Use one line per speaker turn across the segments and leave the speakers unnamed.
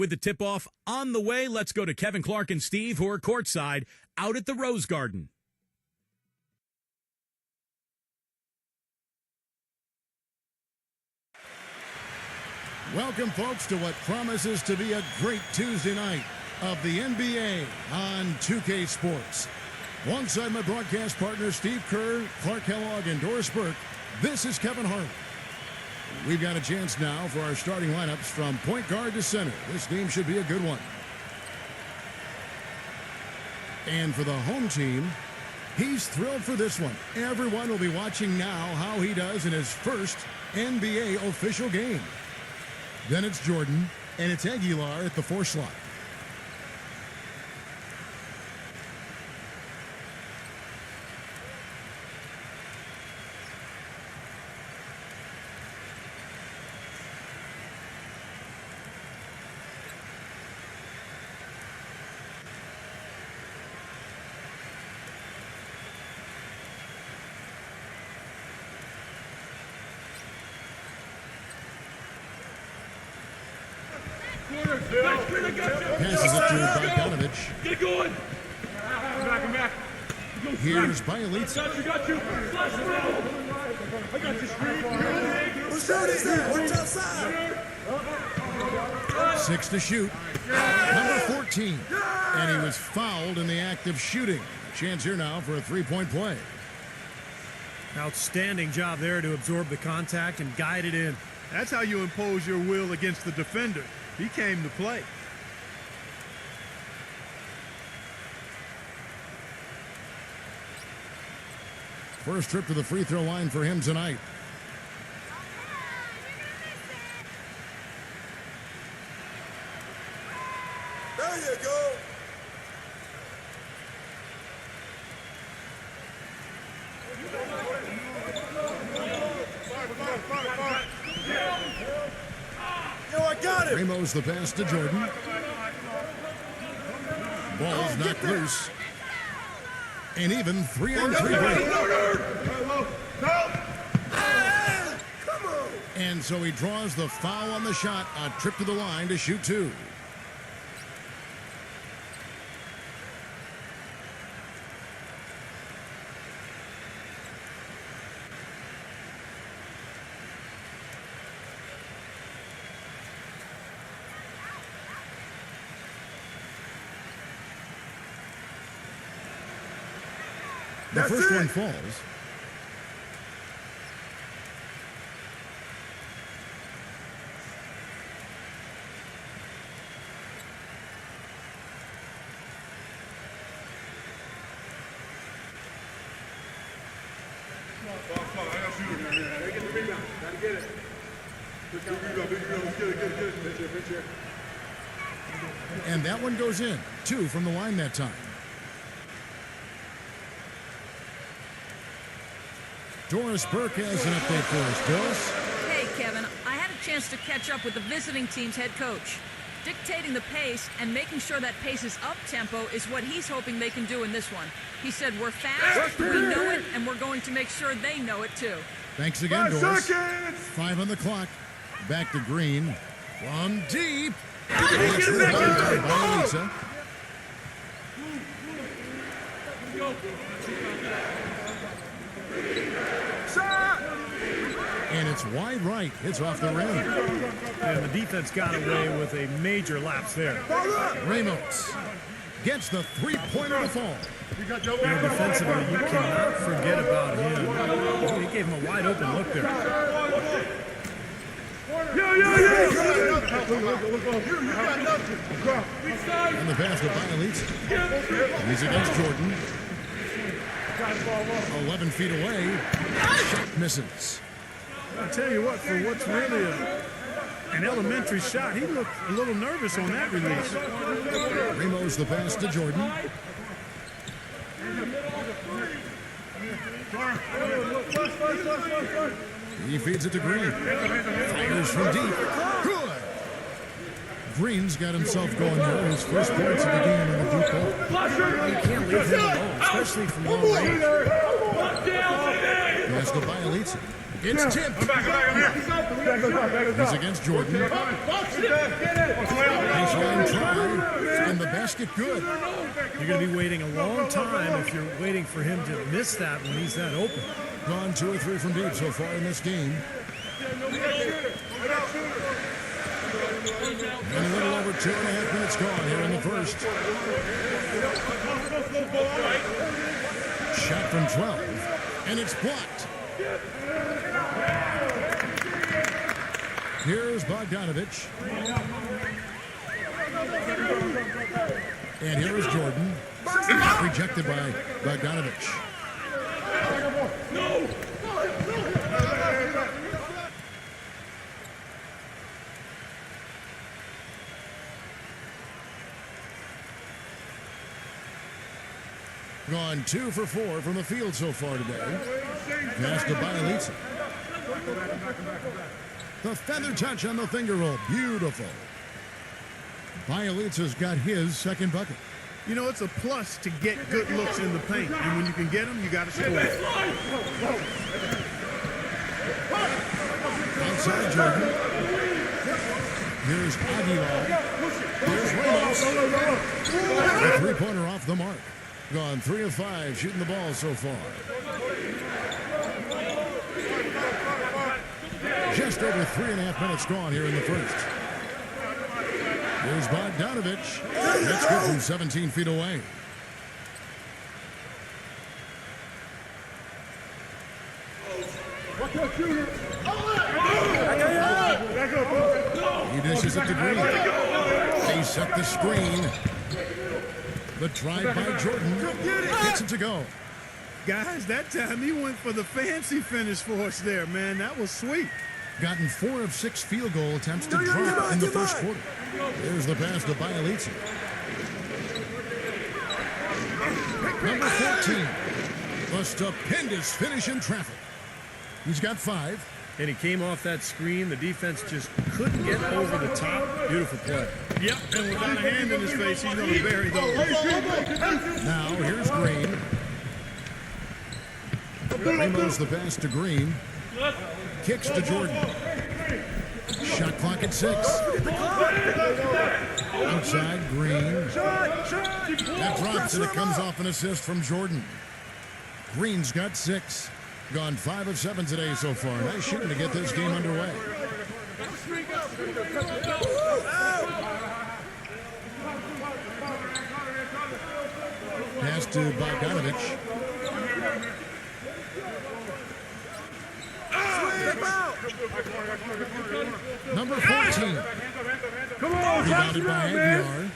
with the tip-off on the way. Let's go to Kevin Clark and Steve, who are courtside out at the Rose Garden.
Welcome, folks, to what promises to be a great Tuesday night of the NBA on 2K Sports. Alongside my broadcast partners Steve Kerr, Clark Kellogg, and Doris Burke, this is Kevin Harlan. We've got a chance now for our starting lineups from point guard to center. This game should be a good one. And for the home team, he's thrilled for this one. Everyone will be watching now how he does in his first NBA official game. Then it's Jordan, and it's Aguilar at the 4 slot. Passes it to Bogdanovich.
Get going. Back.
Here's Bielitsa.
Got you. I got you.
Whose shot is that? Watch outside.
6 to shoot. Number 14. And he was fouled in the act of shooting. Chance here now for a three-point play.
Outstanding job there to absorb the contact and guide it in.
That's how you impose your will against the defender. He came to play.
First trip to the free throw line for him tonight.
There you go. I got it.
Ramos the pass to Jordan. Ball's knocked loose. And even 3-on-3 break.
Come on.
And so he draws the foul on the shot. A trip to the line to shoot 2. The first one falls. And that one goes in. 2 from the line that time. Doris Burke has an update for us. Doris?
Hey, Kevin. I had a chance to catch up with the visiting team's head coach. Dictating the pace and making sure that pace is up-tempo is what he's hoping they can do in this one. He said, we're fast, we know it, and we're going to make sure they know it too.
Thanks again, Doris.
5 seconds.
5 on the clock. Back to Green. From deep. Bielitsa. And it's wide right. It's off the rim.
And the defense got away with a major lapse there.
Ramos gets the three-pointer to fall.
Defensively, you cannot forget about him. He gave him a wide open look there.
And the pass to Bielitsa. He's against Jordan. 11 feet away. Shot misses.
I'll tell you what, for what's really an elementary shot, he looked a little nervous on that release.
Ramos the pass to Jordan. He feeds it to Green. Fires from deep. Good. Green's got himself going there. His first points of the game in the deep ball.
You can't leave him alone, especially from long range.
Pass to Bielitsa. It's tipped. He's against Jordan. Nice And the basket good.
You're going to be waiting a long time if you're waiting for him to miss that when he's that open.
Gone 2 or 3 from deep so far in this game. And a little over 2.5 minutes gone here in the first. Shot from 12, and it's blocked. Here's Bogdanovich. And here is Jordan. Rejected by Bogdanovich. Gone 2 for 4 from the field so far today. Pass to Bielitsa. The feather touch on the finger roll. Beautiful. Bielitsa's got his second bucket.
You know, it's a plus to get good looks in the paint. And when you can get them, you got to score.
Outside Jordan. Here's Aguilar. Here's Ramos. A three-pointer off the mark. Gone 3 of 5 shooting the ball so far. Just over 3.5 minutes gone here in the first. Here's Bogdanovich. That's good from 17 feet away. He dishes it to Green. They set the screen. The drive by Jordan. Gets it to go.
Guys, that time he went for the fancy finish for us there, man. That was sweet.
Gotten 4 of 6 field goal attempts to drop in the first quarter. There's the pass to Bielitsa. Number 14. A stupendous finish in traffic. He's got 5.
And he came off that screen. The defense just couldn't get over the top. Beautiful play.
Yep, and without a hand in his face, he's going to bury those.
Now, here's Green. Ramos the pass to Green. Kicks to Jordan. Shot clock at 6. Outside, Green. That drops and it comes off an assist from Jordan. Green's got 6. Gone 5 of 7 today so far. Nice shooting to get this game underway. Pass to Bogdanovich. Number 14. Rebounded by Aguilar.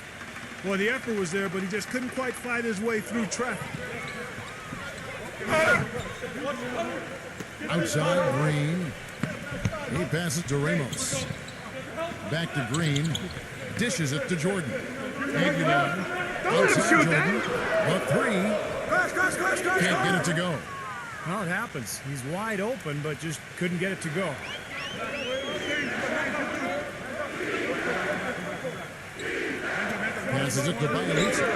Boy, the effort was there, but he just couldn't quite fight his way through traffic.
Outside, Green. He passes to Ramos. Back to Green. Dishes it to Jordan. Aguilar. Outside Jordan. A 3. Can't get it to go.
Well, it happens. He's wide open, but just couldn't get it to go.
Passes it to Bielitsa.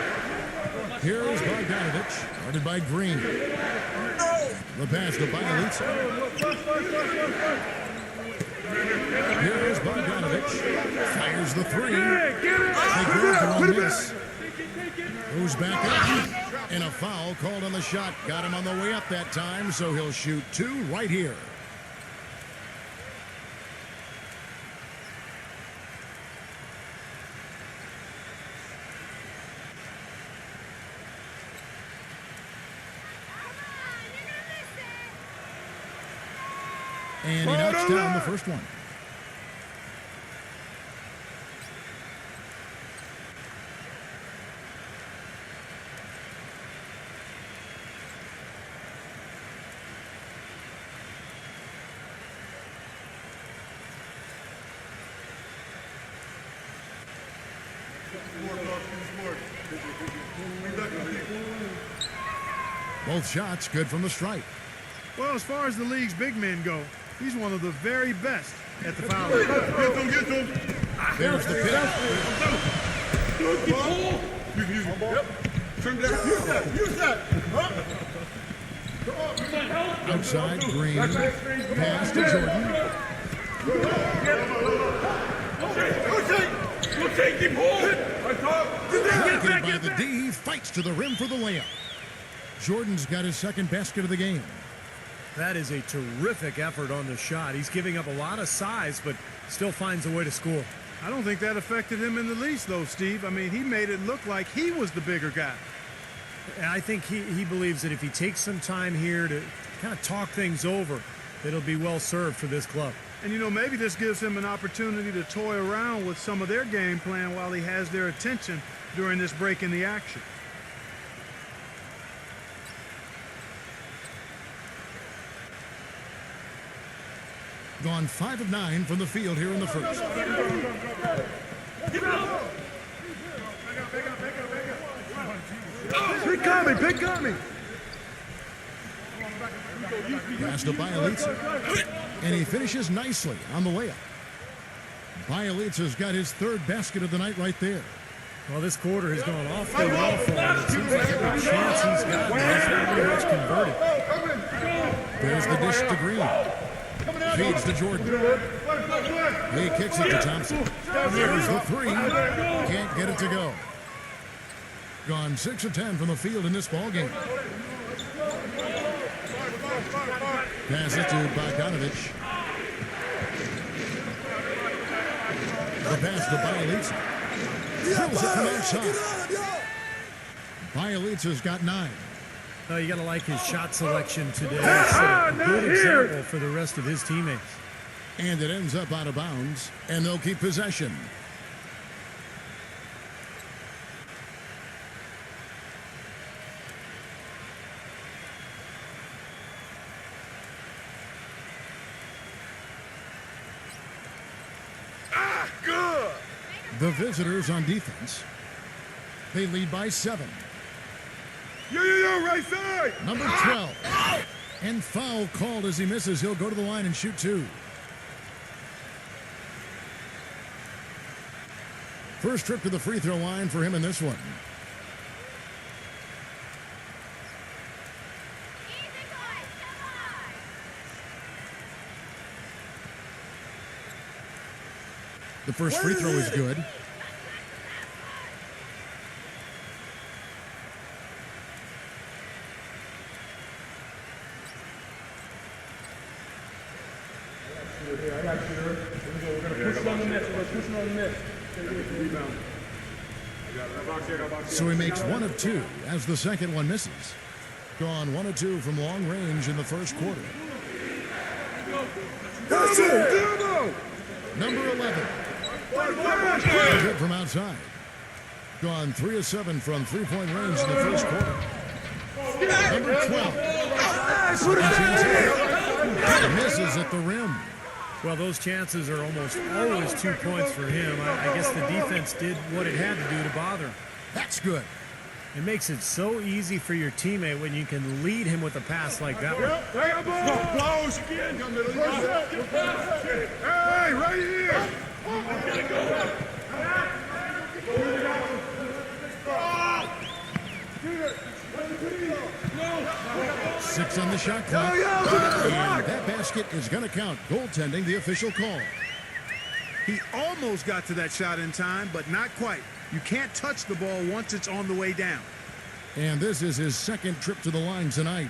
Here's Bogdanovich. Guarded by Green. The pass to Bielitsa. Here's Bogdanovich. Fires the 3. They grab the miss. Goes back up. And a foul called on the shot. Got him on the way up that time, so he'll shoot 2 right here. And he knocks down the first one. Both shots good from the stripe.
Well, as far as the league's big men go, he's one of the very best at the foul line.
Get them.
There's the pick.
Use that.
Outside, Green. Pass to Jordan.
take him home.
Blocking by the D, he fights to the rim for the layup. Jordan's got his second basket of the game.
That is a terrific effort on the shot. He's giving up a lot of size, but still finds a way to score.
I don't think that affected him in the least, though, Steve. I mean, he made it look like he was the bigger guy.
And I think he believes that if he takes some time here to kind of talk things over, it'll be well served for this club.
And, you know, maybe this gives him an opportunity to toy around with some of their game plan while he has their attention during this break in the action.
Gone 5 of 9 from the field here in the first.
Big coming.
Pass to Bielitsa. And he finishes nicely on the layup. Bielitsa's got his third basket of the night right there.
Well, this quarter has gone awfully well for him. It seems like every chance he's gotten, he's pretty much converted.
There's the dish to Green. Feeds to Jordan. He kicks it to Thompson. There's the three. Can't get it to go. Gone 6 of 10 from the field in this ball game. Pass it to Bogdanovic. The pass to Bielitsa. Drills it from outside. Bielitsa's got 9.
Oh, you got to like his shot selection today. It's a good example for the rest of his teammates.
And it ends up out of bounds, and they'll keep possession.
Good.
The visitors on defense. They lead by 7.
Yo, right side.
Number 12. And foul called as he misses. He'll go to the line and shoot 2. First trip to the free throw line for him in this one. The first free throw is good. So he makes 1 of 2 as the second one misses. Gone 1 of 2 from long range in the first quarter. Number 11. Good from outside. Gone 3 of 7 from three-point range in the first quarter. Number 12. Misses at the rim.
Well, those chances are almost always 2 points for him. I guess the defense did what it had to do to bother him.
That's good.
It makes it so easy for your teammate when you can lead him with a pass like that one.
Hey, right here.
6 on the shot clock. And that basket is going to count. Goaltending, the official call.
He almost got to that shot in time, but not quite. You can't touch the ball once it's on the way down.
And this is his second trip to the line tonight.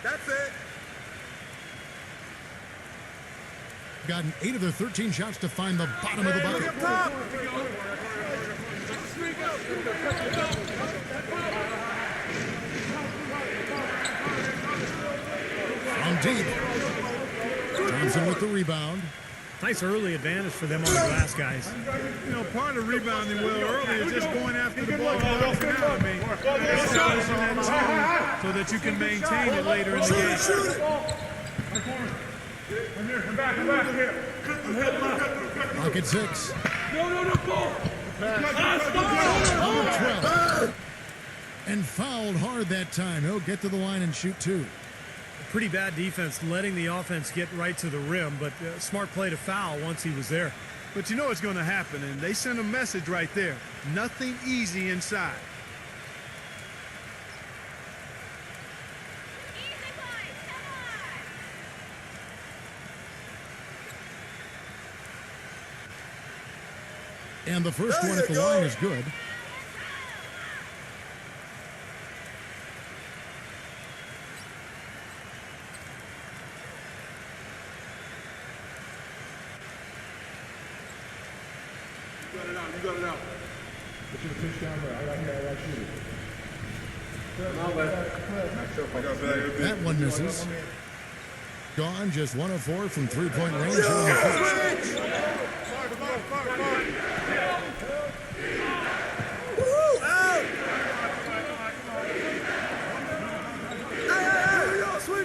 That's it.
Gotten 8 of their 13 shots to find the bottom of the bucket. From deep. Thompson with the rebound.
Nice early advantage for them on the glass, guys.
You know, part of rebounding well early is just going after the ball and bouncing out. I mean, establishing that tone so that you can maintain it later in the game.
Pocket 6.
No, ball.
Number 12. And fouled hard that time. He'll get to the line and shoot 2.
Pretty bad defense letting the offense get right to the rim, but smart play to foul once he was there.
But you know it's going to happen, and they sent a message right there. Nothing easy inside.
And the first one at the line is good.
You got it out.
Put your fish down there. I like shooting.
That one misses. Gone, just 1 of 4 from three-point range here in the first.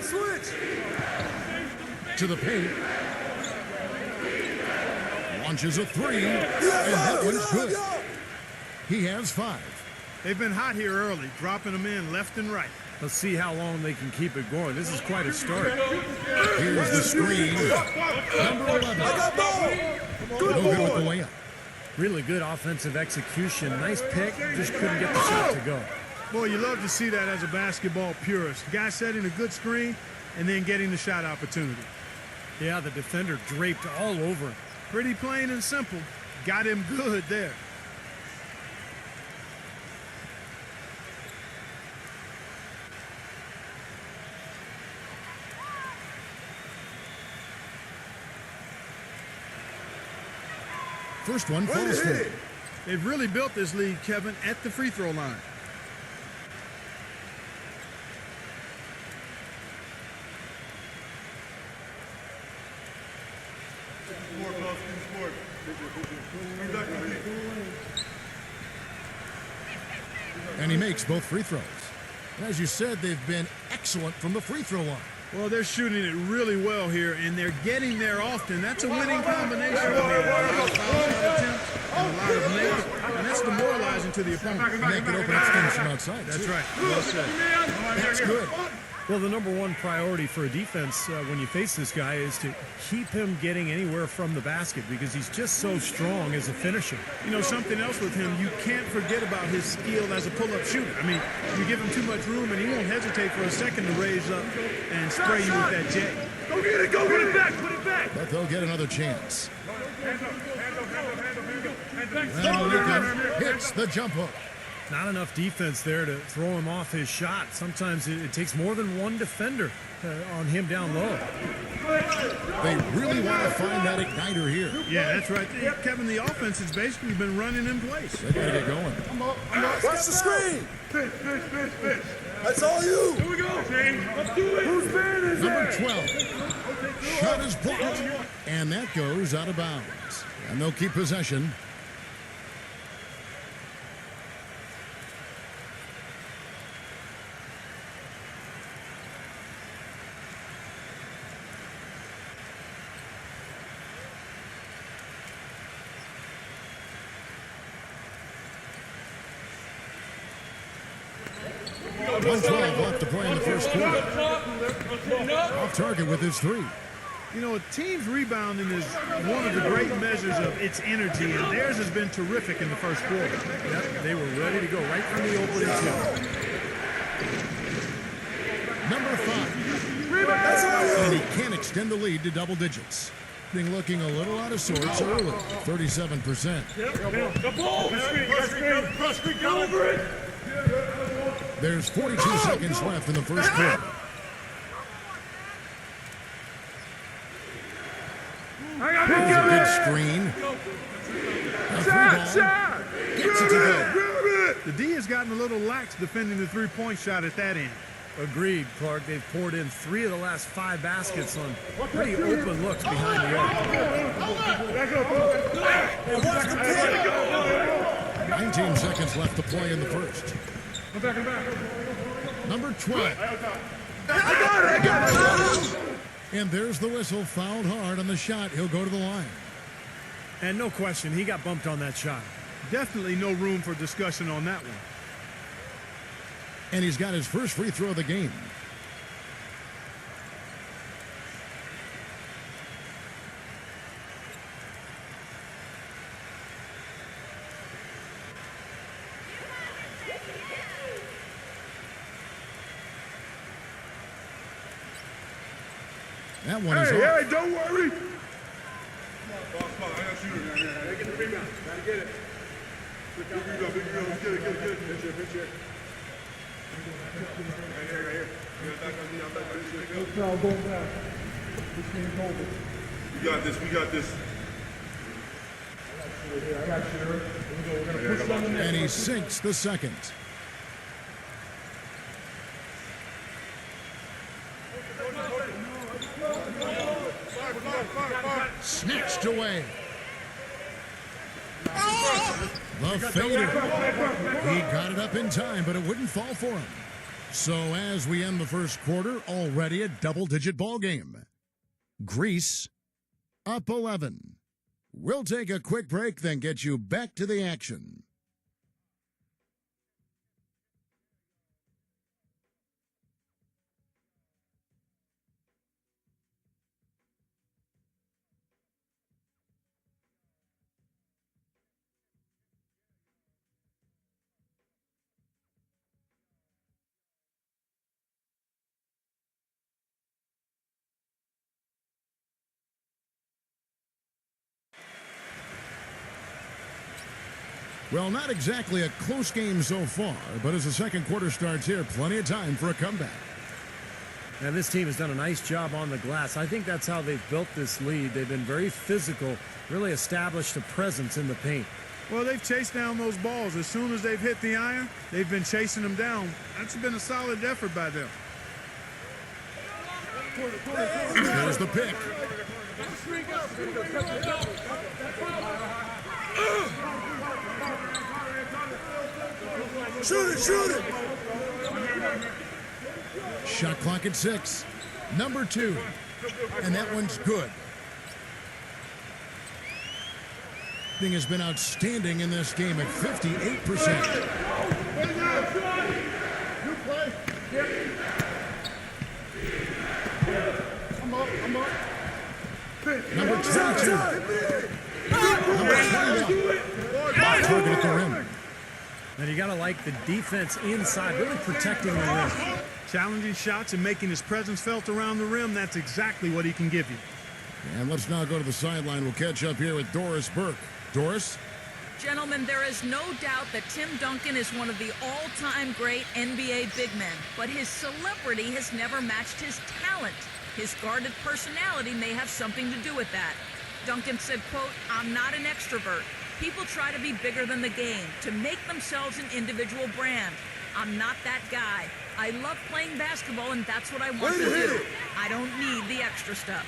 Switch.
To the paint. Launches a 3, and that one's good. He has 5.
They've been hot here early, dropping them in left and right.
Let's see how long they can keep it going. This is quite a start.
Here's the screen. Number 11. No good with the layup.
Really good offensive execution. Nice pick, just couldn't get the shot to go.
Boy, you love to see that as a basketball purist. Guy setting a good screen and then getting the shot opportunity.
Yeah, the defender draped all over him.
Pretty plain and simple. Got him good there.
First one falls through.
They've really built this lead, Kevin, at the free throw line.
And he makes both free throws. And as you said, they've been excellent from the free throw line.
Well, they're shooting it really well here, and they're getting there often. That's a winning combination. A lot of foul shot attempts and a lot of makes, and that's demoralizing to the opponent.
And that could open up things from outside.
That's right. Well said.
That's good.
Well, the number one priority for a defense when you face this guy is to keep him getting anywhere from the basket because he's just so strong as a finisher.
You know, something else with him, you can't forget about his skill as a pull-up shooter. I mean, you give him too much room, and he won't hesitate for a second to raise up and spray you with that jet.
Go get it, go get it back, put it back.
But they'll get another chance.
Hands up.
And hits the jump hook.
Not enough defense there to throw him off his shot. Sometimes it takes more than one defender on him down low.
They really want to find that igniter here.
Yeah, that's right. Kevin, the offense has basically been running in place.
They got to get going.
Watch the screen. Fish. That's all you. Here we go. Let's do it. Whose man is
Number 12. Shot is blocked. And that goes out of bounds. And they'll keep possession. Left to play in the first quarter. Off target with his 3.
You know, a team's rebounding is one of the great measures of its energy, and theirs has been terrific in the first quarter.
Yep, they were ready to go right from the opening tip.
Number 5. And he can't extend the lead to double digits. Been looking a little out of sorts early. 37%.
the ball. Cross screen, go over it.
There's 42 seconds left in the first quarter. There's a good screen. A free ball. Gets it to go.
The D has gotten a little lax defending the three-point shot at that end.
Agreed, Clark. They've poured in 3 of the last 5 baskets on pretty open looks behind the arc.
19 seconds left to play in the first. Number 12.
I got it.
And there's the whistle. Fouled hard on the shot. He'll go to the line.
And no question, he got bumped on that shot.
Definitely no room for discussion on that one.
And he's got his first free throw of the game. That one is off.
Hey, don't worry.
Come on, I got shooter.
Gotta get the rebound. Gotta get it.
Big rebound. Get it.
Pitch here.
Right here. I'm back on me.
No foul going back. This game's over.
We got this.
I got you. Here we go. We're gonna push on the net.
And he sinks the second. Snatched away. The fader. He got it up in time, but it wouldn't fall for him. So as we end the first quarter, already a double-digit ball game. Greece up 11. We'll take a quick break, then get you back to the action. Well, not exactly a close game so far, but as the second quarter starts here, plenty of time for a comeback.
Now, this team has done a nice job on the glass. I think that's how they've built this lead. They've been very physical, really established a presence in the paint.
Well, they've chased down those balls. As soon as they've hit the iron, they've been chasing them down. That's been a solid effort by them.
There's the pick.
Shoot it!
Shot clock at 6. Number 2. And that one's good. Thing has been outstanding in this game at 58%.
I'm up.
Number 22. Number 21. Target at the rim.
And you got to like the defense inside, really protecting the rim.
Challenging shots and making his presence felt around the rim, that's exactly what he can give you.
And let's now go to the sideline. We'll catch up here with Doris Burke. Doris?
Gentlemen, there is no doubt that Tim Duncan is one of the all-time great NBA big men, but his celebrity has never matched his talent. His guarded personality may have something to do with that. Duncan said, quote, "I'm not an extrovert. People try to be bigger than the game, to make themselves an individual brand. I'm not that guy. I love playing basketball, and that's what I want to do. I don't need the extra stuff."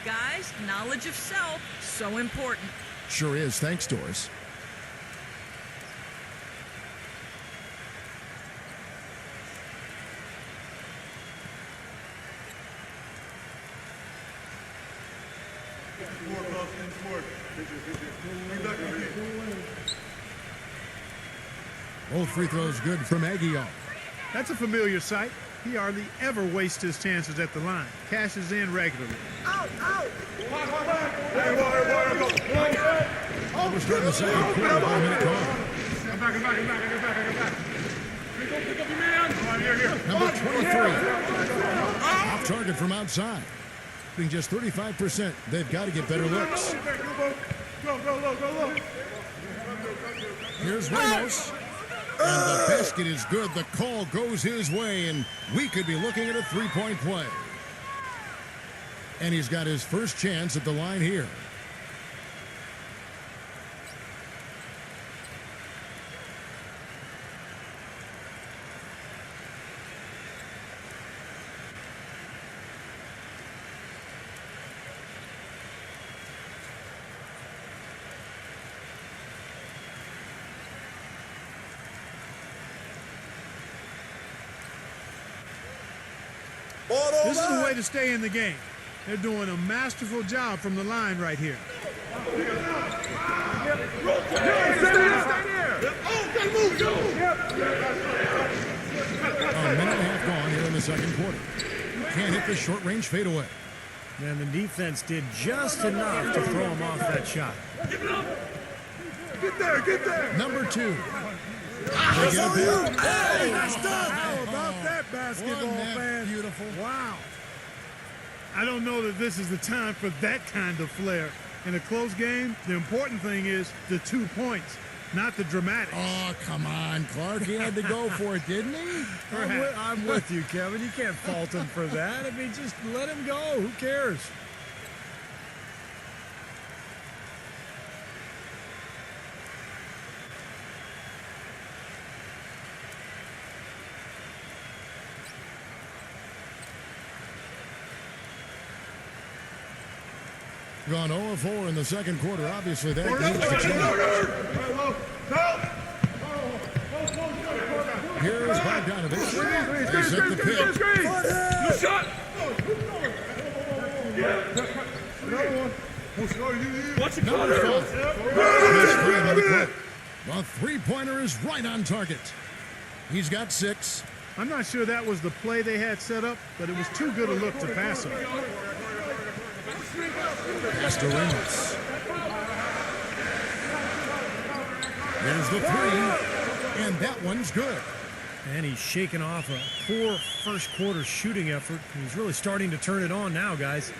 Guys, knowledge of self, so important.
Sure is. Thanks, Doris. Both free throws good from Aguilar.
That's a familiar sight. He hardly ever wastes his chances at the line. Cashes in regularly.
We're starting the second quarter. 1 minute gone.
Come back. Pick up your man. Come on, here.
Number 23. Off target from outside. Being just 35%. They've got to get better looks.
Go.
Here's Ramos. And the basket is good. The call goes his way, and we could be looking at a three-point play. And he's got his first chance at the line here.
This is the way to stay in the game. They're doing a masterful job from the line right here.
A minute and a half gone here in the second quarter. Can't hit the short-range fadeaway.
And the defense did just enough to throw him off that shot.
Get there.
Number 2. They get a bit.
Hey, that's done.
How about that, basketball
Wasn't that
fan?
beautiful?
Wow. I don't know that this is the time for that kind of flair. In a close game, the important thing is the 2 points, not the dramatics.
Oh, come on, Clark. He had to go for it, didn't he?
I'm with you, Kevin. You can't fault him for that. I mean, just let him go. Who cares?
Gone 0-4 in the second quarter. Obviously, that needs to change. Here's Bogdanovich. They set the pick.
No shot. Watch it,
Number
Connor.
5. Missed five on the clock. The three-pointer is right on target. He's got 6.
I'm not sure that was the play they had set up, but it was too good a look to pass him.
Pass to Reynolds. There's the 3, and that one's good.
And he's shaking off a poor first quarter shooting effort. He's really starting to turn it on now, guys.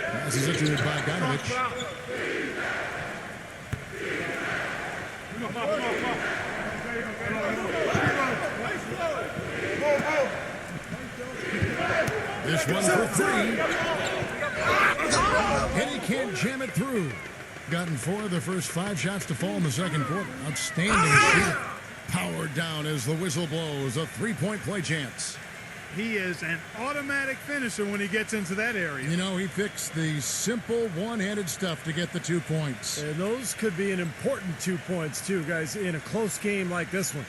Passes it to Bogdanovich. This one for 3. And he can't jam it through. Gotten 4 of the first 5 shots to fall in the second quarter. Outstanding shooting. Powered down as the whistle blows. A 3-point play chance.
He is an automatic finisher when he gets into that area.
You know, he picks the simple one-handed stuff to get the 2 points.
And those could be an important 2 points, too, guys, in a close game like this one.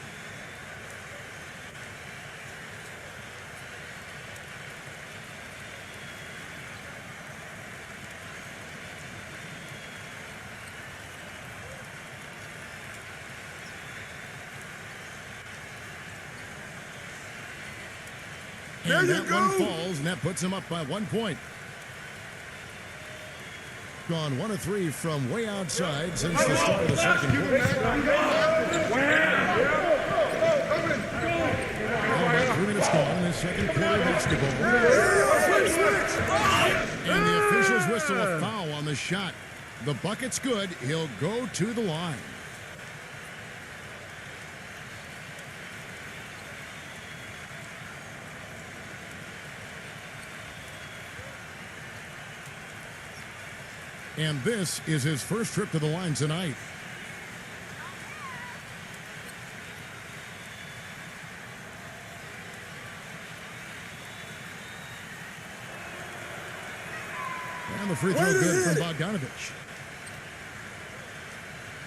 And that one falls, and that puts him up by 1 point. Gone 1 of 3 from way outside since the start of the second quarter. About 3 minutes gone in the second quarter basketball. And the officials whistle a foul on the shot. The bucket's good. He'll go to the line. And this is his first trip to the line tonight. And the free throw good from Bogdanovich.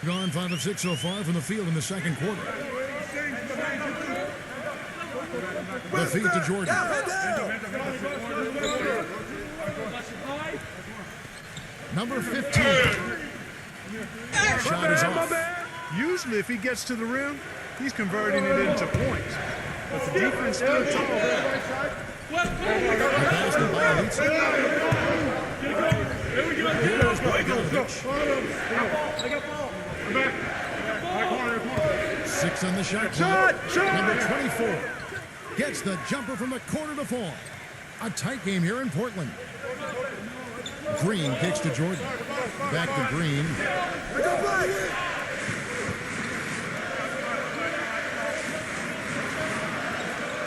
Gone 5 of 6 so far from the field in the second quarter. The feed to Jordan. Number 15. Shot is off.
Usually, if he gets to the rim, he's converting it into points. But the defense stood tall there.
The pass to Bielitsa. Here's Bogdanovich. 6 on the shot clock. Number 24 gets the jumper from the corner to fall. A tight game here in Portland. Green kicks to Jordan. Back to Green.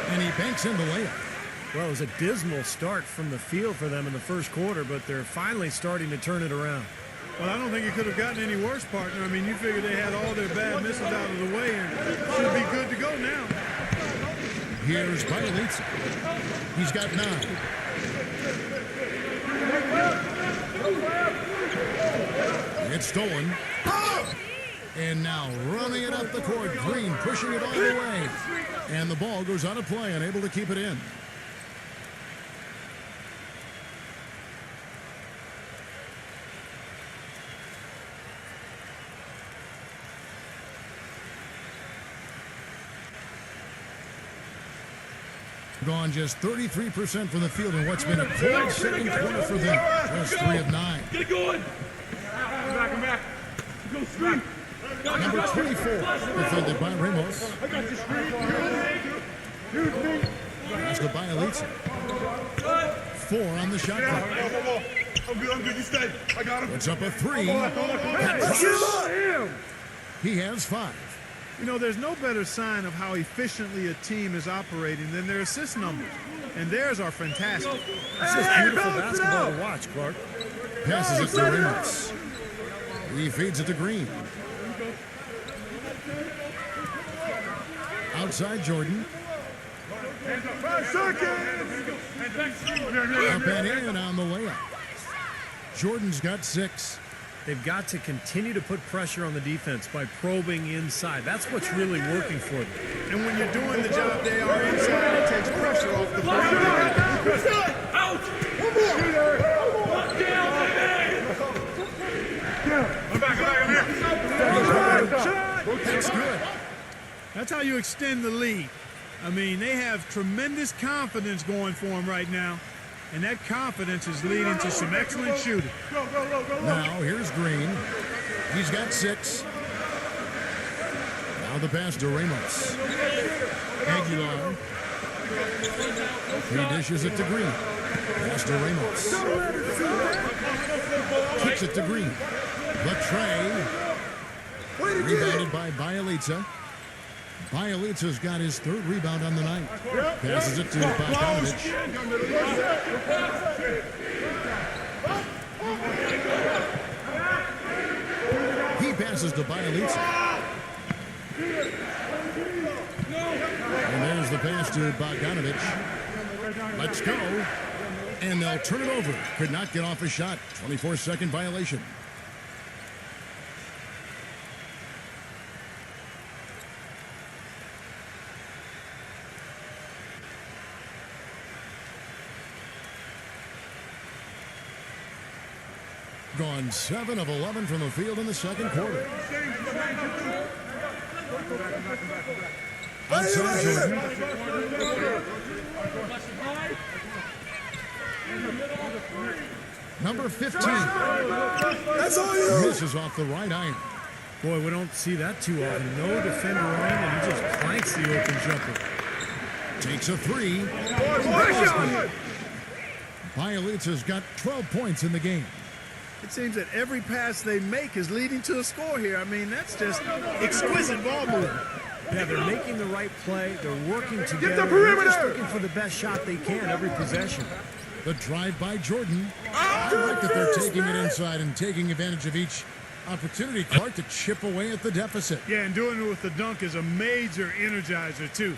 And he banks in the layup.
Well, it was a dismal start from the field for them in the first quarter, but they're finally starting to turn it around.
Well, I don't think it could have gotten any worse, partner. I mean, you figure they had all their bad misses out of the way and should be good to go now.
Here's Bielitsa. He's got 9. It's stolen. And now running it up the court. Green pushing it all the way. And the ball goes out of play, unable to keep it in. Gone just 33% from the field in what's been a cold second quarter for them. Just 3 of 9.
Get it going. Come back. Go straight.
Number 24, defended by Ramos. Pass to Bielitsa. 4 on the shot clock.
I'm good, you stay. I got him.
Puts up a 3. He has 5.
You know, there's no better sign of how efficiently a team is operating than their assist numbers. And theirs are fantastic.
It's just beautiful basketball to watch, Clark.
Passes it to Ramos. He feeds it to Green. Outside Jordan.
5 seconds.
Up and in on the layup. Jordan's got 6.
They've got to continue to put pressure on the defense by probing inside. That's what's really working for them.
And when you're doing the job they are inside, it takes pressure off the perimeter.
Out!
That's good.
That's how you extend the lead. I mean, they have tremendous confidence going for them right now. And that confidence is leading to some excellent shooting.
Now here's Green. He's got 6. Now the pass to Ramos. Aguilar. He dishes it to Green. Pass to Ramos. Kicks it to Green. Latrey. Rebounded by Bielitsa. Bielitsa's got his 3rd rebound on the night. Passes it to Bogdanovic. He passes to Bielitsa. And there's the pass to Bogdanovic. Let's go. And they'll turn it over. Could not get off a shot. 24-second violation. Gone 7 of 11 from the field in the second quarter. Outside Jordan. Number 15.
That's all you.
Misses off the right iron.
Boy, we don't see that too often. No defender on him, and he just clanks the open jumper.
Takes a 3. Bielitsa's got 12 points in the game.
It seems that every pass they make is leading to a score here. I mean, that's just exquisite ball movement.
Yeah, they're making the right play. They're working together.
Get the perimeter!
They're just looking for the best shot they can every possession.
The drive by Jordan. I like that they're taking it inside and taking advantage of each opportunity, Clark, to chip away at the deficit.
Yeah, and doing it with the dunk is a major energizer, too.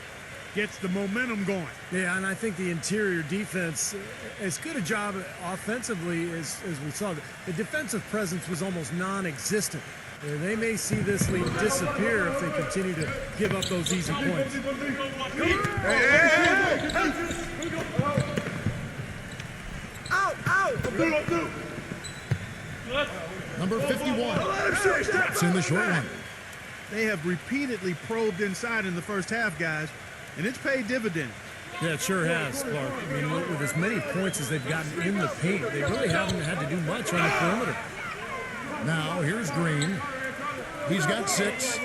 Gets the momentum going.
Yeah, and I think the interior defense, as good a job offensively as we saw, the defensive presence was almost non-existent. They may see this lead disappear if they continue to give up those easy points.
Number 51. Steps in the short one.
They have repeatedly probed inside in the first half, guys, and it's paid dividends.
Yeah, it sure has, Clark. I mean, with as many points as they've gotten in the paint, they really haven't had to do much on the perimeter.
Now, here's Green. He's got 6.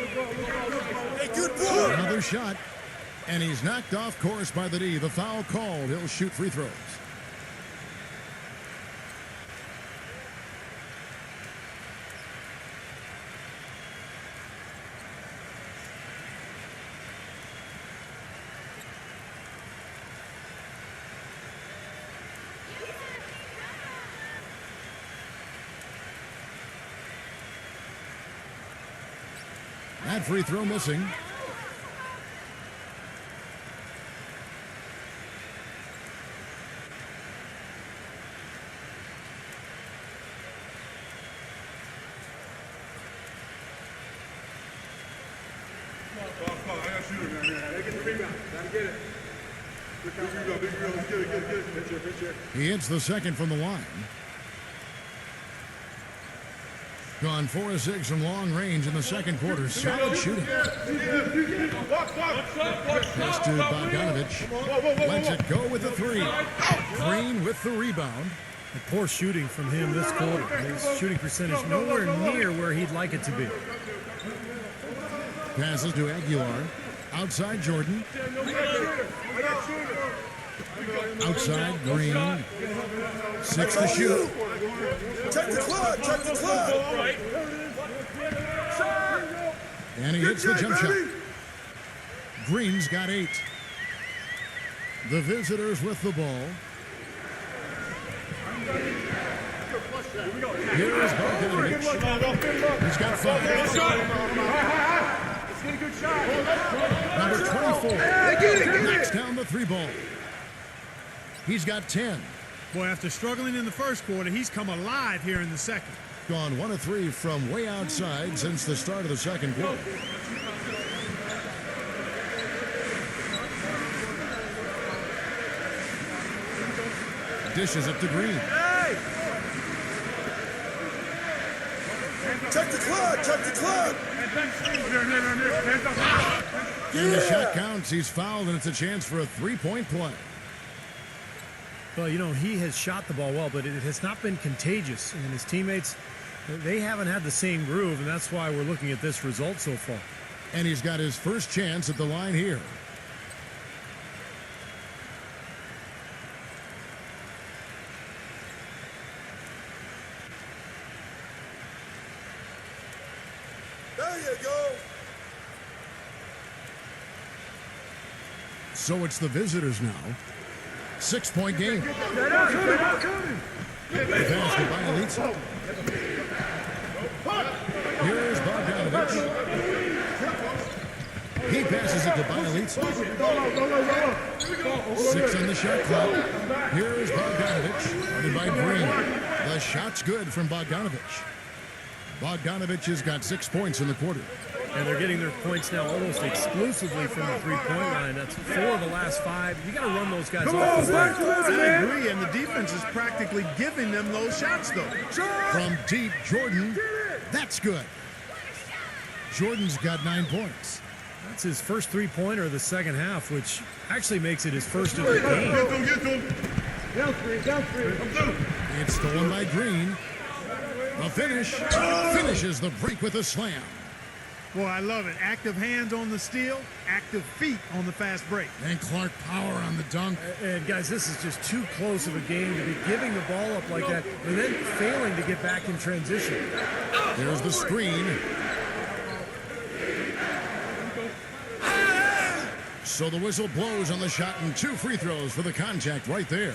Another shot. And he's knocked off course by the D. The foul called. He'll shoot free throws. That free throw missing. He hits the second from the line. Gone 4 of 6 from long range in the second quarter. Solid shooting. Pass to Bogdanovic. Lets it go with the 3. Green with the rebound.
And poor shooting from him this quarter. His shooting percentage nowhere near where he'd like it to be.
passes to Aguilar. Outside Jordan. Outside Green. 6 to shoot.
Check the clock. Check the clock.
And he hits the jump shot. Green's got 8. The visitors with the ball. Here is Bogdanovich. He's got 5. Number 24 knocks down the 3 ball. He's got 10.
Boy, after struggling in the first quarter, he's come alive here in the second.
Gone 1 of 3 from way outside since the start of the second quarter. Dishes it to Green.
Check the clock. Check the clock.
And the shot counts. He's fouled, and it's a chance for a 3-point play.
Well, you know, he has shot the ball well, but it has not been contagious. And his teammates, they haven't had the same groove, and that's why we're looking at this result so far.
And he's got his first chance at the line here.
There you go.
So it's the visitors now. 6-point game. The pass to Bielitsa. Here's Bogdanovich. He passes it to Bielitsa. 6 on the shot clock. Here's Bogdanovich. Guarded by Green. The shot's good from Bogdanovich. Bogdanovich has got 6 points in the quarter.
And they're getting their points now almost exclusively from the three-point line. That's 4 of the last 5. You got to run those guys off the line.
I agree, and the defense is practically giving them those shots, though.
From deep, Jordan. That's good. Jordan's got 9 points.
That's his first three-pointer of the second half, which actually makes it his first of the game.
It's stolen by Green. The finish. Finishes the break with a slam.
Boy, I love it. Active hands on the steal, active feet on the fast break.
And Clark power on the dunk.
And guys, this is just too close of a game to be giving the ball up like that and then failing to get back in transition.
There's the screen. So the whistle blows on the shot and 2 free throws for the contact right there.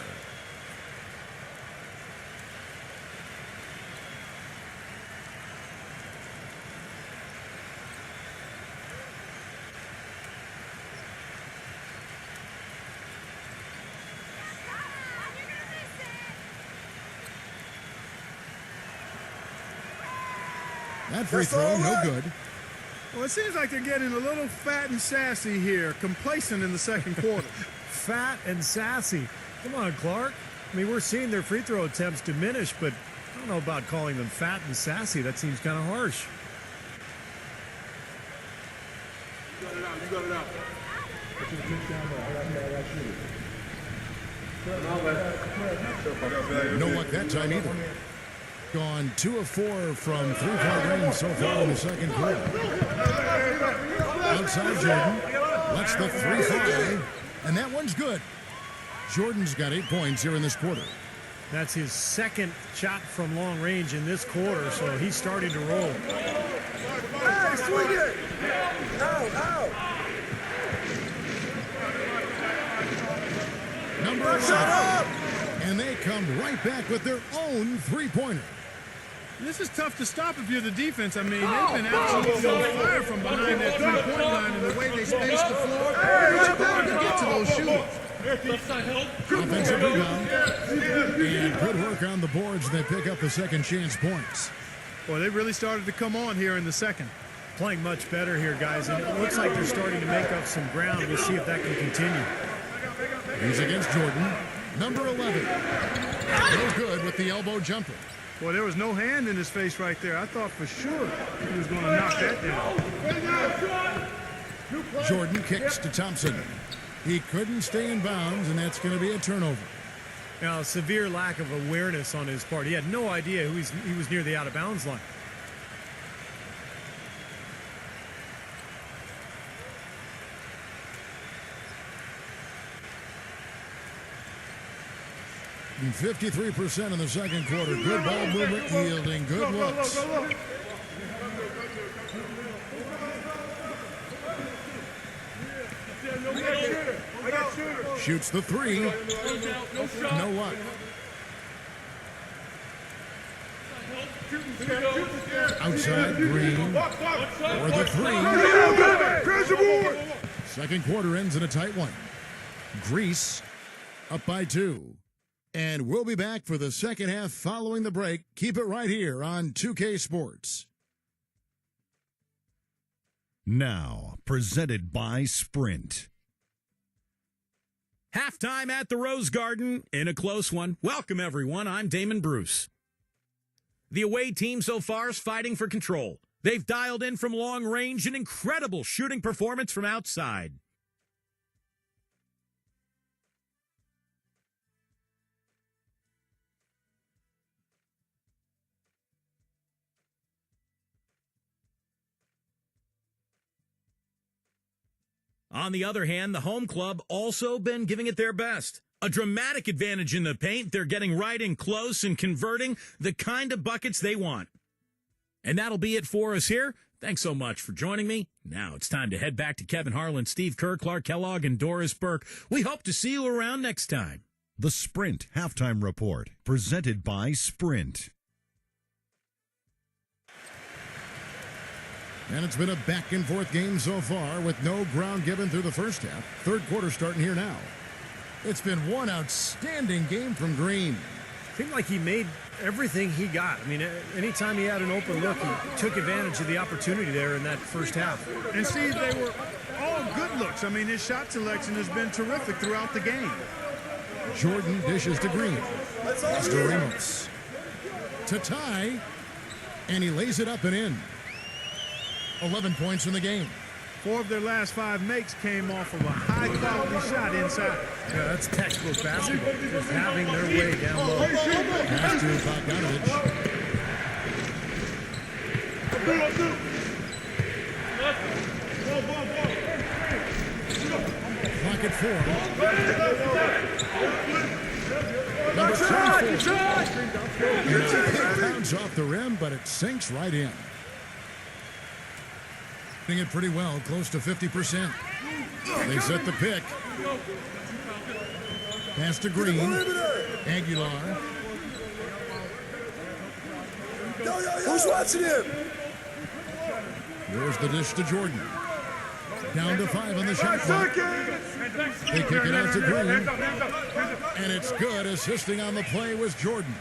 That free throw, no good.
Well, it seems like they're getting a little fat and sassy here, complacent in the second quarter.
Fat and sassy. Come on, Clark. I mean, we're seeing their free throw attempts diminish, but I don't know about calling them fat and sassy. That seems kind of harsh.
You got it out. You got it out.
No luck that time either. Gone 2 of 4 from 3-point range so far in the second quarter. Outside Jordan. Lets the 3 fly. And that one's good. Jordan's got 8 points here in this quarter.
That's his second shot from long range in this quarter, so he's starting to roll.
Hey, swing it. Out.
Number 11. And they come right back with their own 3-pointer.
This is tough to stop if you're the defense. I mean, they've been absolutely on fire from behind that three-point line, and the way they space the floor, it's hard to get to those shooters.
Offensive rebound. And good work on the boards. They pick up the second chance points.
Well, they really started to come on here in the second.
Playing much better here, guys, and it looks like they're starting to make up some ground. We'll see if that can continue.
He's against Jordan. Number 11. No good with the elbow jumper.
Well, there was no hand in his face right there. I thought for sure he was going to knock that down.
Jordan kicks to Thompson. He couldn't stay in bounds, and that's going to be a turnover.
Now, a severe lack of awareness on his part. He had no idea he was near the out-of-bounds line.
shooting 53% in the second quarter. Good ball movement, yielding good looks. Shoots the three. No luck. Outside, Green. For the three. Second quarter ends in a tight one. Greece up by 2. And we'll be back for the second half following the break. Keep it right here on 2K Sports.
Now, presented by Sprint.
Halftime at the Rose Garden in a close one. Welcome, everyone. I'm Damon Bruce. The away team so far is fighting for control. They've dialed in from long range an incredible shooting performance from outside. On the other hand, the home club also been giving it their best. A dramatic advantage in the paint. They're getting right in close and converting the kind of buckets they want. And that'll be it for us here. Thanks so much for joining me. Now it's time to head back to Kevin Harlan, Steve Kerr, Clark Kellogg, and Doris Burke. We hope to see you around next time.
The Sprint Halftime Report, presented by Sprint.
And it's been a back-and-forth game so far with no ground given through the first half. Third quarter starting here now. It's been one outstanding game from Green.
Seemed like he made everything he got. I mean, anytime he had an open look, he took advantage of the opportunity there in that first half.
And Steve, they were all good looks. I mean, his shot selection has been terrific throughout the game.
Jordan dishes to Green. Pass to Ramos. To tie. And he lays it up and in. 11 points in the game.
4 of their last 5 makes came off of a high-quality shot inside.
Yeah, that's textbook basketball. Just having their way down low.
Pass to Bogdanovich. Clock at 4. Number 24. Bounce off the rim, but it sinks right in. Doing it pretty well, close to 50%. They set the pick. Pass to Green. Aguilar.
Who's watching him?
There's the dish to Jordan. Down to 5 on the shot clock. They kick it out to Green. And it's good. Assisting on the play was Jordan.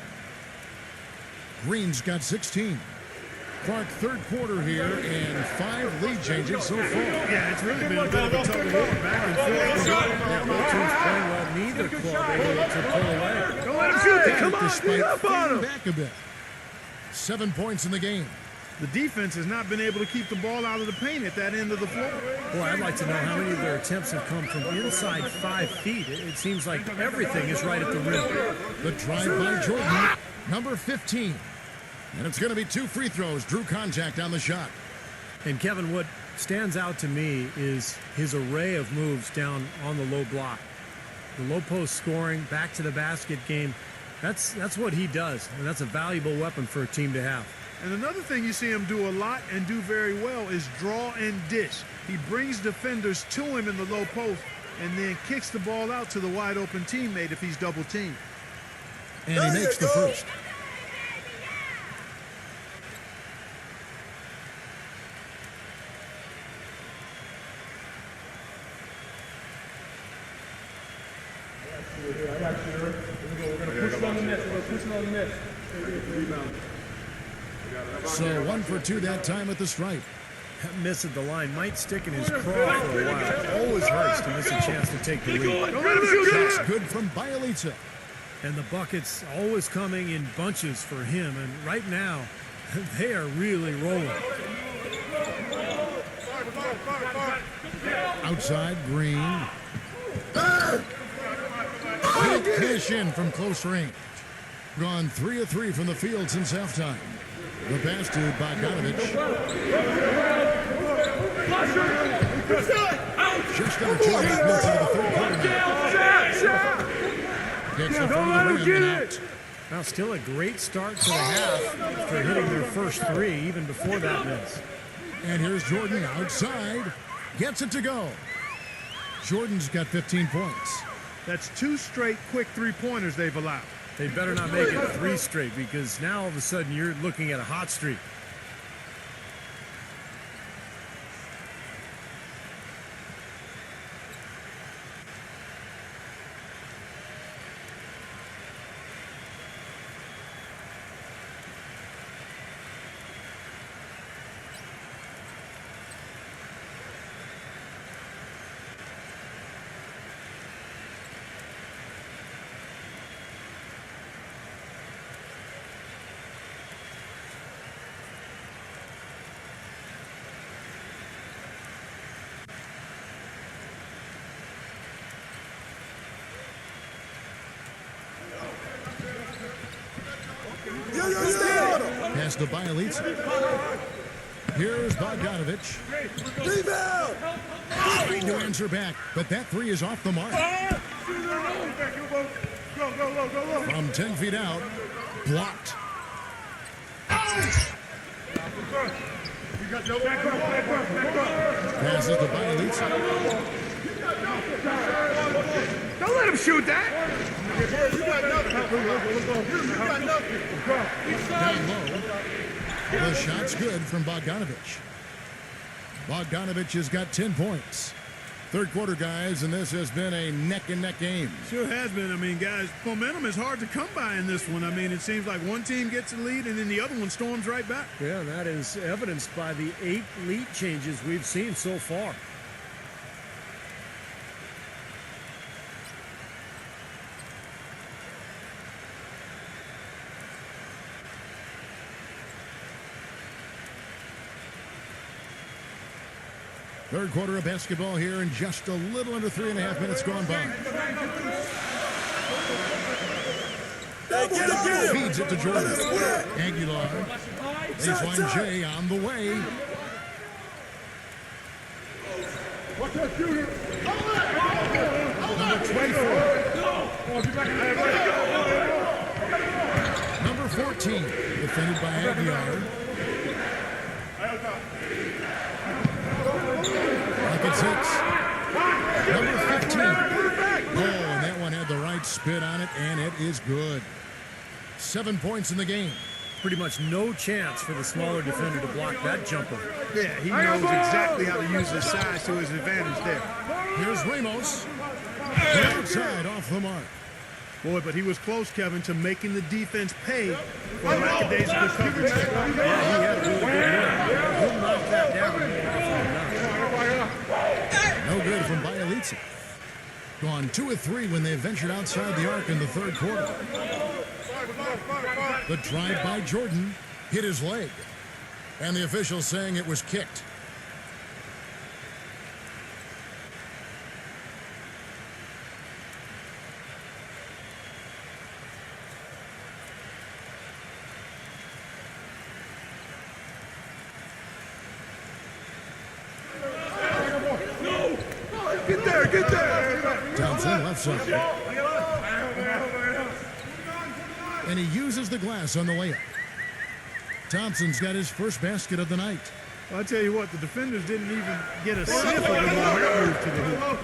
Green's got 16. Clark, third quarter here, and 5 lead changes so far.
Yeah, it's really been a bit of a tug of war back and forth.
Both teams playing well. Neither club able to pull away.
Don't let him shoot it. Come on,
despite
get up on him.
back a bit. 7 points in the game.
The defense has not been able to keep the ball out of the paint at that end of the floor.
Boy, I'd like to know how many of their attempts have come from inside 5 feet. It seems like everything is right at the rim.
The drive by Jordan, number 15. And it's going to be 2 free throws. Drew contact on the shot.
And Kevin, what stands out to me is his array of moves down on the low block. The low post scoring, back to the basket game. That's what he does, and that's a valuable weapon for a team to have.
And another thing you see him do a lot and do very well is draw and dish. He brings defenders to him in the low post and then kicks the ball out to the wide open teammate if he's double teamed.
And he makes the first. So 1 for 2 that time at the stripe.
That miss at the line might stick in his craw for a while. It always hurts to miss a chance to take the lead.
Shots good from Bielitsa.
And the buckets always coming in bunches for him. And right now, they are really rolling.
Outside, Green. Big cash in from close range. Gone 3 of 3 from the field since halftime. The pass to Bogdanovich. Just under 2 minutes into the third quarter now. Hits the front of the rim and out.
Now, still a great start to the half after hitting their first three, even before that miss.
And here's Jordan outside. Gets it to go. Jordan's got 15 points.
That's 2 straight quick three-pointers they've allowed.
They better not make it 3 straight, because now all of a sudden you're looking at a hot streak.
Pass to Bielitsa. Here's Bogdanovich.
Rebound!
Trying to answer back, but that three is off the mark. From 10 feet out, blocked. Passes to Bielitsa.
Don't let him shoot that.
Down low. The shot's good from Bogdanovich. Bogdanovich has got 10 points. Third quarter, guys, and this has been a neck-and-neck game.
Sure has been. I mean, guys, momentum is hard to come by in this one. I mean, it seems like one team gets the lead and then the other one storms right back.
Yeah, that is evidenced by the 8 lead changes we've seen so far.
Third quarter of basketball here in just a little under 3.5 minutes gone by. Feeds it to Jordan. Aguilar. Baseline J on the way. Number 24. Number 14. Defended by Aguilar. Bucket 6. Number 15. Oh, and that one had the right spin on it, and it is good. 7 points in the game.
Pretty much no chance for the smaller defender to block that jumper.
Yeah, he knows exactly how to use his size to his advantage there.
Here's Ramos. Outside, off the mark.
Boy, but he was close, Kevin, to making the defense pay for lackadaisical coverage.
Yeah, he had a really good one. He'll knock that down more often than not.
No good from Bielitsa. Gone 2 of 3 when they ventured outside the arc in the third quarter. The drive by Jordan hit his leg, and the official saying it was kicked.
Get there!
Thompson left side. And he uses the glass on the layup. Thompson's got his first basket of the night.
Well, I tell you what, the defenders didn't even get a sniff of the momentum move to the hoop.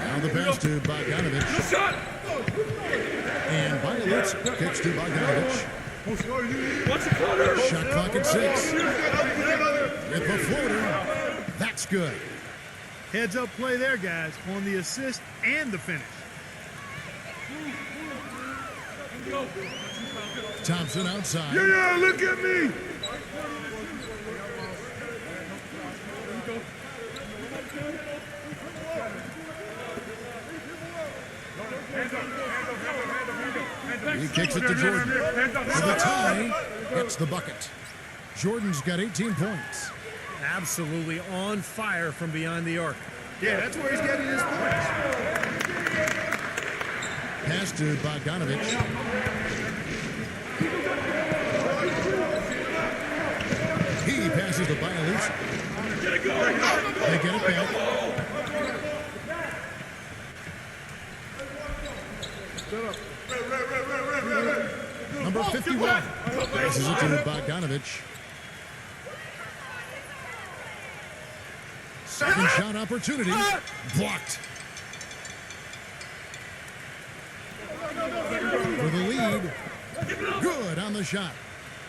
Now the pass to Bogdanovich. And Bielitsa kicks to Bogdanovich. Shot clock at 6. With the floater, that's good.
Heads up play there, guys, on the assist and the finish.
Thompson outside.
Yeah, look at me!
He kicks it to Jordan. For the tie, gets the bucket. Jordan's got 18 points.
Absolutely on fire from behind the arc.
Yeah, that's where he's getting his points.
Pass to Bogdanovich. He passes to Bielitsa. They get it back. Number 51 passes it to Bogdanovich. Second shot opportunity. Blocked. For the lead. Good on the shot.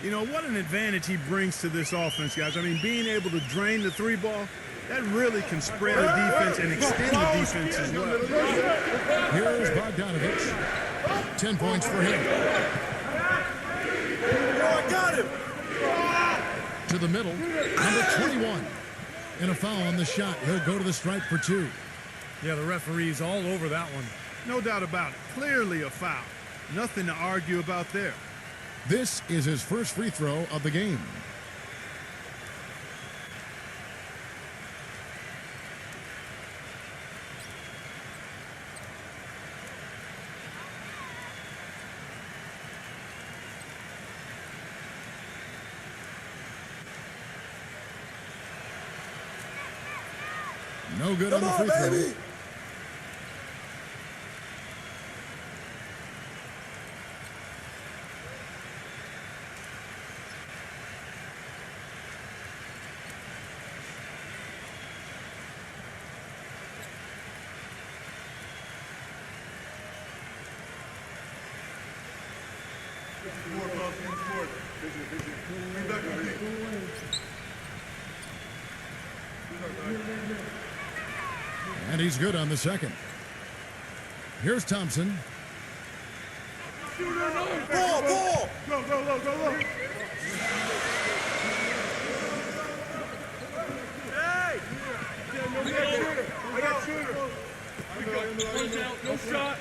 You know, what an advantage he brings to this offense, guys. I mean, being able to drain the three ball, that really can spread the defense and extend the defense as well.
Here's Bogdanovich. 10 points for him.
I got him.
To the middle. Number 21. And a foul on the shot. He'll go to the stripe for 2.
Yeah, the referee's all over that one.
No doubt about it. Clearly a foul. Nothing to argue about there.
This is his first free throw of the game. No good on the free throw.
Baby.
And he's good on the second. Here's Thompson.
Ball.
Go.
Hey!
I got shooter. No shot.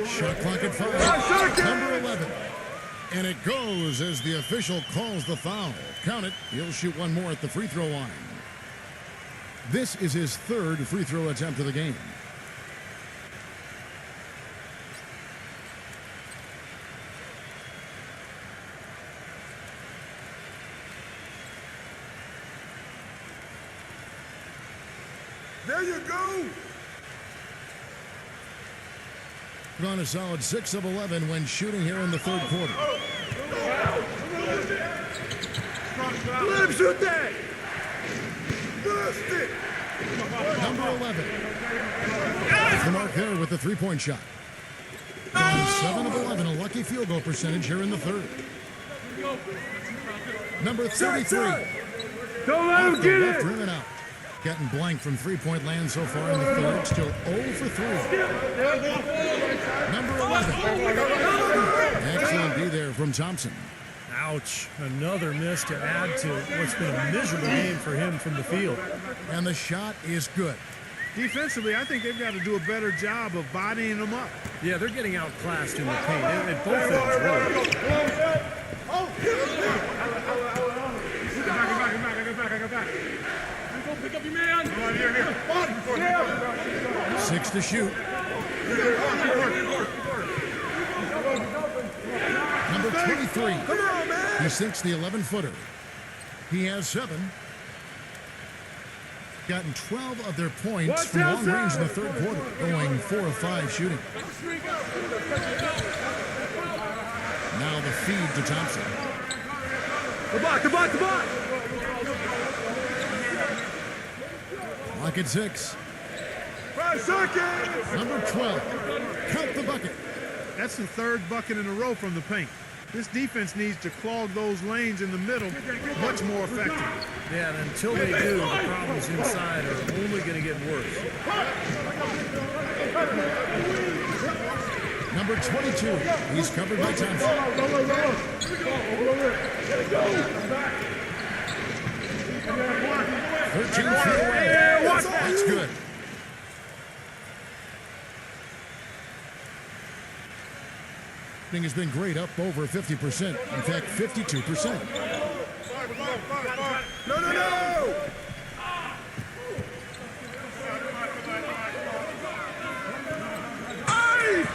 Shot clock at 5. Number 11. And it goes as the official calls the foul. Count it. He'll shoot one more at the free throw line. This is his third free throw attempt of the game.
There you go.
Gone a solid 6 of 11 when shooting here in the third quarter.
Let him shoot that. Burst it.
Number 11. Off the mark there with the three-point shot. Gone 7 of 11, a lucky field goal percentage here in the third. Number 33.
Don't let him get
Left
it.
rim and out. Getting blank from three-point land so far in the third. Still 0 for 3. Number 11. Excellent D there from Thompson.
Ouch. Another miss to add to what's been a miserable game for him from the field.
And the shot is good.
Defensively, I think they've got to do a better job of bodying them up.
Yeah, they're getting outclassed in the paint at both ends, really.
Get back. Go pick up your man. Here.
6 to shoot. Number 23.
Come on, man.
He sinks the 11-footer. He has 7. Gotten 12 of their points from long range in the third quarter, going 4 of 5 shooting. Now the feed to Thompson.
The block.
Lock at 6.
5 seconds.
Number 12. Count the bucket.
That's the third bucket in a row from the paint. This defense needs to clog those lanes in the middle much more effectively.
Yeah, and until they do, the problems inside are only going to get worse.
Number 22. He's covered by Thompson. 13 feet away. That's good. Has been great, up over 50%. In fact, 52%.
No.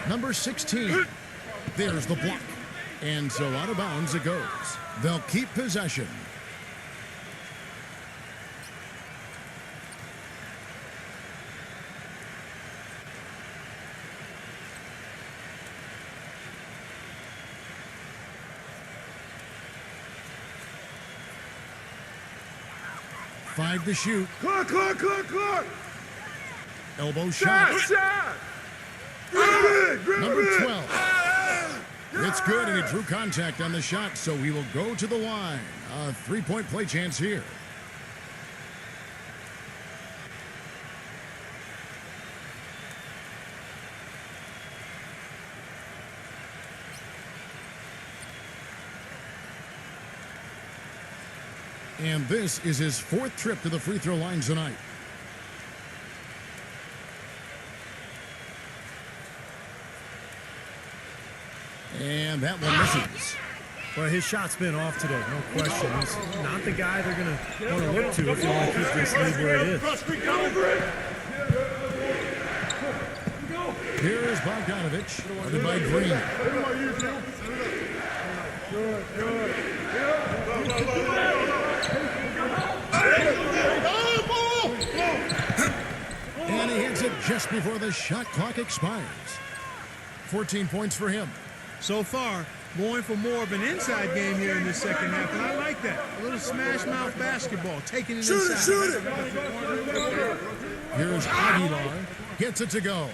Number 16. There's the block. And so out of bounds it goes. They'll keep possession. 5 to shoot.
Clock.
Elbow shot.
Shot. Grab
Number
it.
12. It's good, and he drew contact on the shot, so he will go to the line. A 3-point play chance here. And this is his 4th trip to the free throw line tonight. And that one misses.
Well, his shot's been off today, no question. He's not the guy they're going to want to look to if you want to keep this lead where it is.
Here's Bogdanovich, guarded by Green. And he hits it just before the shot clock expires. 14 points for him.
So far, going for more of an inside game here in this second half, and I like that. A little smash mouth basketball, taking it inside.
Shoot it.
Here's Aguilar, gets it to go.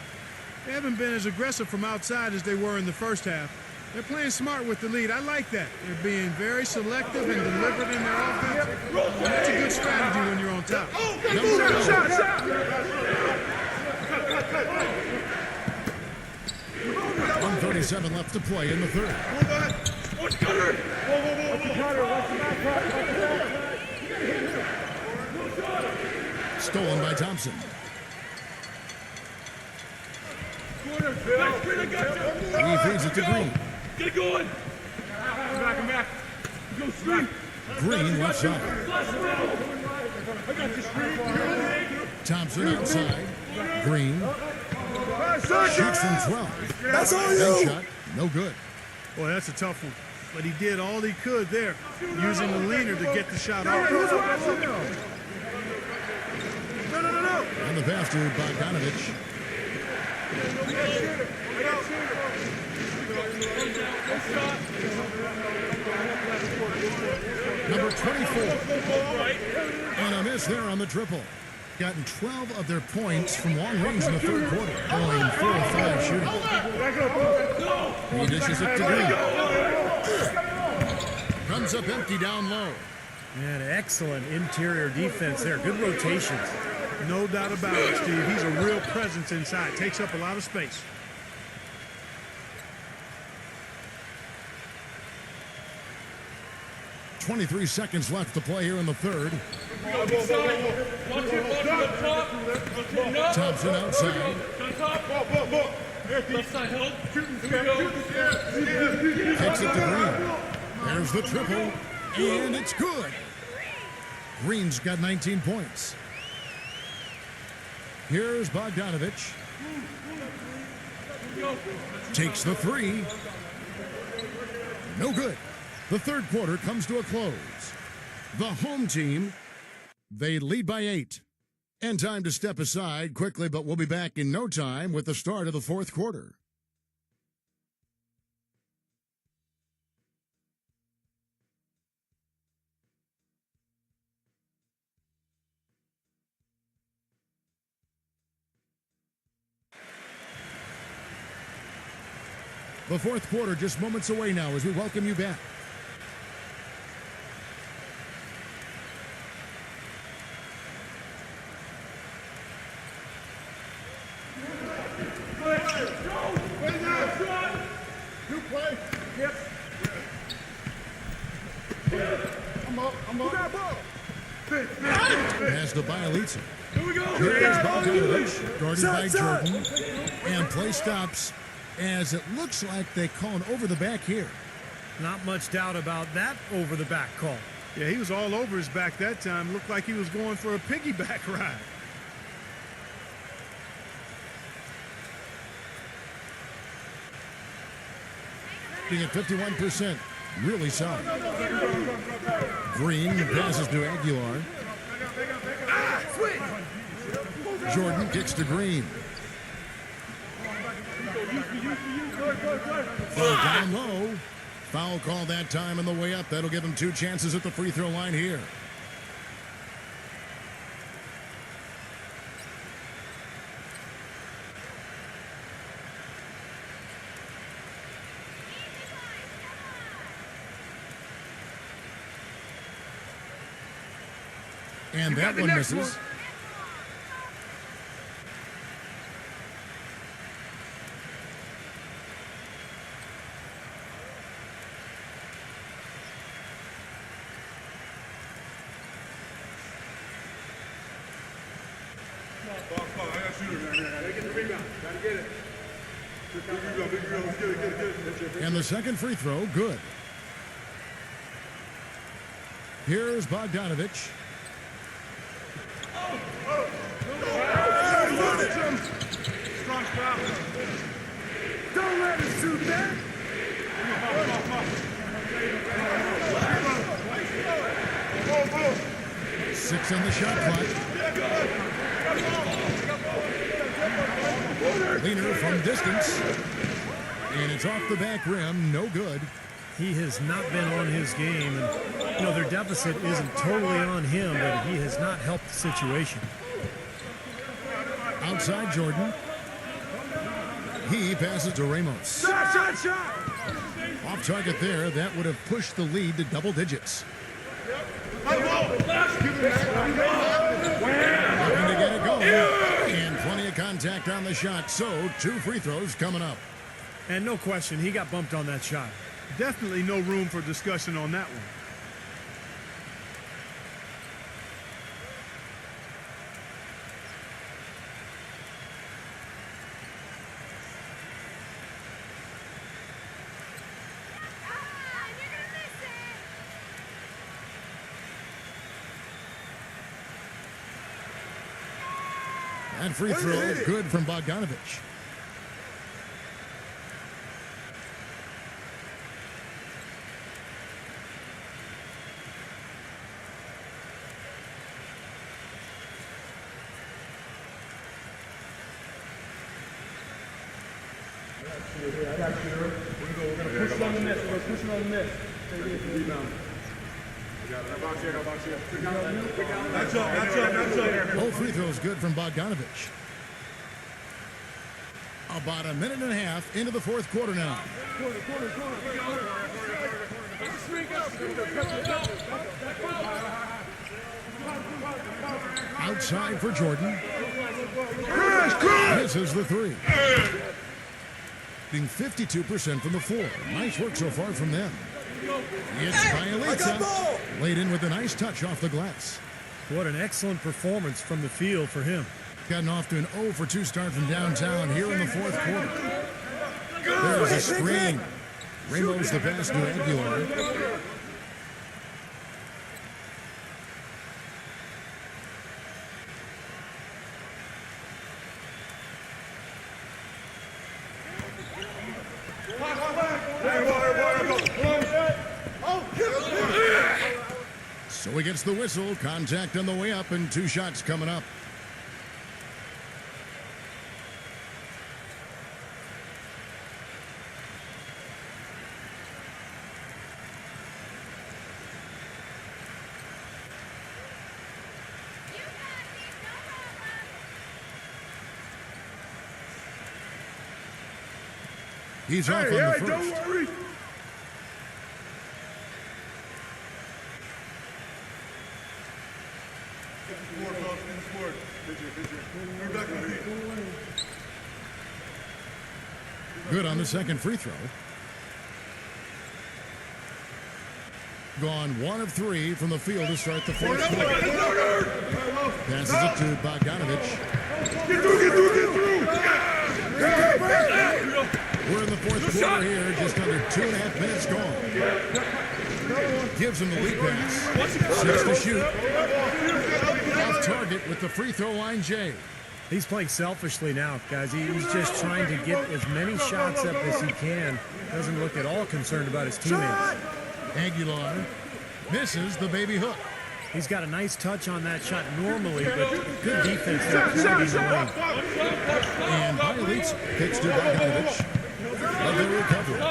They haven't been as aggressive from outside as they were in the first half. They're playing smart with the lead. I like that. They're being very selective and deliberate in their offense. And that's a good strategy when you're on top.
Shot.
1:37 left to play in the third. Stolen by Thompson. He feeds it to Green.
Get it going. Back. Go straight.
Green left side.
I got this screen.
Thompson outside. Green shoots from 12.
That's all
Bank
you.
shot, no good.
Boy, that's a tough one. But he did all he could there, using the leaner to get the shot off.
No.
And the pass to Bogdanovich. Number 24. And a miss there on the triple. Gotten 12 of their points from long range in the third quarter. Going 4 of 5 shooting. He dishes it to Green. Runs up empty down low.
And excellent interior defense there. Good rotations.
No doubt about it, Steve. He's a real presence inside. Takes up a lot of space.
.23 seconds left to play here in the third. Thompson outside. Takes it to Green. There's the triple, and it's good. Green's got 19 points. Here's Bogdanovich. Takes the three. No good. The third quarter comes to a close. The home team, they lead by 8. And time to step aside quickly, but we'll be back in no time with the start of the fourth quarter. The fourth quarter just moments away now as we welcome you back. Pass to Bielitsa. Here's Bogdanovich, guarded by Jordan. And play stops as it looks like they call an over the back here.
Not much doubt about that over the back call.
Yeah, he was all over his back that time. Looked like he was going for a piggyback ride.
Being at 51%. Really solid. Green passes to Aguilar. Jordan kicks to Green. Foul down low. Foul call that time on the way up. That'll give him 2 chances at the free throw line here. And that one misses. And the second free throw, good. Here's Bogdanovich.
Strong stop.
Don't let us shoot that.
6 on the shot clock. Leaner from distance. And it's off the back rim, no good.
He has not been on his game. And, their deficit isn't totally on him, but he has not helped the situation.
Outside Jordan. He passes to Ramos.
Shot.
Off target there, that would have pushed the lead to double digits. Looking to get it going. And plenty of contact on the shot, so 2 free throws coming up.
And no question, he got bumped on that shot.
Definitely no room for discussion on that one.
And free throw, good from Bogdanovich.
I got you. We're going to push it on the net. We're going to push it on the net. Take it for rebound. That's up.
Both free throws good from Bogdanovich. About a minute and a half into the fourth quarter now. Outside for Jordan. Misses the 3. Being 52% from the floor. Nice work so far from them. It's Bielitsa. Laid in with a nice touch off the glass.
What an excellent performance from the field for him.
Gotten off to an 0 for 2 start from downtown here in the fourth quarter. There's a screen. Ramos the pass to Aguilar. So he gets the whistle. Contact on the way up and 2 shots coming up. He's off on the first.
Don't worry.
Good on the second free throw. Gone 1 of 3 from the field to start the fourth quarter. Passes it to Bogdanovich.
Get through.
We're in the fourth quarter here, just under 2.5 minutes gone. Gives him the lead pass. 6 to shoot. Off target with the free throw line, Jay.
He's playing selfishly now, guys. He's just trying to get as many shots up as he can. Doesn't look at all concerned about his teammates.
Aguilar misses the baby hook.
He's got a nice touch on that shot normally, but good defense there, clogging the lane.
And Bielitsa kicks to Bogdanovich. But they recover it.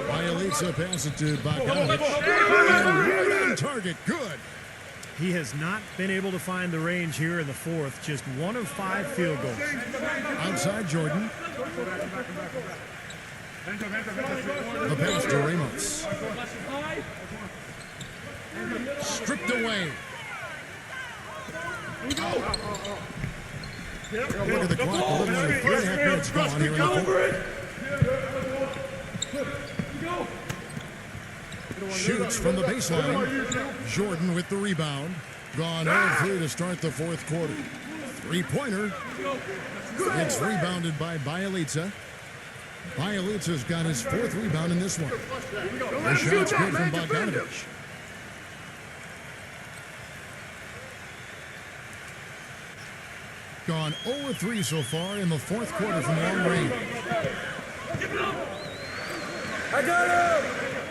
Bielitsa passes it to Bogdanovich. And right on target, good.
He has not been able to find the range here in the fourth. Just 1 of 5 field goals.
Outside Jordan. The pass to Ramos. Stripped away. Look at the clock. A little under 3.5 minutes gone here in the fourth. Shoots from the baseline. Jordan with the rebound. Gone 0-3 to start the fourth quarter. Three-pointer. It's rebounded by Bjelica. Bjelica's got his fourth rebound in this one. The shot's good from Bogdanovic. Gone 0-3 so far in the fourth quarter from long range.
I got him!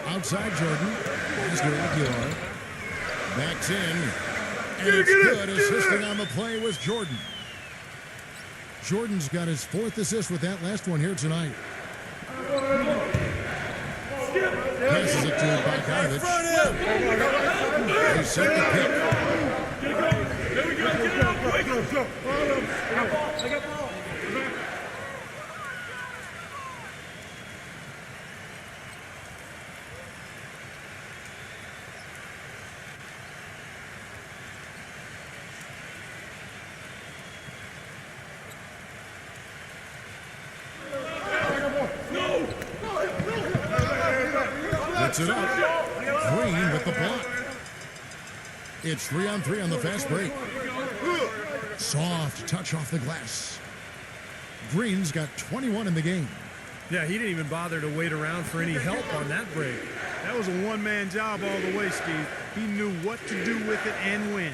Outside Jordan. Pass to Aguilar. Backs in. And it's good. Assisting on the play was Jordan. Jordan's got his fourth assist with that last one here tonight. Passes it to Bogdanovic. They set the pick. Gets it up. Green with the block. It's 3-on-3 on the fast break. Soft touch off the glass. Green's got 21 in the game.
Yeah, he didn't even bother to wait around for any help on that break.
That was a one-man job all the way, Steve. He knew what to do with it and when.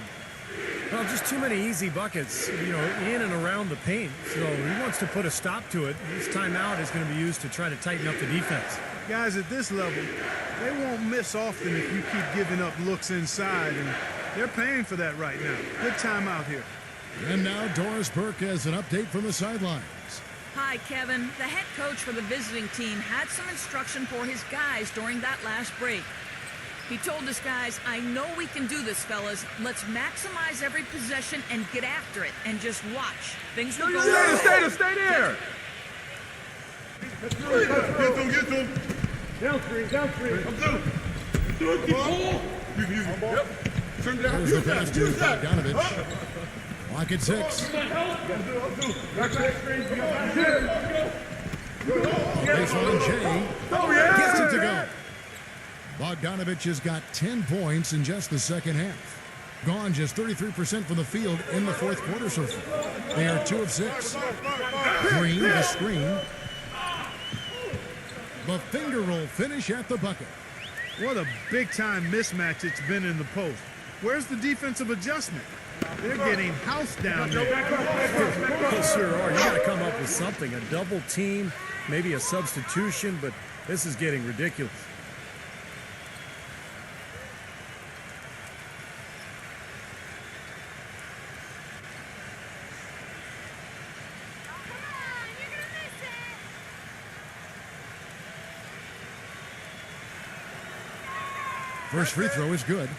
Well, just too many easy buckets, in and around the paint. So he wants to put a stop to it. This timeout is going to be used to try to tighten up the defense.
Guys at this level, they won't miss often if you keep giving up looks inside, and they're paying for that right now. Good timeout here.
And now Doris Burke has an update from the sidelines.
Hi, Kevin. The head coach for the visiting team had some instruction for his guys during that last break. He told his guys, I know we can do this, fellas. Let's maximize every possession and get after it and just watch. Things will go well.
Stay there! Get to him.
Down three.
Come through. Keep ball. Yep.
There's the pass to Bogdanovic. Lock at 6. Baseline Jay gets it to go. Bogdanovic has got 10 points in just the second half. Gone just 33% from the field in the fourth quarter so far. They are 2 of 6. Green, the screen. The finger roll finish at the bucket.
What a big-time mismatch it's been in the post. Where's the defensive adjustment? They're getting housed down there.
They sure are. You got to come up with something. A double team, maybe a substitution, but this is getting ridiculous.
First free throw is good.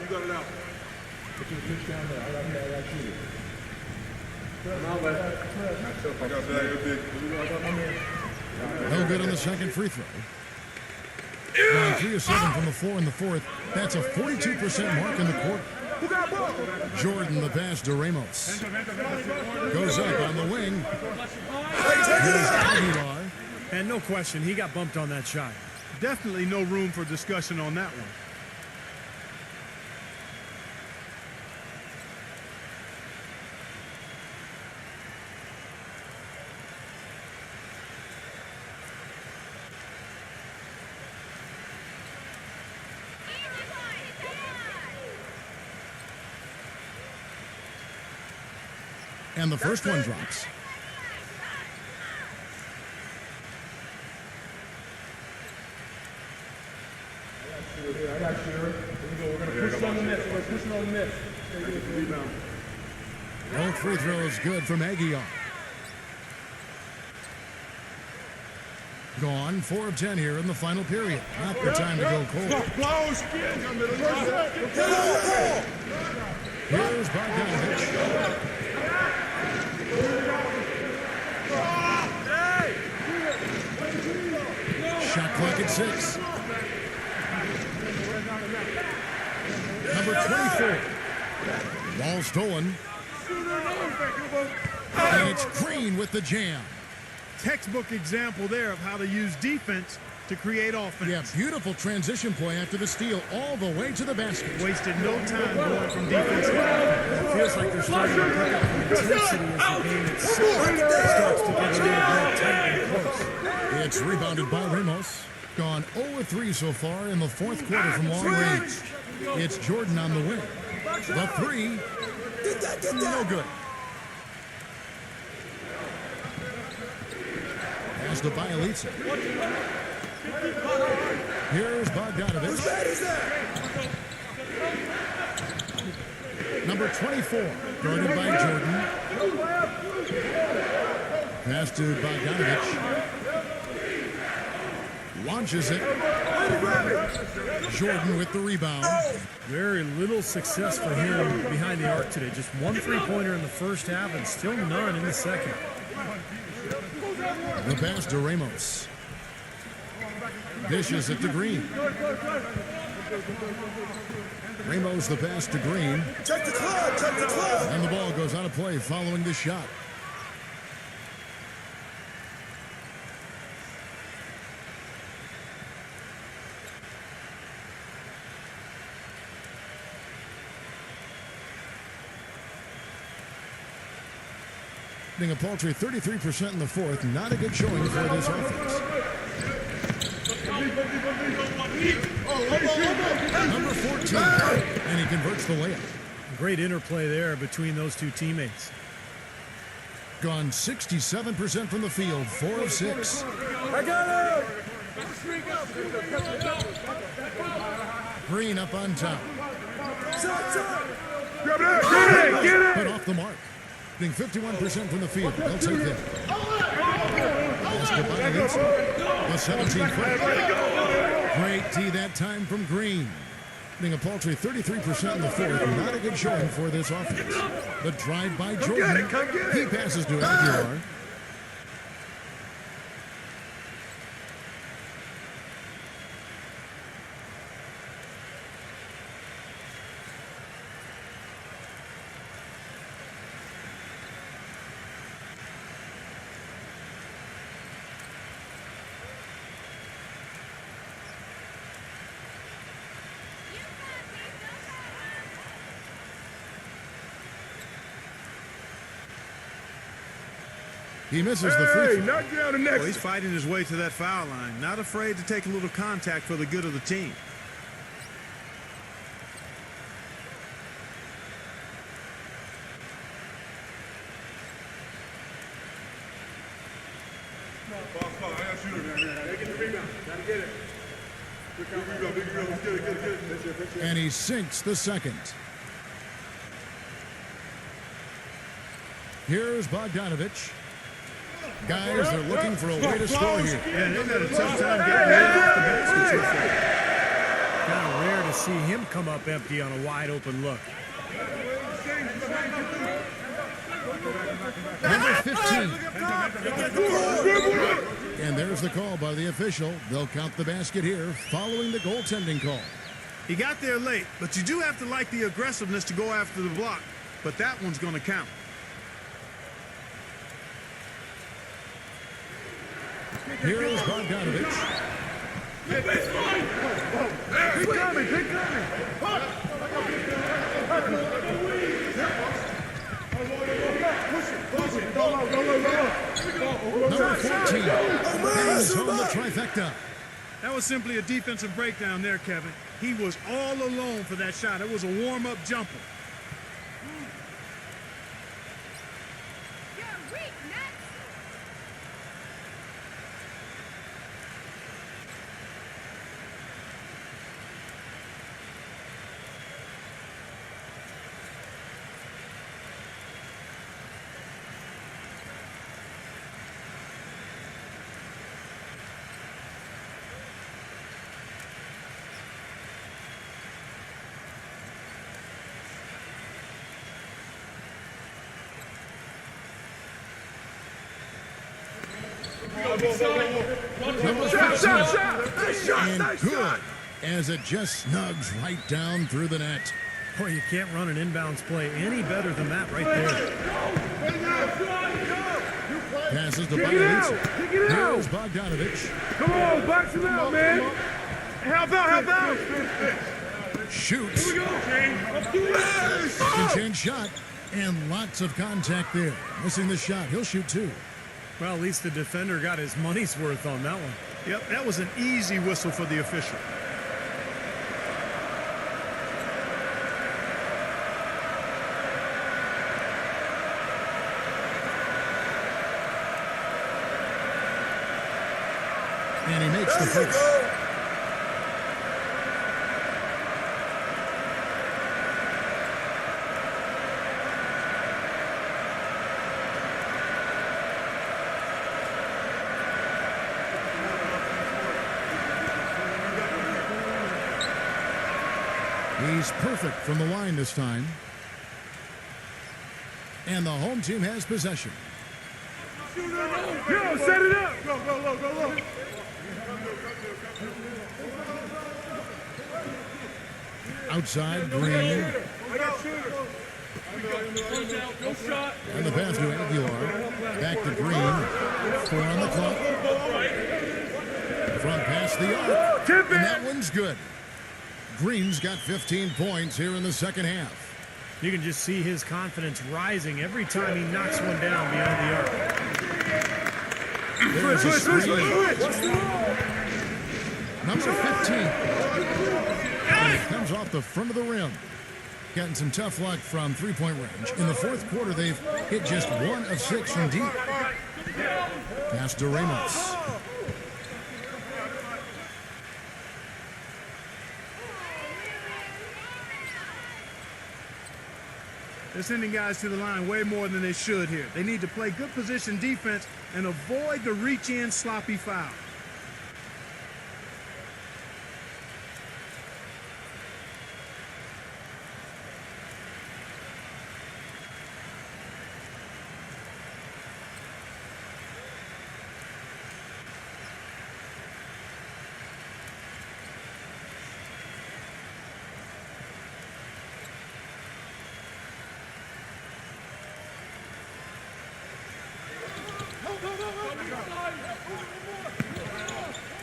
You got it out.
Put your pitch down there. I got you.
I got that.
No good on the second free throw. Now 3 of 7 from the floor in the fourth. That's a 42% mark in the quarter. Jordan the pass to Ramos. Goes up on the wing. Here's Aguilar.
And no question, he got bumped on that shot.
Definitely no room for discussion on that one.
And the first one drops.
I got you. Here we go. We're going to push on the miss. We're pushing on the miss. Rebound.
Both free throws good from Aguilar. Gone 4 of 10 here in the final period. Not the time to go cold. Here's Bogdanovich. Shot clock at 6. Number 24. Ball stolen. And it's Green with the jam.
Textbook example there of how to use defense to create offense.
Yeah, beautiful transition play after the steal all the way to the basket.
Wasted no time going from defense to offense.
It feels like they're starting to pick up the intensity as the game itself starts to get a little more tight and close.
It's rebounded by Ramos. Gone 0-3 so far in the fourth quarter from long range. It's Jordan on the wing. The three, no good. Pass to Bielitsa. Here's Bogdanovich. Number 24, guarded by Jordan. Pass to Bogdanovich. Launches it. Jordan with the rebound.
Very little success for him behind the arc today. Just 1 3-pointer in the first half and still none in the second.
The pass to Ramos. Dishes it to Green. Ramos the pass to Green.
Check the clock, check the clock.
And the ball goes out of play following this shot. A paltry 33% in the fourth. Not a good showing for this offense. Number 14, and he converts the layup.
Great interplay there between those two teammates.
Gone 67% from the field, 4 of 6.
I got him!
Green up on top.
Shot!
Grab it! Get it! But off the mark. 51% from the field. They'll take that. Pass to Bielitsa. The 17-foot. Great tee that time from Green. A paltry 33% in the fourth. Not a good showing for this offense. The drive by Jordan. He passes to Aguilar. He misses the free throw.
Knock down the next.
Well, he's fighting his way to that foul line. Not afraid to take a little contact for the good of the team.
And he sinks the second. Here's Bogdanovich. Guys, they're looking for a way to score here.
Yeah, they've had a tough time getting rid off the basket so far.
Kind of rare to see him come up empty on a wide open look.
Number 15. And there's the call by the official. They'll count the basket here following the goaltending call.
He got there late, but you do have to like the aggressiveness to go after the block. But that one's going to count.
Here's Bogdanovich.
Keep coming, keep coming.
Number 14. Hangs on the trifecta.
That was simply a defensive breakdown there, Kevin. He was all alone for that shot. It was a warm-up jumper.
Number 15. And good, as it just snugs right down through the net.
Boy, you can't run an inbounds play any better than that right there.
Passes to Bogdanovich. Here's Bogdanovich.
Come on, box him out, man. Help out.
Shoots. Second chance shot. And lots of contact there. Missing the shot. He'll shoot two.
Well, at least the defender got his money's worth on that one.
Yep, that was an easy whistle for the official.
And he makes the first. He's perfect from the line this time. And the home team has possession.
Yo, set it up. Go.
Outside, Green. And the pass to Aguilar. Back to Green. 4 on the clock. Front pass the arc. And that one's good. Green's got 15 points here in the second half.
You can just see his confidence rising every time he knocks one down beyond the arc.
There's a screen. Number 15. And it comes off the front of the rim. Getting some tough luck from three-point range. In the fourth quarter, they've hit just 1 of 6 from deep. Pass to Ramos.
They're sending guys to the line way more than they should here. They need to play good position defense and avoid the reach-in sloppy foul.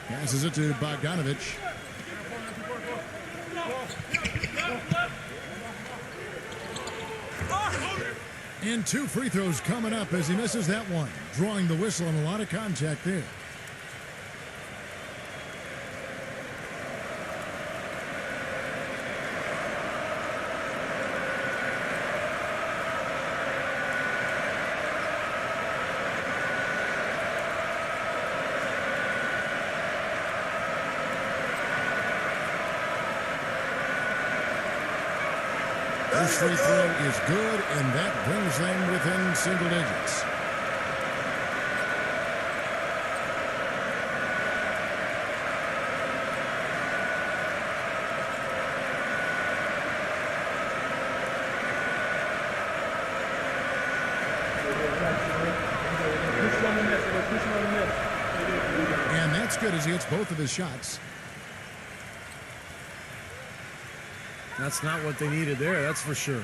Passes it to Bogdanovich. And 2 free throws coming up as he misses that one. Drawing the whistle and a lot of contact there. First free throw is good, and that brings them within single digits. And that's good as he hits both of his shots.
That's not what they needed there, that's for sure.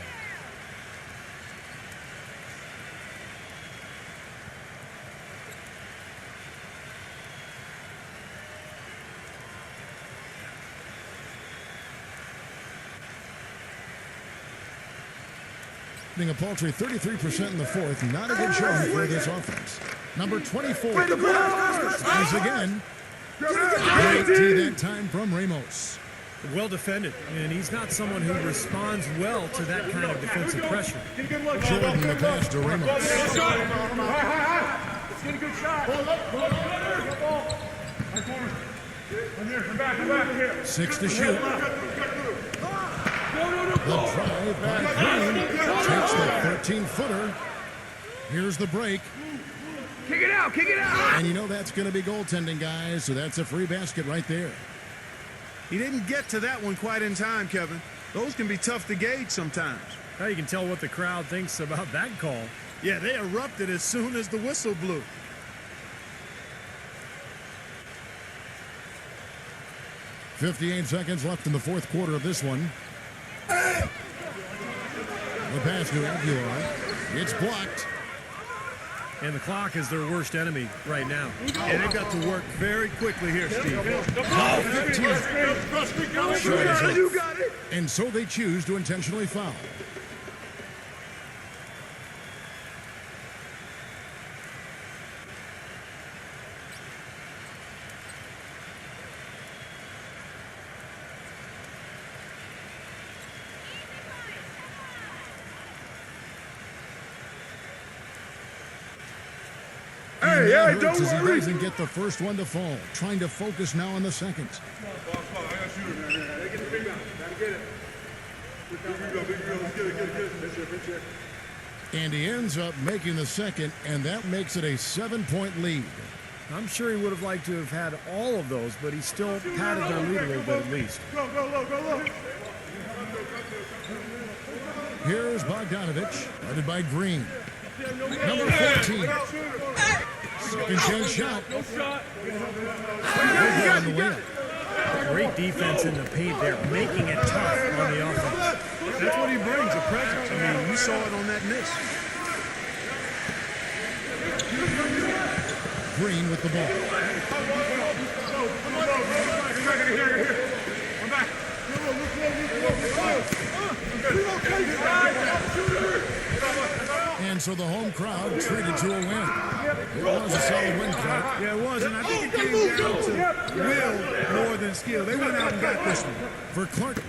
Being a paltry 33% in the fourth. Not a good showing for this offense. Number 24. Tries again. Great D that time from Ramos.
Well defended, and he's not someone who responds well to that kind of defensive pressure.
Jordan the pass to Ramos.
Let's get a good shot.
6 to shoot. The drive by Green takes the 13-footer. Here's the break.
Kick it out.
And you know that's going to be goaltending, guys, so that's a free basket right there.
He didn't get to that one quite in time, Kevin. Those can be tough to gauge sometimes.
Now you can tell what the crowd thinks about that call.
Yeah, they erupted as soon as the whistle blew.
58 seconds left in the fourth quarter of this one. The pass to Aguilar. It's blocked.
And the clock is their worst enemy right now.
And they've got to work very quickly here, Steve.
Foul 15. You got it. And so they choose to intentionally foul.
Hey, don't
worry. He
worry.
doesn't get the first one to fall. Trying to focus now on the second.
I got shooter, man. Get the big guy. Gotta get it. Big go. Let's get it.
And he ends up making the second, and that makes it a 7-point lead.
I'm sure he would have liked to have had all of those, but he still padded their lead a little bit at least.
Go low.
Here's Bogdanovich, guarded by Green. Number 14. Second chance shot.
No shot.
On the way.
Great defense in the paint there, making it tough on the offense.
That's what he brings, a presence. I mean, you saw it on that miss.
Green with the ball.
Come back.
And so the home crowd treated to a win. It was a solid win, Clark.
Yeah, it was, and I think it came down to will more than skill. They went out and got this one.
For Clark.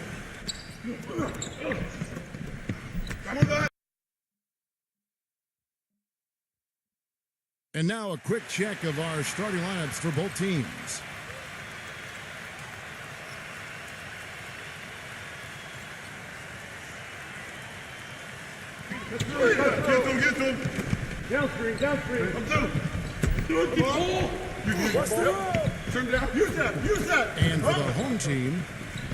And now a quick check of our starting lineups for both teams.
Get them.
Down screen.
Come through. Do it, keep ball. What's that? Turn down. Use that.
And for the home team,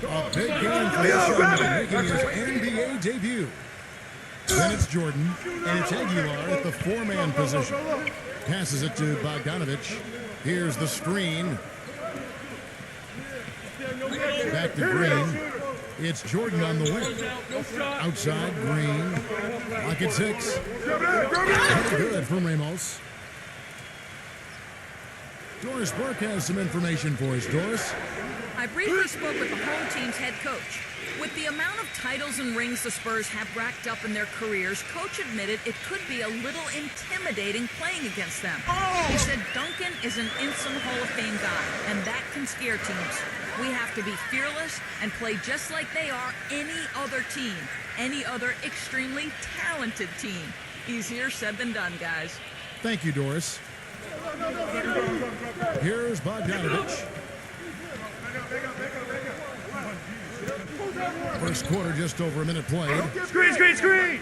a big game for Serbia making his NBA debut. Then it's Jordan, and it's Aguilar at the four-man position. Passes it to Bogdanovich. Here's the screen. Back to Green. It's Jordan on the wing. Outside, Green. Lock at 6. Good from Ramos. Doris Burke has some information for us. Doris?
I briefly spoke with the home team's head coach. With the amount of titles and rings the Spurs have racked up in their careers, Coach admitted it could be a little intimidating playing against them. He said Duncan is an instant Hall of Fame guy, and that can scare teams. We have to be fearless and play just like they are any other team, any other extremely talented team. Easier said than done, guys.
Thank you, Doris. Here's Bogdanovich. First quarter, just over a minute played.
Screen.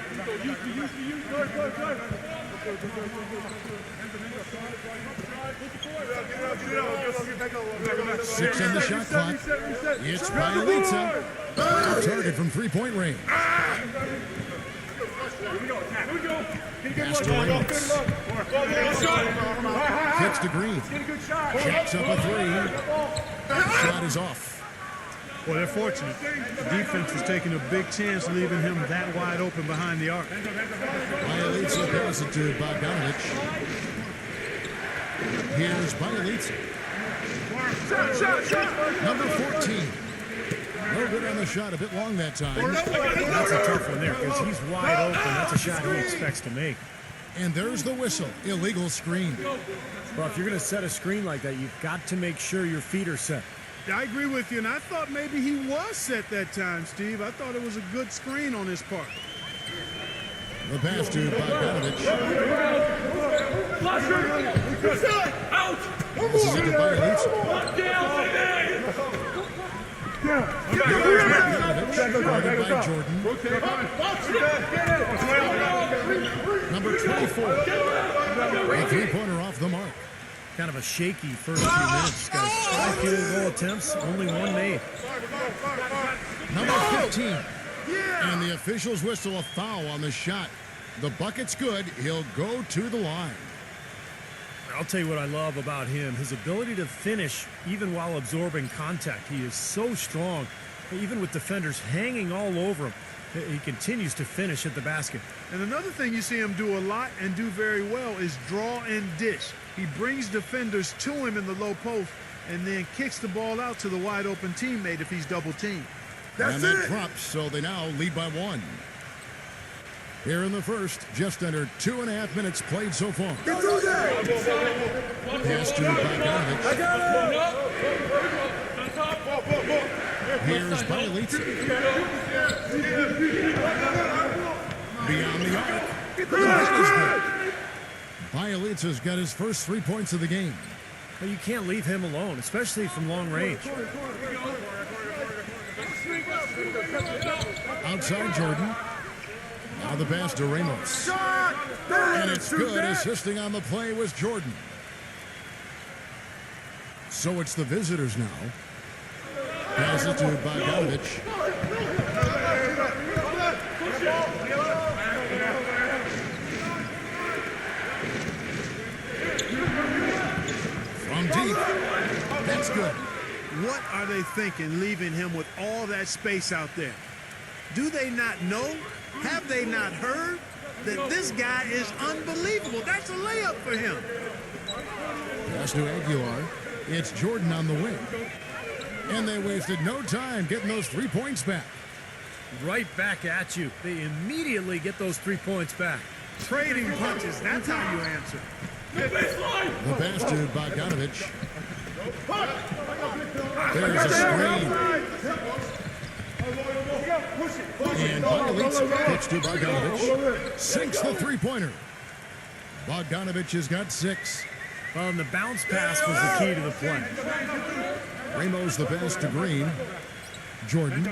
6 on the shot clock. It's Bielitsa. Target from three-point range. Pass to Ramos. Kicks to Green. Jacks up a 3. Shot is off.
Well, they're fortunate. The defense was taking a big chance, leaving him that wide open behind the arc.
Bielitsa passes it to Bogdanovich. Here's Bielitsa. Number 14. No good on the shot, a bit long that time.
That's a tough one there because he's wide open. That's a shot he expects to make.
And there's the whistle. Illegal screen.
Well, if you're going to set a screen like that, you've got to make sure your feet are set.
I agree with you, and I thought maybe he was set that time, Steve. I thought it was a good screen on his part.
The pass to Bogdanovich.
Out.
This is it to Bielitsa. Guarded by Jordan. Number 24. A three-pointer off the mark.
Kind of a shaky first few minutes. Got 5 field goal attempts, only one made.
Number 15. And the officials whistle a foul on the shot. The bucket's good. He'll go to the line.
I'll tell you what I love about him, his ability to finish even while absorbing contact. He is so strong, even with defenders hanging all over him. He continues to finish at the basket.
And another thing you see him do a lot and do very well is draw and dish. He brings defenders to him in the low post and then kicks the ball out to the wide open teammate if he's double teamed.
And that drops, so they now lead by 1. Here in the first, just under 2.5 minutes played so far.
Get through there!
Pass to Bogdanovic.
I got it!
Here's Bielitsa. Beyond the arc. Bielitsa's got his first 3 points of the game.
Well, you can't leave him alone, especially from long range.
Outside Jordan. Now the pass to Ramos. And it's good. Assisting on the play was Jordan. So it's the visitors now. Pass it to Bogdanovic. From deep. That's good.
What are they thinking leaving him with all that space out there? Do they not know? Have they not heard that this guy is unbelievable? That's a layup for him.
Pass to Aguilar. It's Jordan on the wing. And they wasted no time getting those 3 points back.
Right back at you. They immediately get those 3 points back.
Trading punches. That's how you answer.
The pass to Bogdanovic. There's a screen. And Bielitsa pitch to Bogdanovic. Sinks the three-pointer. Bogdanovic has got 6.
Well, and the bounce pass was the key to the play.
Ramos the pass to Green. Jordan.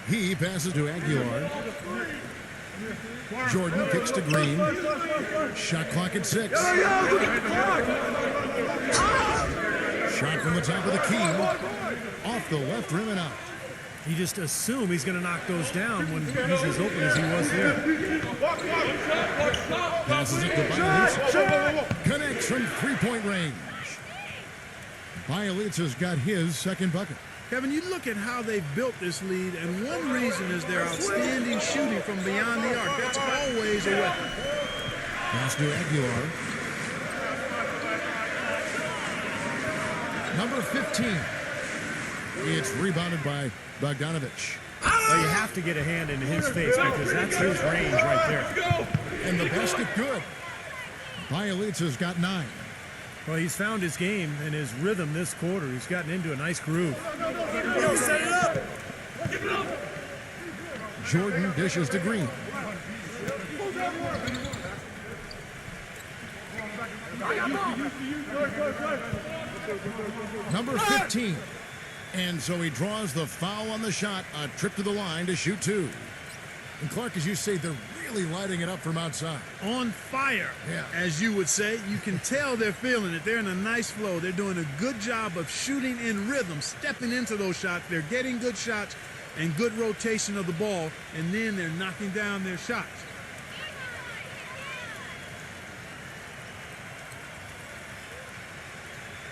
He passes to Aguilar. Jordan kicks to Green. Shot clock at 6. Shot from the top of the key. Off the left rim and out.
You just assume he's going to knock those down when he's as open as he was there.
Passes it to Bielitsa. Connects from three-point range. Bielitsa's got his second bucket.
Kevin, you look at how they've built this lead, and one reason is their outstanding shooting from beyond the arc. That's always a weapon.
Pass to Aguilar. Number 15. It's rebounded by Bogdanovic.
Well, you have to get a hand into his face because that's his range right there.
And the basket good. Bielitsa's got 9.
Well, he's found his game and his rhythm this quarter. He's gotten into a nice groove.
Yo, set it up!
Jordan dishes to Green. Number 15. And so he draws the foul on the shot, a trip to the line to shoot 2. And Clark, as you say, they're really lighting it up from outside.
On fire,
Yeah.
as you would say. You can tell they're feeling it. They're in a nice flow. They're doing a good job of shooting in rhythm, stepping into those shots. They're getting good shots and good rotation of the ball, and then they're knocking down their shots.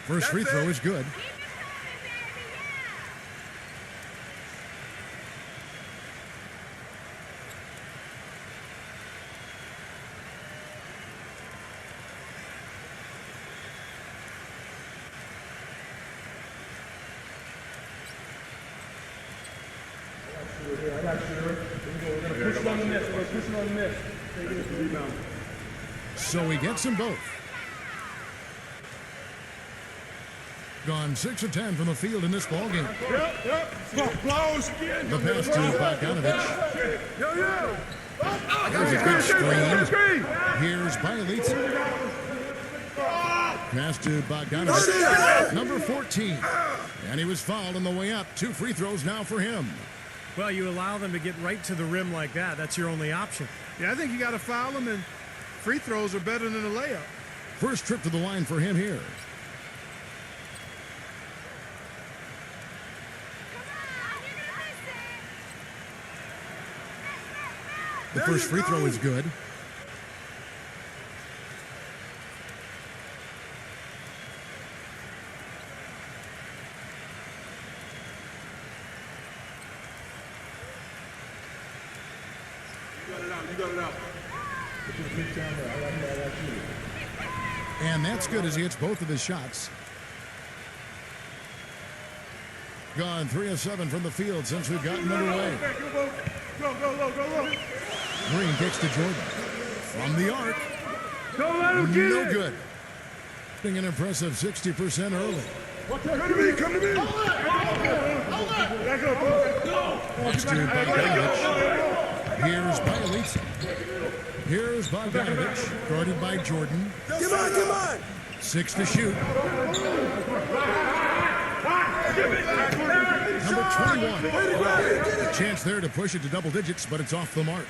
First free throw is good.
I got you. Here we go. We're going to push it on the miss. We're going to push it on the miss. Take it as a rebound.
So he gets them both. Gone 6 of 10 from the field in this ball game.
Blows.
The pass to Bogdanovic. There's a good screen. Here's Bielitsa. Pass to Bogdanovic. Number 14. And he was fouled on the way up. 2 free throws now for him.
Well, you allow them to get right to the rim like that. That's your only option.
Yeah, I think you got to foul them, and free throws are better than a layup.
First trip to the line for him here. The first free throw is good. And that's good as he hits both of his shots. Gone 3 of 7 from the field since we've gotten underway. Green kicks to Jordan. From the arc. No good. An impressive 60% early.
Come to me, come to me.
Pass to Bogdanovich. Here's Bielitsa. Here's Bogdanovich, guarded by Jordan.
Come on.
6 to shoot. Number 21. Chance there to push it to double digits, but it's off the mark.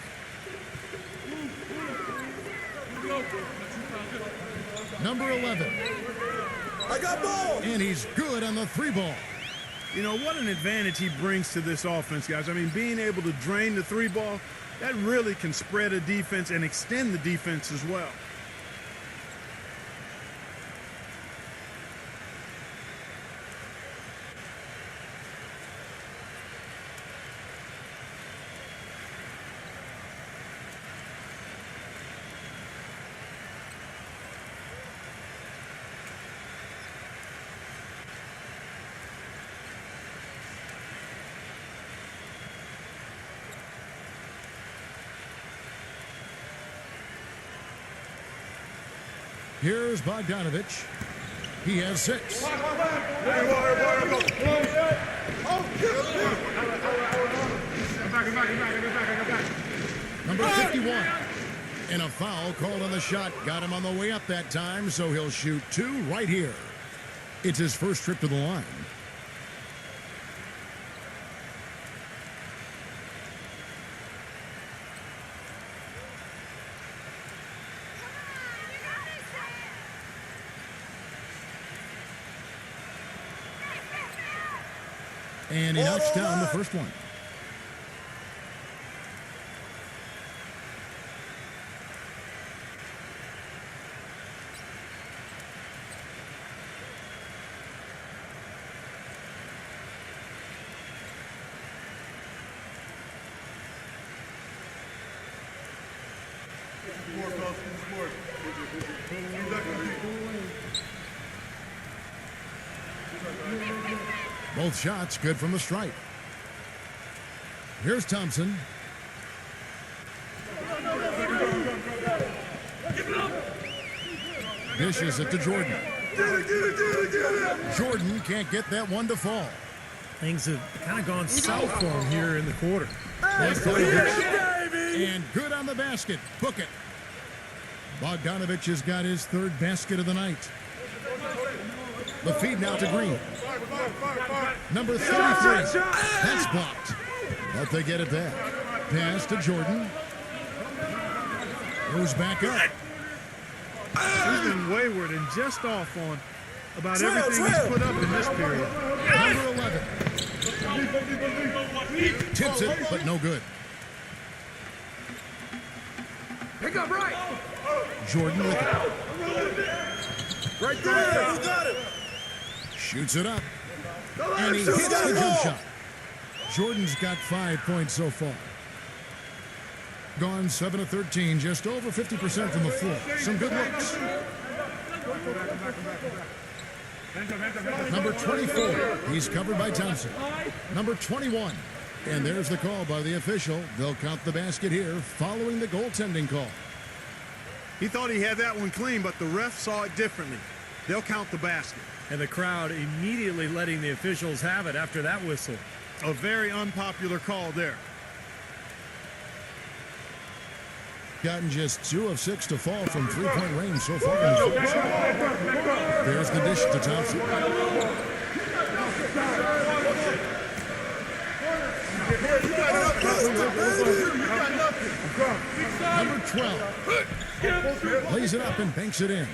Number 11.
I got ball.
And he's good on the 3-ball.
You know, what an advantage he brings to this offense, guys. I mean, being able to drain the 3-ball, that really can spread a defense and extend the defense as well.
Here's Bogdanovich. He has 6. Number 51. And a foul called on the shot. Got him on the way up that time, so he'll shoot 2 right here. It's his first trip to the line. And he knocks down the first one. Both shots good from the stripe. Here's Thompson. Dishes it to Jordan. Jordan can't get that one to fall.
Things have kind of gone south for him here in the quarter.
And good on the basket. Book it. Bogdanovich has got his 3rd basket of the night. The feed now to Green. Number 33. That's blocked. But they get it back. Pass to Jordan. Goes back up.
He's been wayward and just off on about everything he's put up in this period.
Number 11. Tips it, but no good.
Pick up right.
Jordan with it.
Right there. You got it.
Shoots it up. And he hits the jump shot. Jordan's got 5 points so far. Gone 7 of 13, just over 50% from the floor. Some good looks. Number 24, he's covered by Thompson. Number 21, and there's the call by the official. They'll count the basket here following the goaltending call.
He thought he had that one clean, but the ref saw it differently. They'll count the basket.
And the crowd immediately letting the officials have it after that whistle.
A very unpopular call there.
Gotten just 2 of 6 to fall from 3-point range so far in the first. There's the dish to Thompson. Number 12 lays it up and banks it in.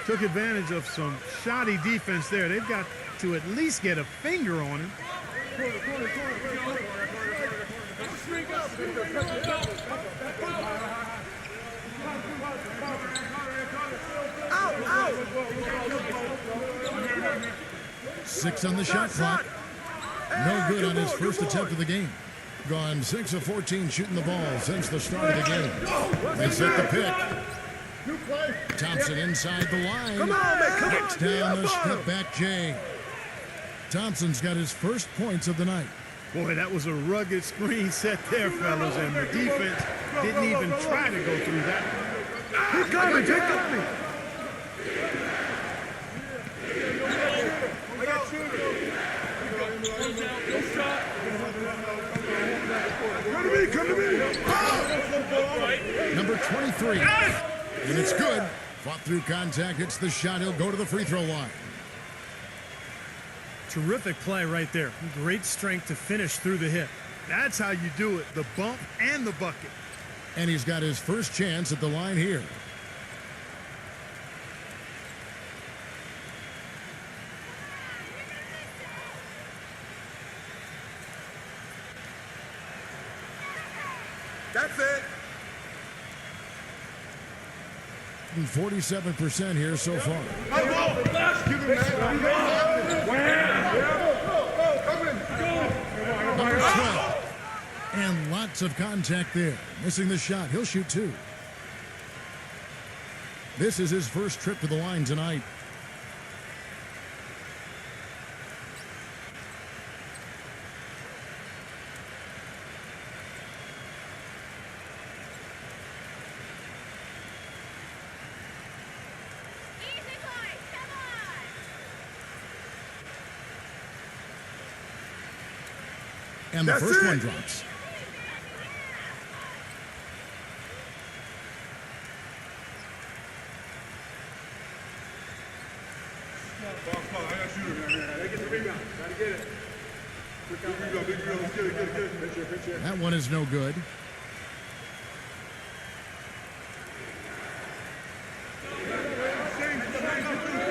Took advantage of some shoddy defense there. They've got to at least get a finger on him.
Out.
6 on the shot clock. No good on his first attempt of the game. Gone 6 of 14 shooting the ball since the start of the game. They set the pick. Thompson inside the line.
Come on, man, come
Kicks
on,
down the
come on.
step back Jay. Thompson's got his first points of the night.
Boy, that was a rugged screen set there, fellas, and the defense didn't even try to go through that.
He's coming, Jake, coming. Come to me.
Number 23. And it's good. Fought through contact, hits the shot. He'll go to the free throw line.
Terrific play right there. Great strength to finish through the hit.
That's how you do it, the bump and the bucket.
And he's got his first chance at the line here.
That's it.
47% here so far. Number 12. And lots of contact there. Missing the shot. He'll shoot 2. This is his first trip to the line tonight. And the first one drops. That one is no good.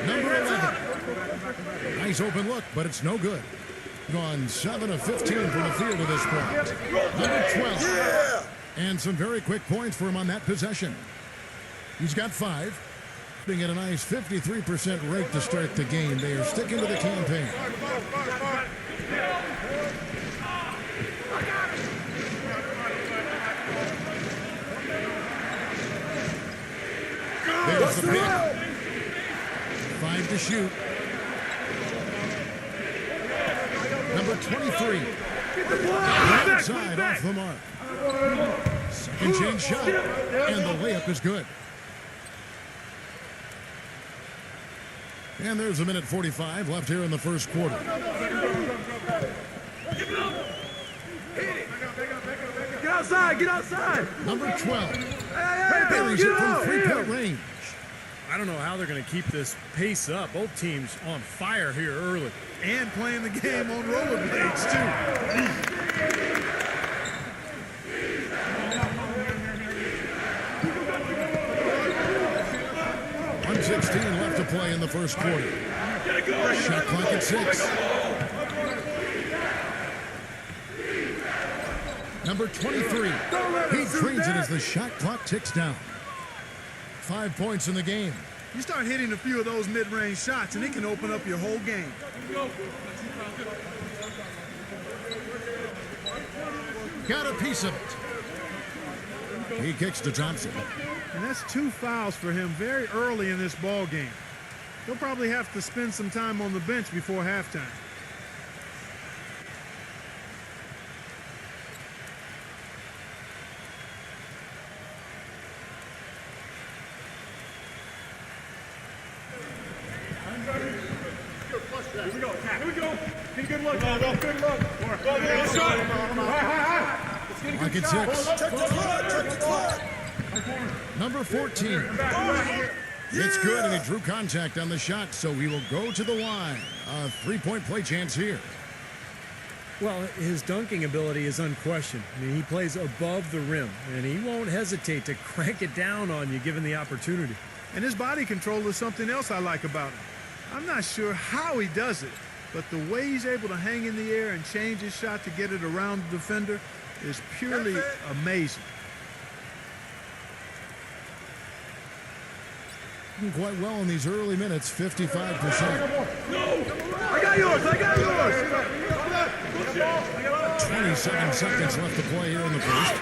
Number 11. Nice open look, but it's no good. Gone 7 of 15 from the field at this point. Number 12.
Yeah.
And some very quick points for him on that possession. He's got 5. Being at a nice 53% rate to start the game. They are sticking to the campaign. There's the pick. 5 to shoot. Number 23. Right side off the mark. Second chance shot. And the layup is good. And there's a minute 45 left here in the first quarter.
Get outside, get outside.
Number 12.
Hey,
Buries it from three-point range.
I don't know how they're going to keep this pace up. Both teams on fire here early.
And playing the game on rollerblades, too.
1:16 left to play in the first quarter. Shot clock at 6. Number 23. He trains it as the shot clock ticks down. 5 points in the game.
You start hitting a few of those mid-range shots, and it can open up your whole game.
Got a piece of it. He kicks to Thompson.
And that's 2 fouls for him very early in this ball game. He'll probably have to spend some time on the bench before halftime.
Here we go. Here we go. Get a good look. Good look.
Clock at 6.
Check the clock, check the clock.
Number 14. It's good, and he drew contact on the shot, so he will go to the line. A 3-point play chance here.
Well, his dunking ability is unquestioned. I mean, he plays above the rim, and he won't hesitate to crank it down on you given the opportunity.
And his body control is something else I like about him. I'm not sure how he does it, but the way he's able to hang in the air and change his shot to get it around the defender is purely amazing.
Quite well in these early minutes, 55%.
I got yours, I got yours.
7 seconds left to play here in the first.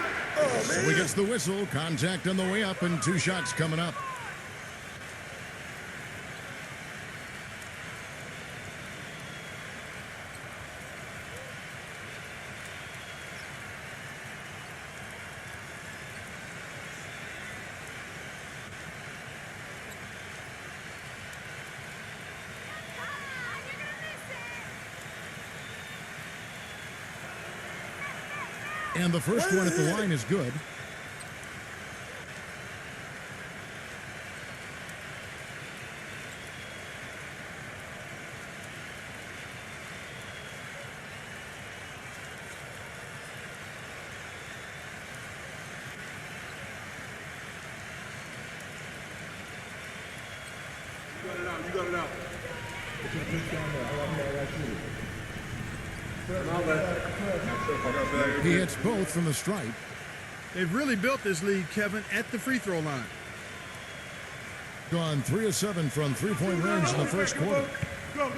So he gets the whistle. Contact on the way up and 2 shots coming up. And the first one at the line is good.
You got it out.
He hits both from the stripe.
They've really built this lead, Kevin, at the free throw line.
Gone 3 of 7 from three-point range in the first quarter.
Go.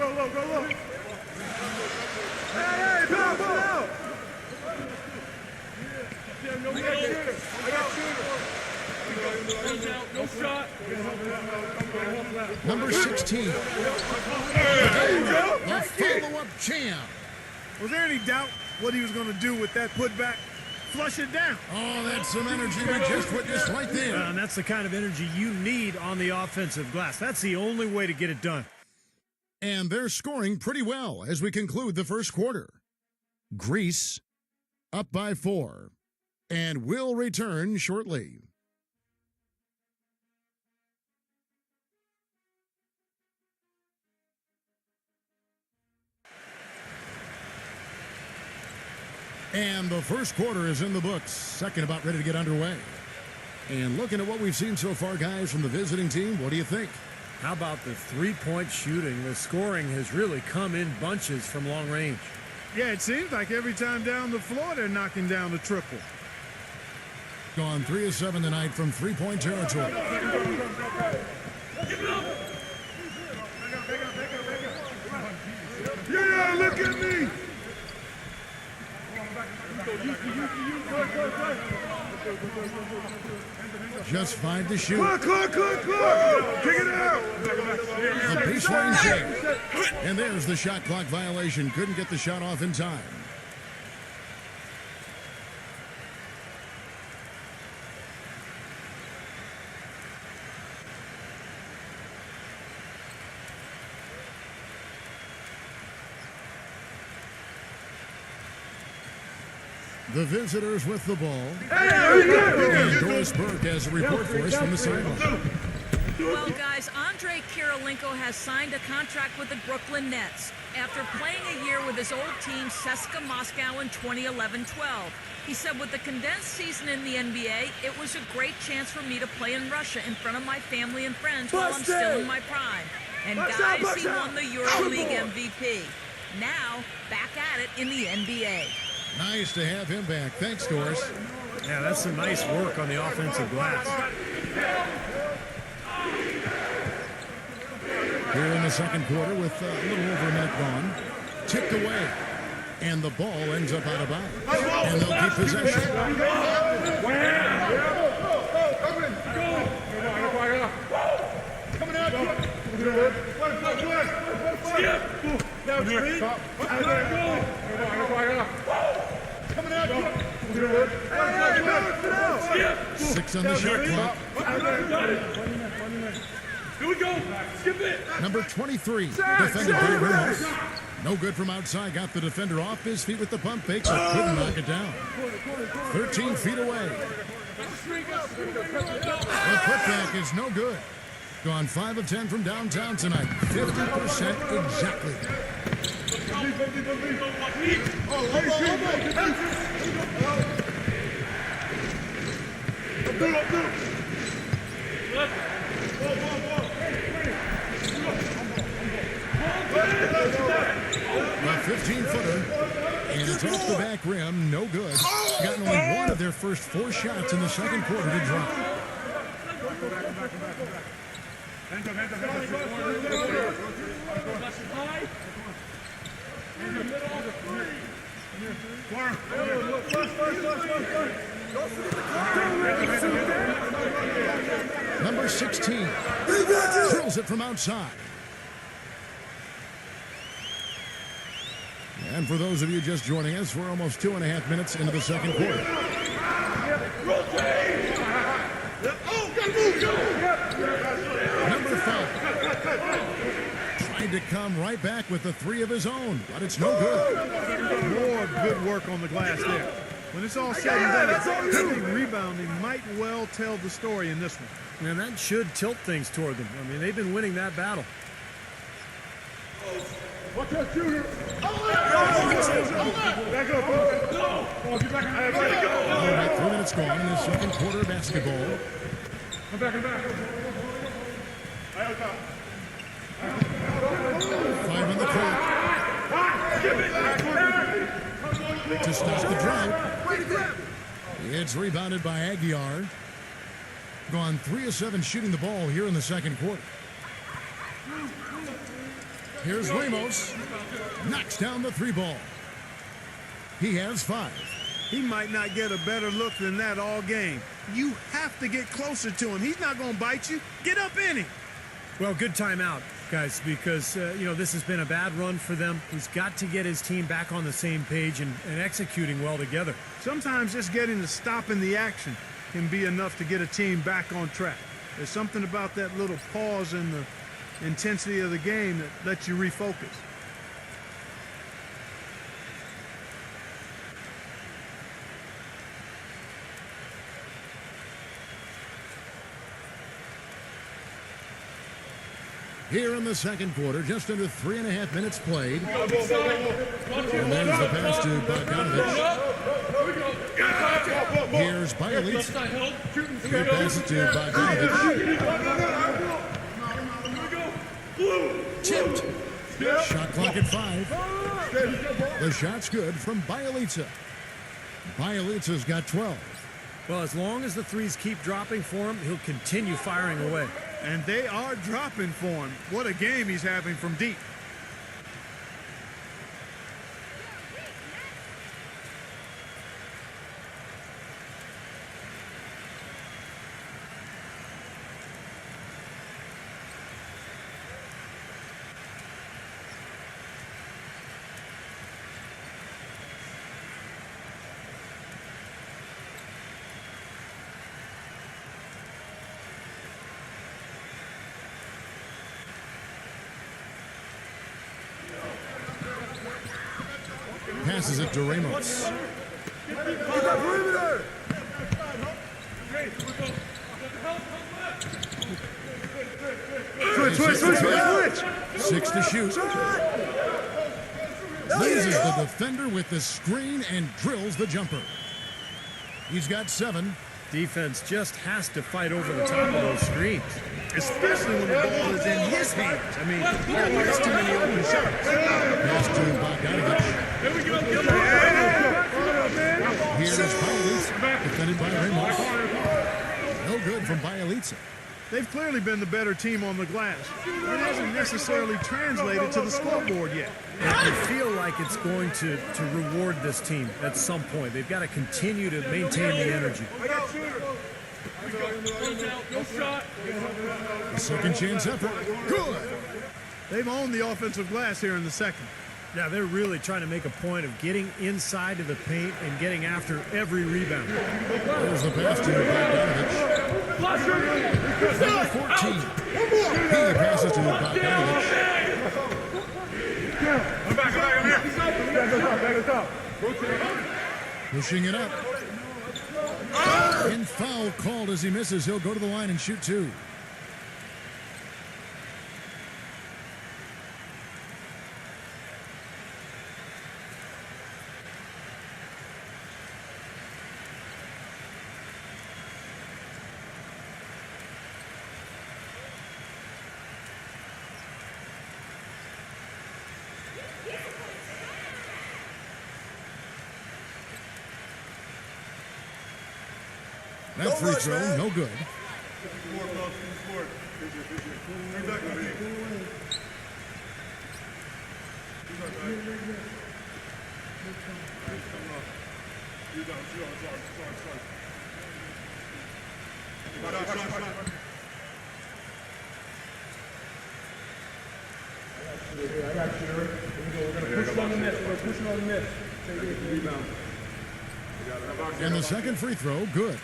Hey, ball out. No shot.
Number 16. The follow-up champ.
Was there any doubt what he was going to do with that putback? Flush it down.
Oh, that's some energy we just witnessed right there.
And that's the kind of energy you need on the offensive glass. That's the only way to get it done.
And they're scoring pretty well as we conclude the first quarter. Greece up by 4 and will return shortly. And the first quarter is in the books. Second about ready to get underway. And looking at what we've seen so far, guys, from the visiting team, what do you think?
How about the three-point shooting? The scoring has really come in bunches from long range.
Yeah, it seems like every time down the floor they're knocking down the triple.
Gone 3 of 7 tonight from three-point territory.
Yeah, look at me.
Just 5 to shoot.
Clark. Kick it out.
The baseline check. And there's the shot clock violation. Couldn't get the shot off in time. The visitors with the ball. And Doris Burke has a report for us from the sideline.
Well, guys, Andre Kirilenko has signed a contract with the Brooklyn Nets after playing a year with his old team, CSKA Moscow, in 2011-12. He said, with the condensed season in the NBA, it was a great chance for me to play in Russia in front of my family and friends while I'm still in my prime. And guys, he won the EuroLeague MVP. Now, back at it in the NBA.
Nice to have him back. Thanks, Doris.
Yeah, that's some nice work on the offensive glass.
Here in the second quarter with a little over a minute gone. Tipped away. And the ball ends up out of bounds. And they'll keep possession.
Coming out. Coming out.
6 on the shot clock.
Here we go. Skip it.
Number 23, defended by Ramos. No good from outside. Got the defender off his feet with the pump fake, so couldn't knock it down. 13 feet away. The putback is no good. Gone 5 of 10 from downtown tonight. 50% exactly. A 15-footer, and it's off the back rim, no good. Gotten only one of their first 4 shots in the second quarter to drop. Number 16 drills it from outside. And for those of you just joining us, we're almost 2.5 minutes into the second quarter. Number 5 tried to come right back with the 3 of his own, but it's no good.
More good work on the glass there. When it's all said and done, heavy rebounding might well tell the story in this one.
And that should tilt things toward them. I mean, they've been winning that battle.
Watch out, Junior. Back up,
All right, 3 minutes gone in the second quarter of basketball.
I'm back.
5 on the clock. To stop the drought. It's rebounded by Aguiar. Gone 3 of 7 shooting the ball here in the second quarter. Here's Ramos. Knocks down the 3 ball. He has 5.
He might not get a better look than that all game. You have to get closer to him. He's not going to bite you. Get up in him.
Well, good timeout, guys, because, this has been a bad run for them. He's got to get his team back on the same page and executing well together.
Sometimes just getting to stop in the action can be enough to get a team back on track. There's something about that little pause in the intensity of the game that lets you refocus.
Here in the second quarter, just under 3.5 minutes played. And there's the pass to Bogdanovich. Here's Bielitsa. He passes to Bogdanovich. Tipped. Shot clock at 5. The shot's good from Bielitsa. Bielitsa's got 12.
Well, as long as the threes keep dropping for him, he'll continue firing away.
And they are dropping for him. What a game he's having from deep.
Passes it to Ramos.
Switch.
6 to shoot. Loses the defender with the screen and drills the jumper. He's got 7.
Defense just has to fight over the top of those screens.
Especially when the ball is in his hands. I mean, there's too many open shots.
Pass to Bogdanovich.
Here we go.
Here's Bielitsa, defended by Ramos. No good from Bielitsa.
They've clearly been the better team on the glass. It hasn't necessarily translated to the scoreboard yet.
I feel like it's going to reward this team at some point. They've got to continue to maintain the energy.
The second chance effort. Good.
They've owned the offensive glass here in the second.
Yeah, they're really trying to make a point of getting inside of the paint and getting after every rebound.
There's the pass to Bogdanovich. Number 14. He passes to Bogdanovich.
I'm back. I'm here. Back.
Pushing it up. And foul called as he misses. He'll go to the line and shoot 2. That free throw, no good.
I got you. Here we go. We're going to push it on the miss. We're going to push it on the miss. Take it to rebound.
And the second free throw, good.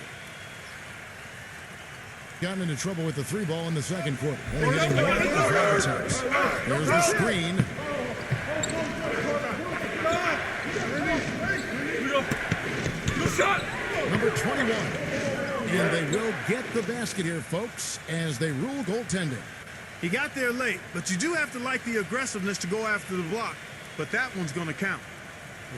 Gotten into trouble with the three ball in the second quarter. Only hitting one of the five attempts. There's the screen. Number 21. And they will get the basket here, folks, as they rule goaltending.
He got there late, but you do have to like the aggressiveness to go after the block. But that one's going to count.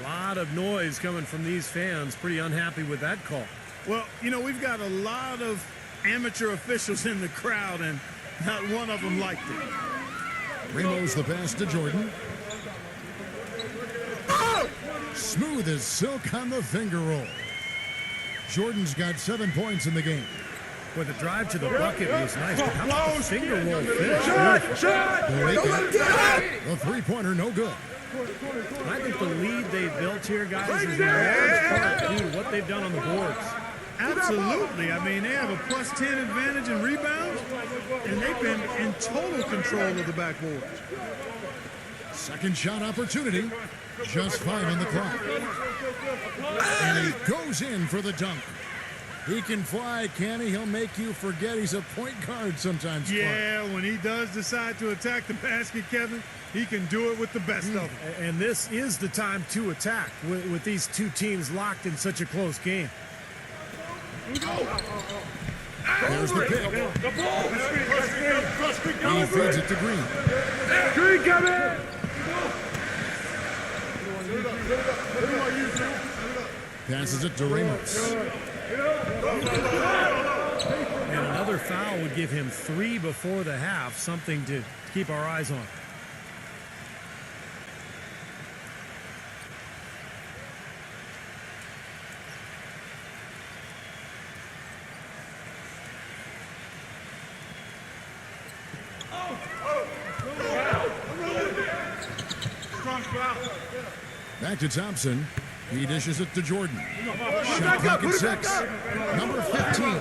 A lot of noise coming from these fans. Pretty unhappy with that call.
Well, you know, we've got a lot of amateur officials in the crowd, and not one of them liked it.
Ramos the pass to Jordan. Smooth as silk on the finger roll. Jordan's got 7 points in the game.
Well, the drive to the bucket was nice, but how about the finger roll finish?
The three-pointer, no good.
I think the lead they've built here, guys, is in large part due to what they've done on the boards.
Absolutely. I mean, they have a plus 10 advantage in rebounds, and they've been in total control of the backboard.
Second shot opportunity. Just 5 on the clock. And he goes in for the dunk. He can fly, can he? He'll make you forget he's a point guard sometimes.
Yeah, when he does decide to attack the basket, Kevin, he can do it with the best of them.
And this is the time to attack with these two teams locked in such a close game.
There's the pick. He feeds it to Green.
Green, coming!
Passes it to Ramos.
And another foul would give him 3 before the half, something to keep our eyes on.
Back to Thompson. He dishes it to Jordan. Shot clock at 6. Number 15.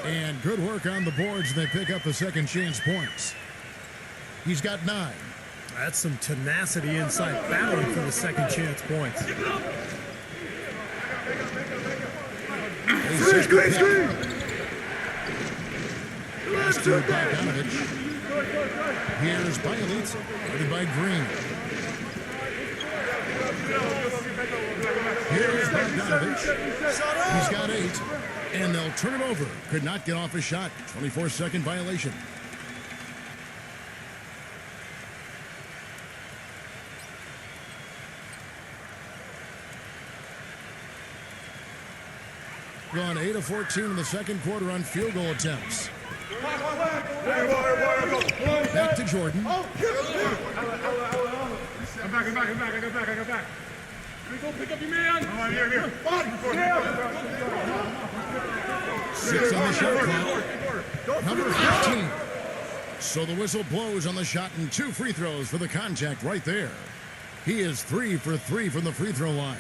And good work on the boards. They pick up the second chance points. He's got 9.
That's some tenacity inside, battling for the second chance points.
Screen! Pass to Bogdanovich. Here's Bielitz, guarded by Green. Here's Bogdanovich. He's got 8, and they'll turn it over. Could not get off a shot. 24-second violation. Gone 8 of 14 in the second quarter on field goal attempts. Back to Jordan.
I'm back. Go pick up your man. Oh, here.
6 on the shot clock. Number 15. So the whistle blows on the shot and 2 free throws for the contact right there. He is 3 for 3 from the free throw line.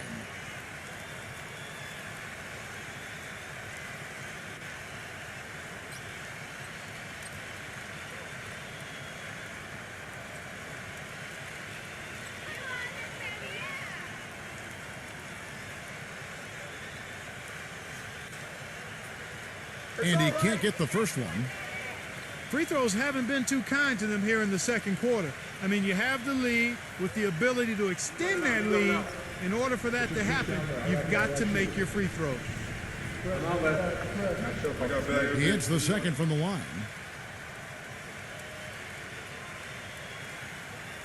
And he can't get the first one.
Free throws haven't been too kind to them here in the second quarter. I mean, you have the lead with the ability to extend that lead. In order for that to happen, you've got to make your free throws.
He hits the second from the line.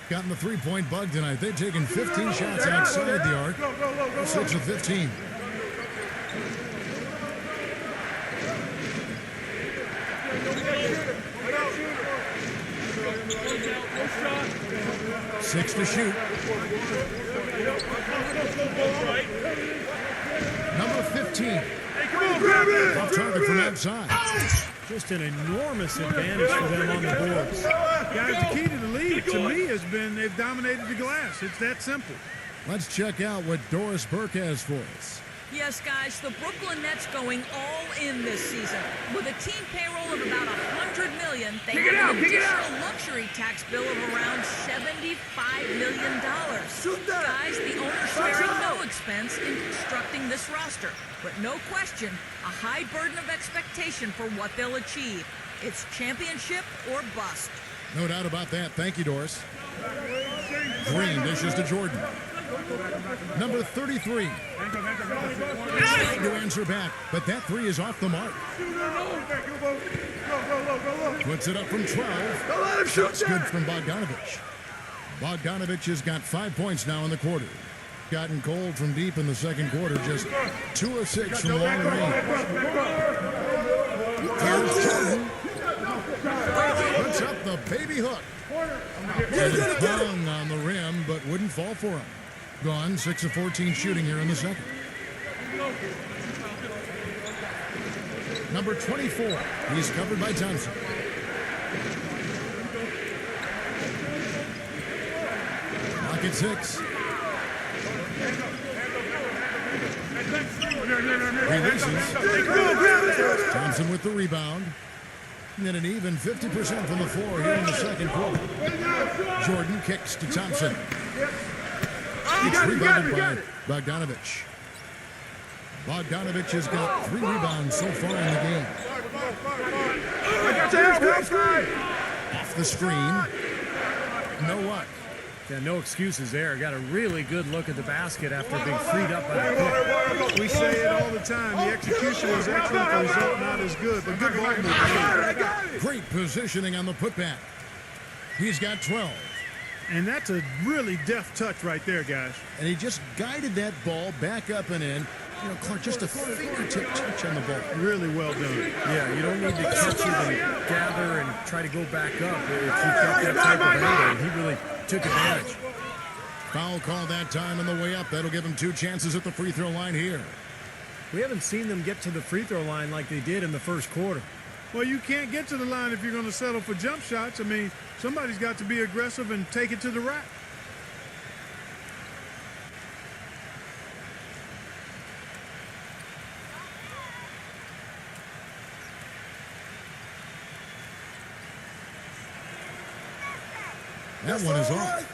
Gotten the three-point bug tonight. They've taken 15 shots outside the arc. 6 of 15. Six to shoot. Number 15. Off target from outside.
Just an enormous advantage for them on the boards.
Guys, the key to the lead, to me, has been they've dominated the glass. It's that simple.
Let's check out what Doris Burke has for us.
Yes, guys, the Brooklyn Nets going all in this season. With a team payroll of about $100 million, they have an additional luxury tax bill of around $75 million. Guys, the owner's sparing no expense in constructing this roster. But no question, a high burden of expectation for what they'll achieve. It's championship or bust.
No doubt about that. Thank you, Doris. Green dishes to Jordan. Number 33. Trying to answer back, but that three is off the mark. Puts it up from 12. Shot's good from Bogdanovich. Bogdanovich has got 5 points now in the quarter. Gotten cold from deep in the second quarter, just 2 of 6 from long range. Here's Jordan. Puts up the baby hook. And it hung on the rim, but wouldn't fall for him. Gone 6 of 14 shooting here in the second. Number 24. He's covered by Thompson. Clock at 6. Releases. Thompson with the rebound. And an even 50% from the floor here in the second quarter. Jordan kicks to Thompson. It's rebounded by Bogdanovich. Bogdanovich has got 3 rebounds so far in the game. Off the screen. No luck.
Yeah, no excuses there. Got a really good look at the basket after being freed up by the pick.
We say it all the time. The execution was excellent. The result not as good, but good ball movement.
Great positioning on the putback. He's got 12.
And that's a really deft touch right there, guys.
And he just guided that ball back up and in. You know, Clark, just a fingertip touch on the ball.
Really well done.
Yeah, you don't need to catch it and gather and try to go back up if you've got that type of angle. He really took advantage.
Foul call that time on the way up. That'll give him 2 chances at the free throw line here.
We haven't seen them get to the free throw line like they did in the first quarter.
Well, you can't get to the line if you're going to settle for jump shots. I mean, somebody's got to be aggressive and take it to the rack.
That one is off.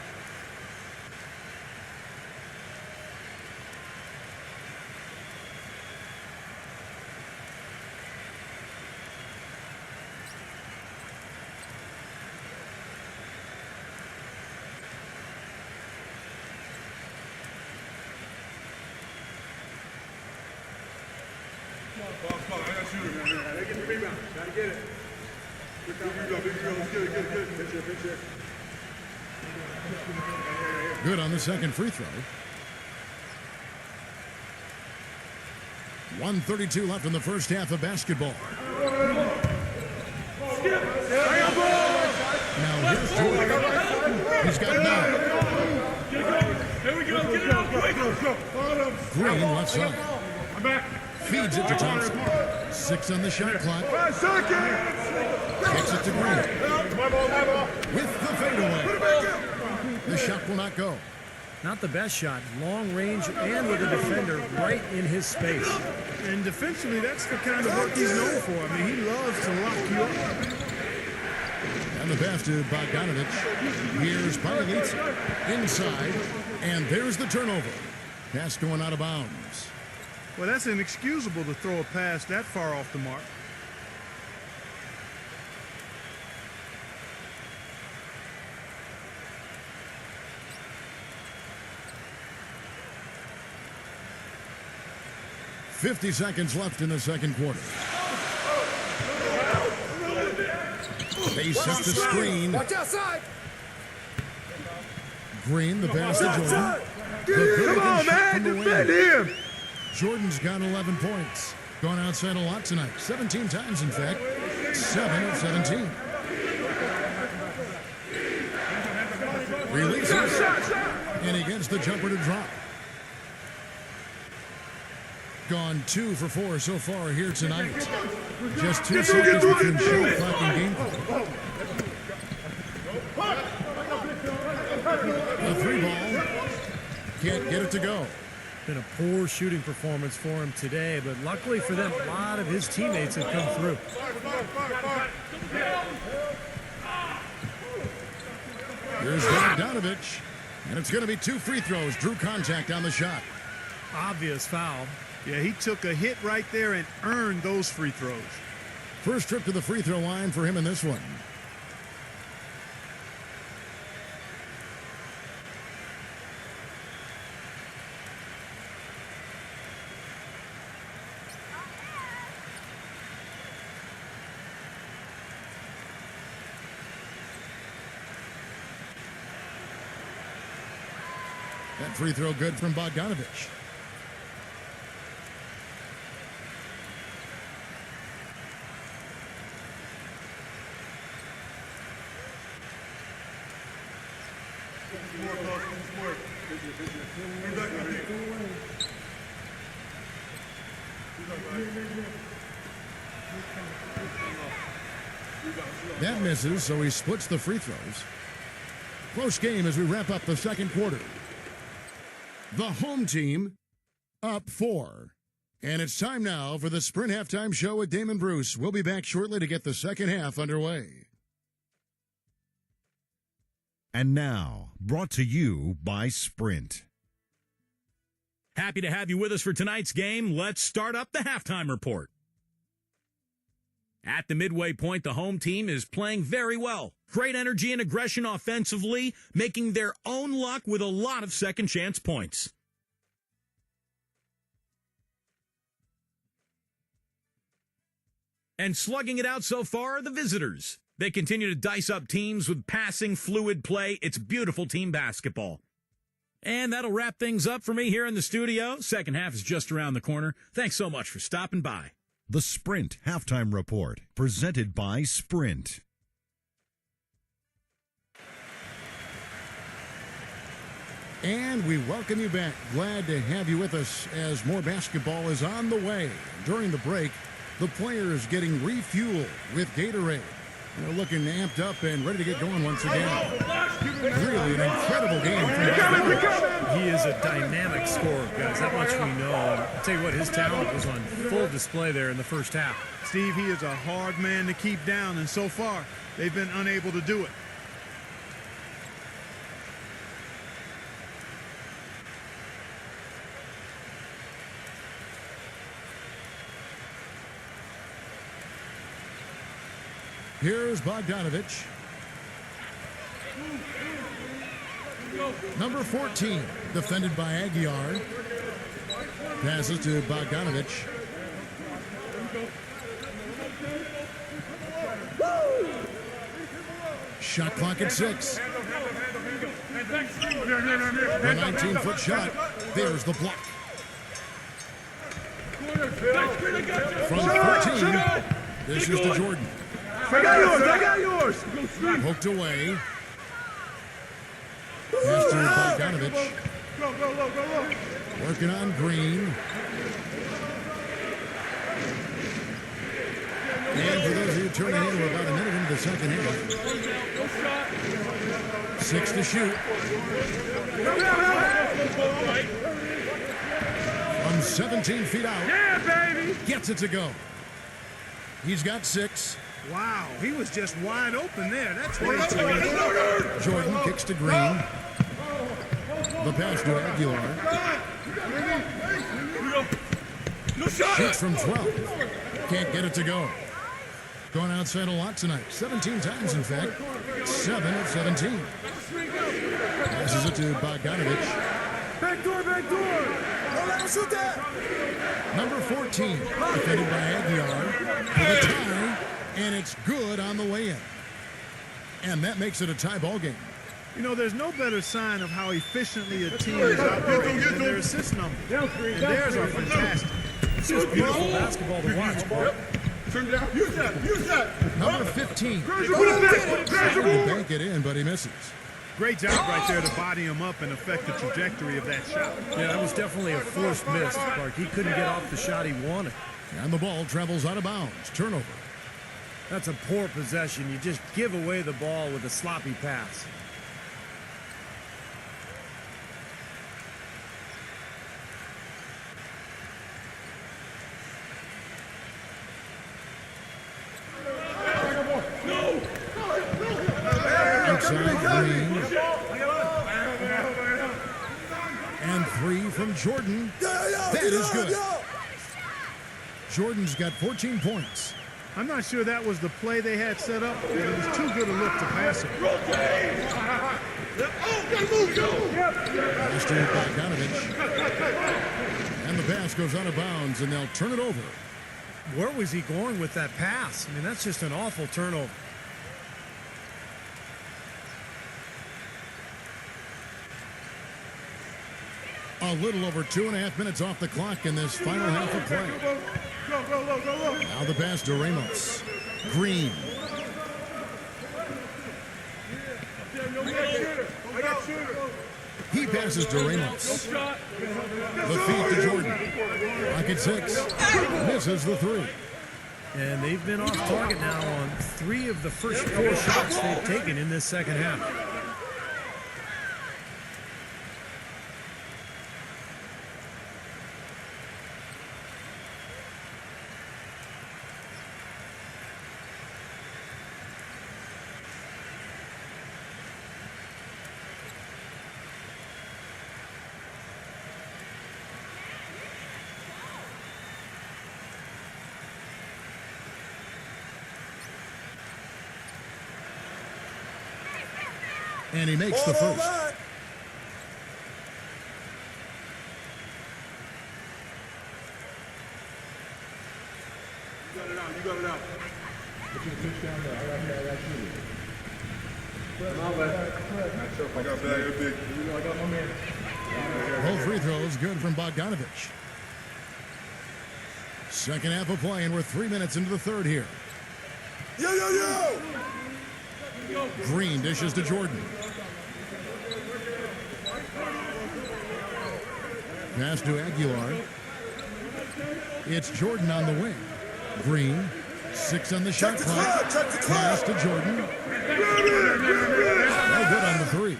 Good on the second free throw. 1:32 left in the first half of basketball. Now here's Jordan. He's got 9. Green left side. Feeds it to Thompson. 6 on the shot clock. Kicks it to Green. With the fadeaway. The shot will not go.
Not the best shot. Long range and with a defender right in his space.
And defensively, that's the kind of work he's known for. I mean, he loves to lock you up.
And the pass to Bogdanovich. Here's Pilipinas inside. And there's the turnover. Pass going out of bounds.
Well, that's inexcusable to throw a pass that far off the mark.
.50 seconds left in the second quarter. They set the screen.
Watch outside.
Green, the pass to Jordan.
Come on, man. Defend him.
Jordan's got 11 points. Gone outside a lot tonight. 17 times, in fact. 7 of 17. Releases. And he gets the jumper to drop. Gone 2 for 4 so far here tonight. Just 2 seconds between shot clock and game clock. The 3 ball. Can't get it to go.
Been a poor shooting performance for him today, but luckily for them, a lot of his teammates have come through.
Here's Bogdanovich, and it's going to be 2 free throws. Drew contact on the shot.
Obvious foul.
Yeah, he took a hit right there and earned those free throws.
First trip to the free throw line for him in this one. That free throw good from Bogdanovich. That misses, so he splits the free throws. Close game as we wrap up the second quarter. The home team up 4. And it's time now for the Sprint Halftime Show with Damon Bruce. We'll be back shortly to get the second half underway.
And now, brought to you by Sprint.
Happy to have you with us for tonight's game. Let's start up the halftime report. At the midway point, the home team is playing very well. Great energy and aggression offensively, making their own luck with a lot of second-chance points. And slugging it out so far are the visitors. They continue to dice up teams with passing, fluid play. It's beautiful team basketball. And that'll wrap things up for me here in the studio. Second half is just around the corner. Thanks so much for stopping by.
The Sprint Halftime Report, presented by Sprint.
And we welcome you back. Glad to have you with us as more basketball is on the way. During the break, the players getting refueled with Gatorade. They're looking amped up and ready to get going once again. Really an incredible game from Bogdanovich.
He is a dynamic scorer, guys. That much we know. I'll tell you what, his talent was on full display there in the first half.
Steve, he is a hard man to keep down, and so far, they've been unable to do it.
Here's Bogdanovich. Number 14, defended by Aguiar. Passes to Bogdanovich. Shot clock at 6. The 19-foot shot. There's the block. From 14, this is to Jordan.
I got yours!
Poked away. Pass to Bogdanovich. Working on Green. And for those of you tuning in, we're about a minute into the second half. 6 to shoot. From 17 feet out.
Yeah, baby!
Gets it to go. He's got 6.
Wow, he was just wide open there. That's way too easy.
Jordan kicks to Green. The pass to Aguilar. Shoots from 12. Can't get it to go. Going outside a lot tonight. 17 times, in fact. 7 of 17. Passes it to Bogdanovich.
Back door! Don't let him shoot that!
Number 14, defended by Aguiar. For the tie, and it's good on the way in. And that makes it a tie ball game.
You know, there's no better sign of how efficiently a team is operating than their assist number. And theirs are fantastic.
It's just beautiful basketball to watch, Bart.
Use that!
Number 15. Trying to bank it in, but he misses.
Great job right there to body him up and affect the trajectory of that shot.
Yeah, that was definitely a forced miss, Bart. He couldn't get off the shot he wanted.
And the ball travels out of bounds. Turnover.
That's a poor possession. You just give away the ball with a sloppy pass.
And 3 from Jordan. That is good. Jordan's got 14 points.
I'm not sure that was the play they had set up, but it was too good a look to pass it.
Pass to Bogdanovich. And the pass goes out of bounds, and they'll turn it over.
Where was he going with that pass? I mean, that's just an awful turnover.
A little over 2.5 minutes off the clock in this final half of play. Now the pass to Ramos. Green. He passes to Ramos. The feed to Jordan. Pocket 6. Misses the 3.
And they've been off target now on 3 of the first 4 shots they've taken in this second half.
And he makes the first.
You got it out. Put your pitch down there. I got bag, big. I got my man.
Both free throws good from Bogdanovich. Second half of play, and we're 3 minutes into the third here.
Yo!
Green dishes to Jordan. Pass to Aguilar. It's Jordan on the wing. Green, 6 on the shot clock. Pass to Jordan. No good on the 3.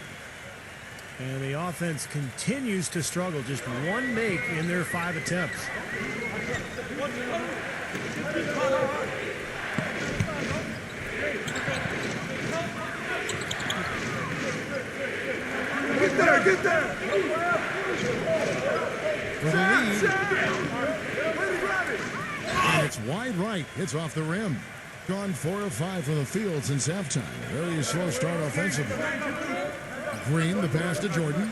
And the offense continues to struggle. Just 1 make in their 5 attempts.
Get there!
For the lead. And it's wide right. It's off the rim. Gone 4 of 5 from the field since halftime. Very slow start offensively. Green, the pass to Jordan.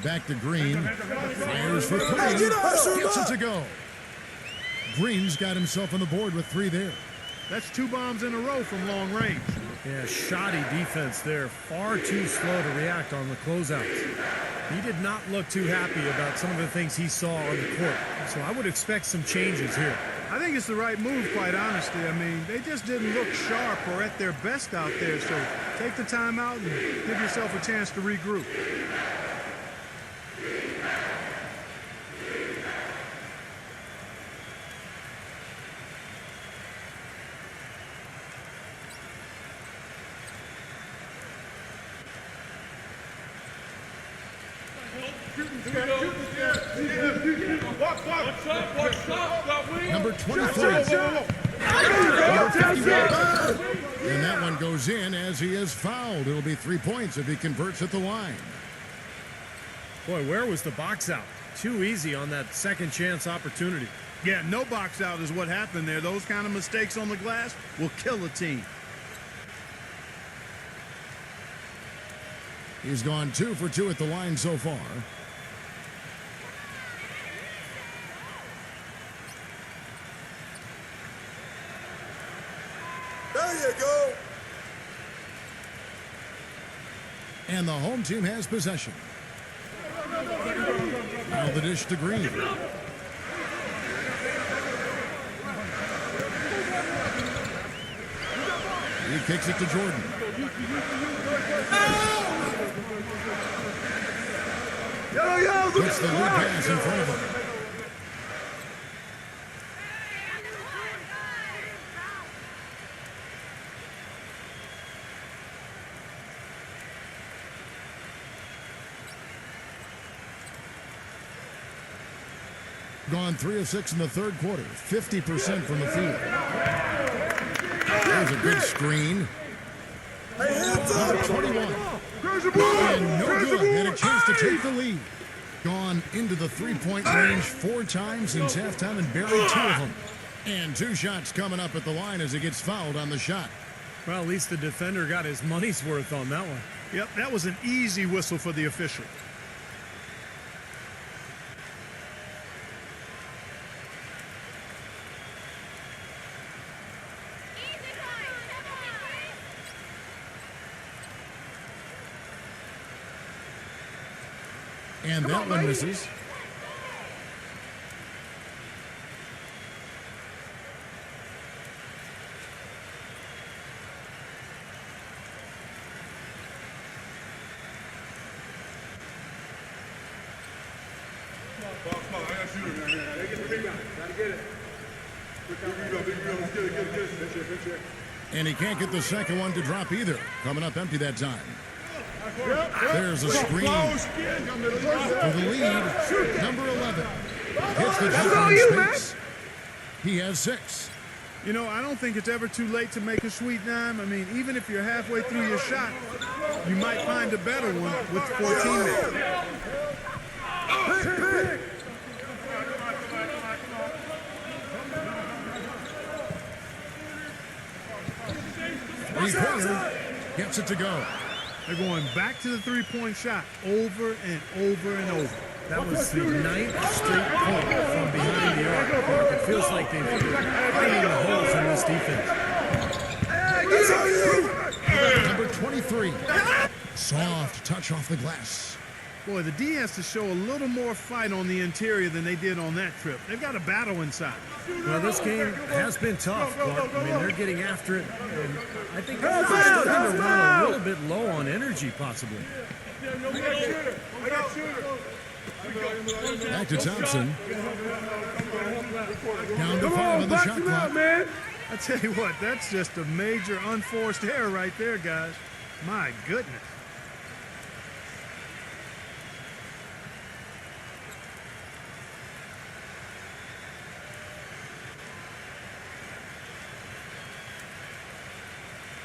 Back to Green. Fires for 3. Gets it to go. Green's got himself on the board with 3 there.
That's 2 bombs in a row from long range.
Yeah, shoddy defense there. Far too slow to react on the closeouts. He did not look too happy about some of the things he saw on the court. So I would expect some changes here.
I think it's the right move, quite honestly. I mean, they just didn't look sharp or at their best out there. So take the time out and give yourself a chance to regroup.
Number 23. And that one goes in as he is fouled. It'll be 3 points if he converts at the line.
Boy, where was the box out? Too easy on that second chance opportunity.
Yeah, no box out is what happened there. Those kind of mistakes on the glass will kill a team.
He's gone 2 for 2 at the line so far.
There you go.
And the home team has possession. Now the dish to Green. He kicks it to Jordan. Puts the lead pass in front of him. Gone 3 of 6 in the third quarter. 50% from the field. There's a good screen.
Hey, hands up!
Number 21. And no good. And a chance to take the lead. Gone into the three-point range 4 times since halftime and buried 2 of them. And 2 shots coming up at the line as he gets fouled on the shot.
Well, at least the defender got his money's worth on that one.
Yep, that was an easy whistle for the official.
And that one misses. And he can't get the second one to drop either. Coming up empty that time. There's a screen for the lead. Number 11 hits the jump in space. He has 6.
You know, I don't think it's ever too late to make a sweet dime. I mean, even if you're halfway through your shot, you might find a better one with 4 teammates.
Three-pointer gets it to go.
They're going back to the three-point shot over and over and over.
That was the 9th straight point from behind the arc. It feels like they've finding the holes in this defense.
Number 23. Soft touch off the glass.
Boy, the D has to show a little more fight on the interior than they did on that trip. They've got a battle inside.
Well, this game has been tough, Clark. I mean, they're getting after it. And I think they're starting to run a little bit low on energy, possibly.
Back to Thompson. Down to 5 on the shot clock.
I tell you what, that's just a major unforced error right there, guys. My goodness.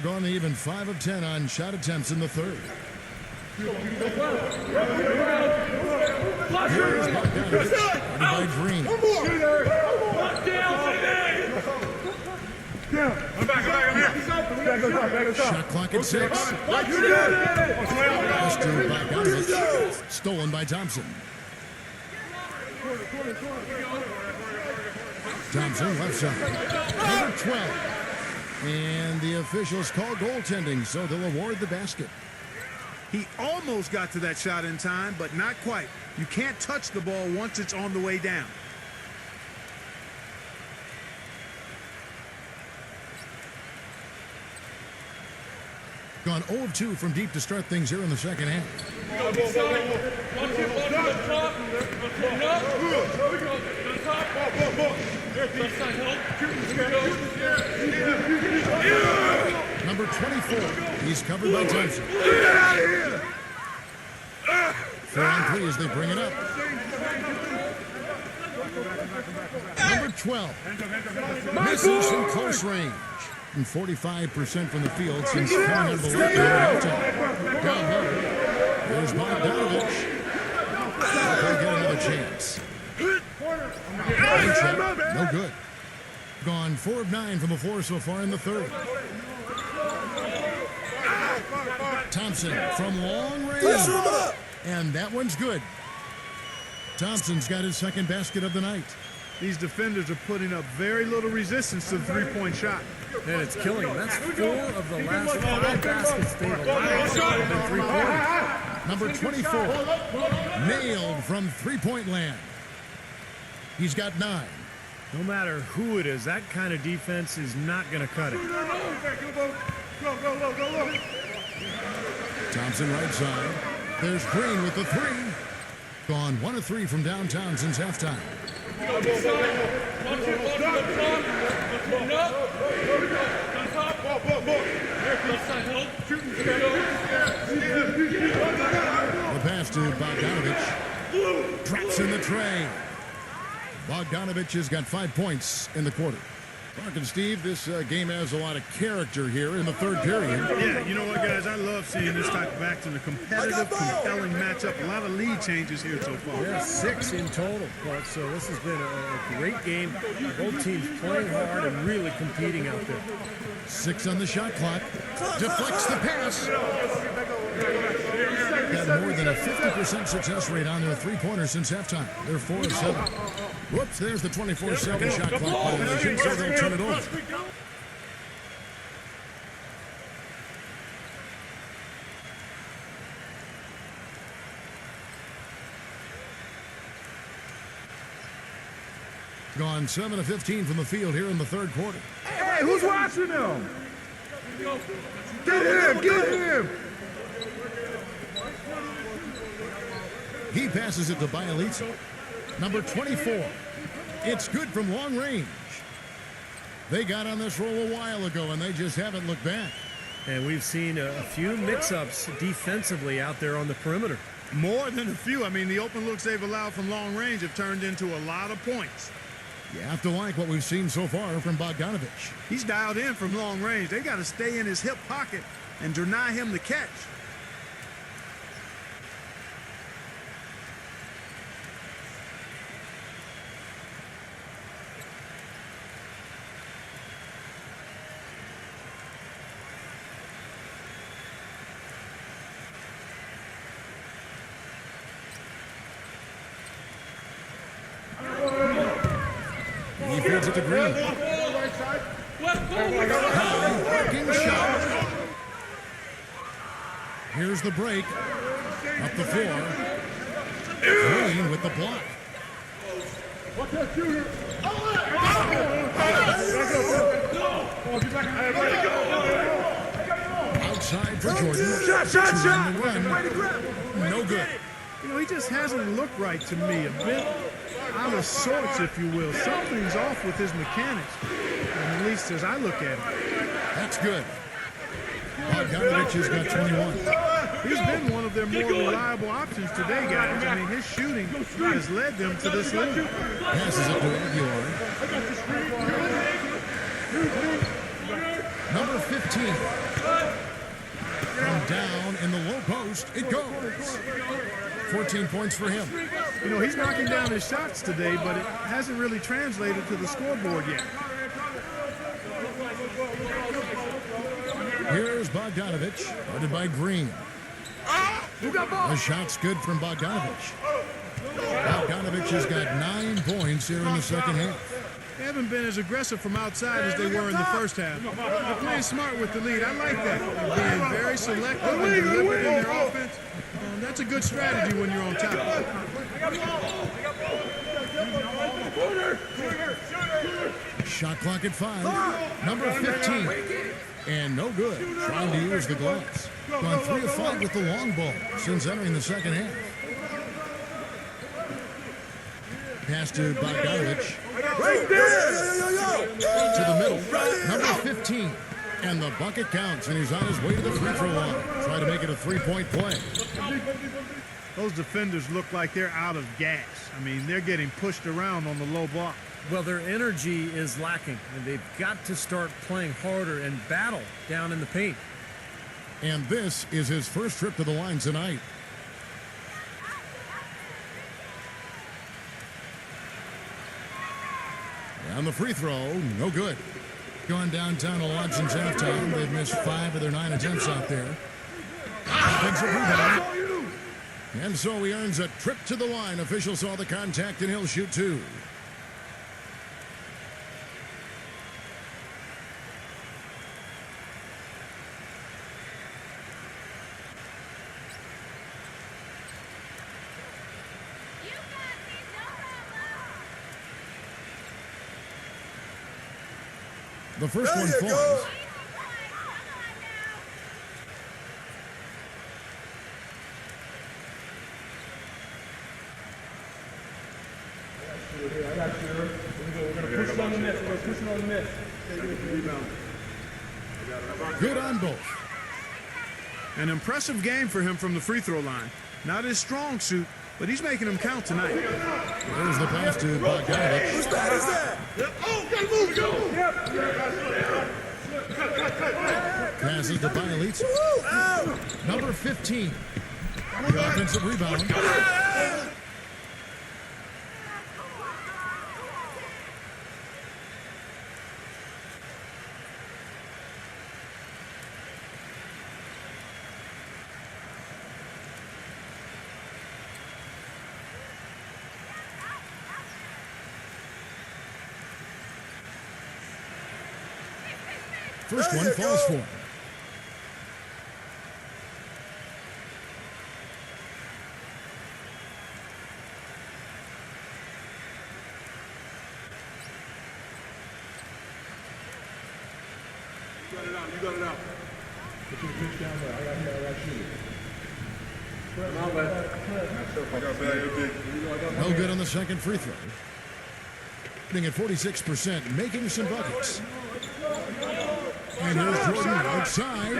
Gone even 5 of 10 on shot attempts in the third. Here's Bogdanovich, guarded by Green. Shot clock at 6. Pass to Bogdanovich. Stolen by Thompson. Thompson left side. Number 12. And the officials call goaltending, so they'll award the basket.
He almost got to that shot in time, but not quite. You can't touch the ball once it's on the way down.
Gone 0 of 2 from deep to start things here in the second half. Number 24. He's covered by Thompson. 4 on 3 as they bring it up. Number 12. Misses from close range. And 45% from the field since coming out of the left halftime. Down low. There's Bogdanovich. They'll get another chance. No good. Gone 4 of 9 from the floor so far in the third. Thompson from long range. And that one's good. Thompson's got his second basket of the night.
These defenders are putting up very little resistance to the three-point shot.
And it's killing them. That's 4 of the last 5 baskets they've allowed have been three-pointers.
Number 24. Nailed from three-point land. He's got 9.
No matter who it is, that kind of defense is not going to cut it.
Thompson right side. There's Green with the 3. Gone 1 of 3 from downtown since halftime. The pass to Bogdanovich. Drops in the tray. Bogdanovich has got 5 points in the quarter. Mark and Steve, this game has a lot of character here in the third period.
Yeah, you know what, guys? I love seeing this type of action. A competitive, compelling matchup. A lot of lead changes here so far.
Yeah, 6 in total, Clark. So this has been a great game. Both teams playing hard and really competing out there.
6 on the shot clock. Deflects the pass. Had more than a 50% success rate on their three-pointers since halftime. They're 4 of 7. Whoops, there's the 24-second shot clock violation, so they'll turn it over. Gone 7 of 15 from the field here in the third quarter.
Hey, who's watching them? Get him! Get him!
He passes it to Bielitsa. Number 24. It's good from long range. They got on this roll a while ago, and they just haven't looked back.
And we've seen a few mix-ups defensively out there on the perimeter.
More than a few. I mean, the open looks they've allowed from long range have turned into a lot of points.
You have to like what we've seen so far from Bogdanovich.
He's dialed in from long range. They got to stay in his hip pocket and deny him the catch.
He feeds it to Green. High-working shot. Here's the break. Up the floor. Green with the block. Outside for Jordan.
Shot!
No good.
You know, he just hasn't looked right to me. A bit out of sorts, if you will. Something's off with his mechanics, at least as I look at him.
That's good. Bogdanovich has got 21.
He's been one of their more reliable options today, guys. I mean, his shooting has led them to this lead.
Passes it to Aguilar. Number 15. From down in the low post, it goes. 14 points for him.
You know, he's knocking down his shots today, but it hasn't really translated to the scoreboard yet.
Here's Bogdanovich, guarded by Green. The shot's good from Bogdanovich. Bogdanovich has got 9 points here in the second half.
They haven't been as aggressive from outside as they were in the first half. They're playing smart with the lead. I like that. They're being very selective and deliberate in their offense. That's a good strategy when you're on top.
Shot clock at 5. Number 15. And no good. Trying to use the glass. Gone 3 of 5 with the long ball since entering the second half. Pass to Bogdanovich.
Right there!
To the middle. Number 15. And the bucket counts, and he's on his way to the free throw line. Try to make it a 3-point play.
Those defenders look like they're out of gas. I mean, they're getting pushed around on the low block.
Well, their energy is lacking, and they've got to start playing harder and battle down in the paint.
And this is his first trip to the line tonight. On the free throw, no good. Going downtown to launch since halftime. They've missed 5 of their 9 attempts out there. Offensive rebound. And so he earns a trip to the line. Officials saw the contact, and he'll shoot 2. The first one falls.
I got you. We're going to push it on the net.
Good on both.
An impressive game for him from the free throw line. Not his strong suit, but he's making them count tonight.
There's the pass to Bogdanovic.
Whose bad is that?
Oh, gotta move, go!
Passes to Bielitz. Number 15. The offensive rebound. First one falls for him.
You got it out. Put your pitch down there. I got shooter. Come on, man. I got bad, big.
No good on the second free throw. Hitting at 46%, making some buckets. And there's Jordan outside.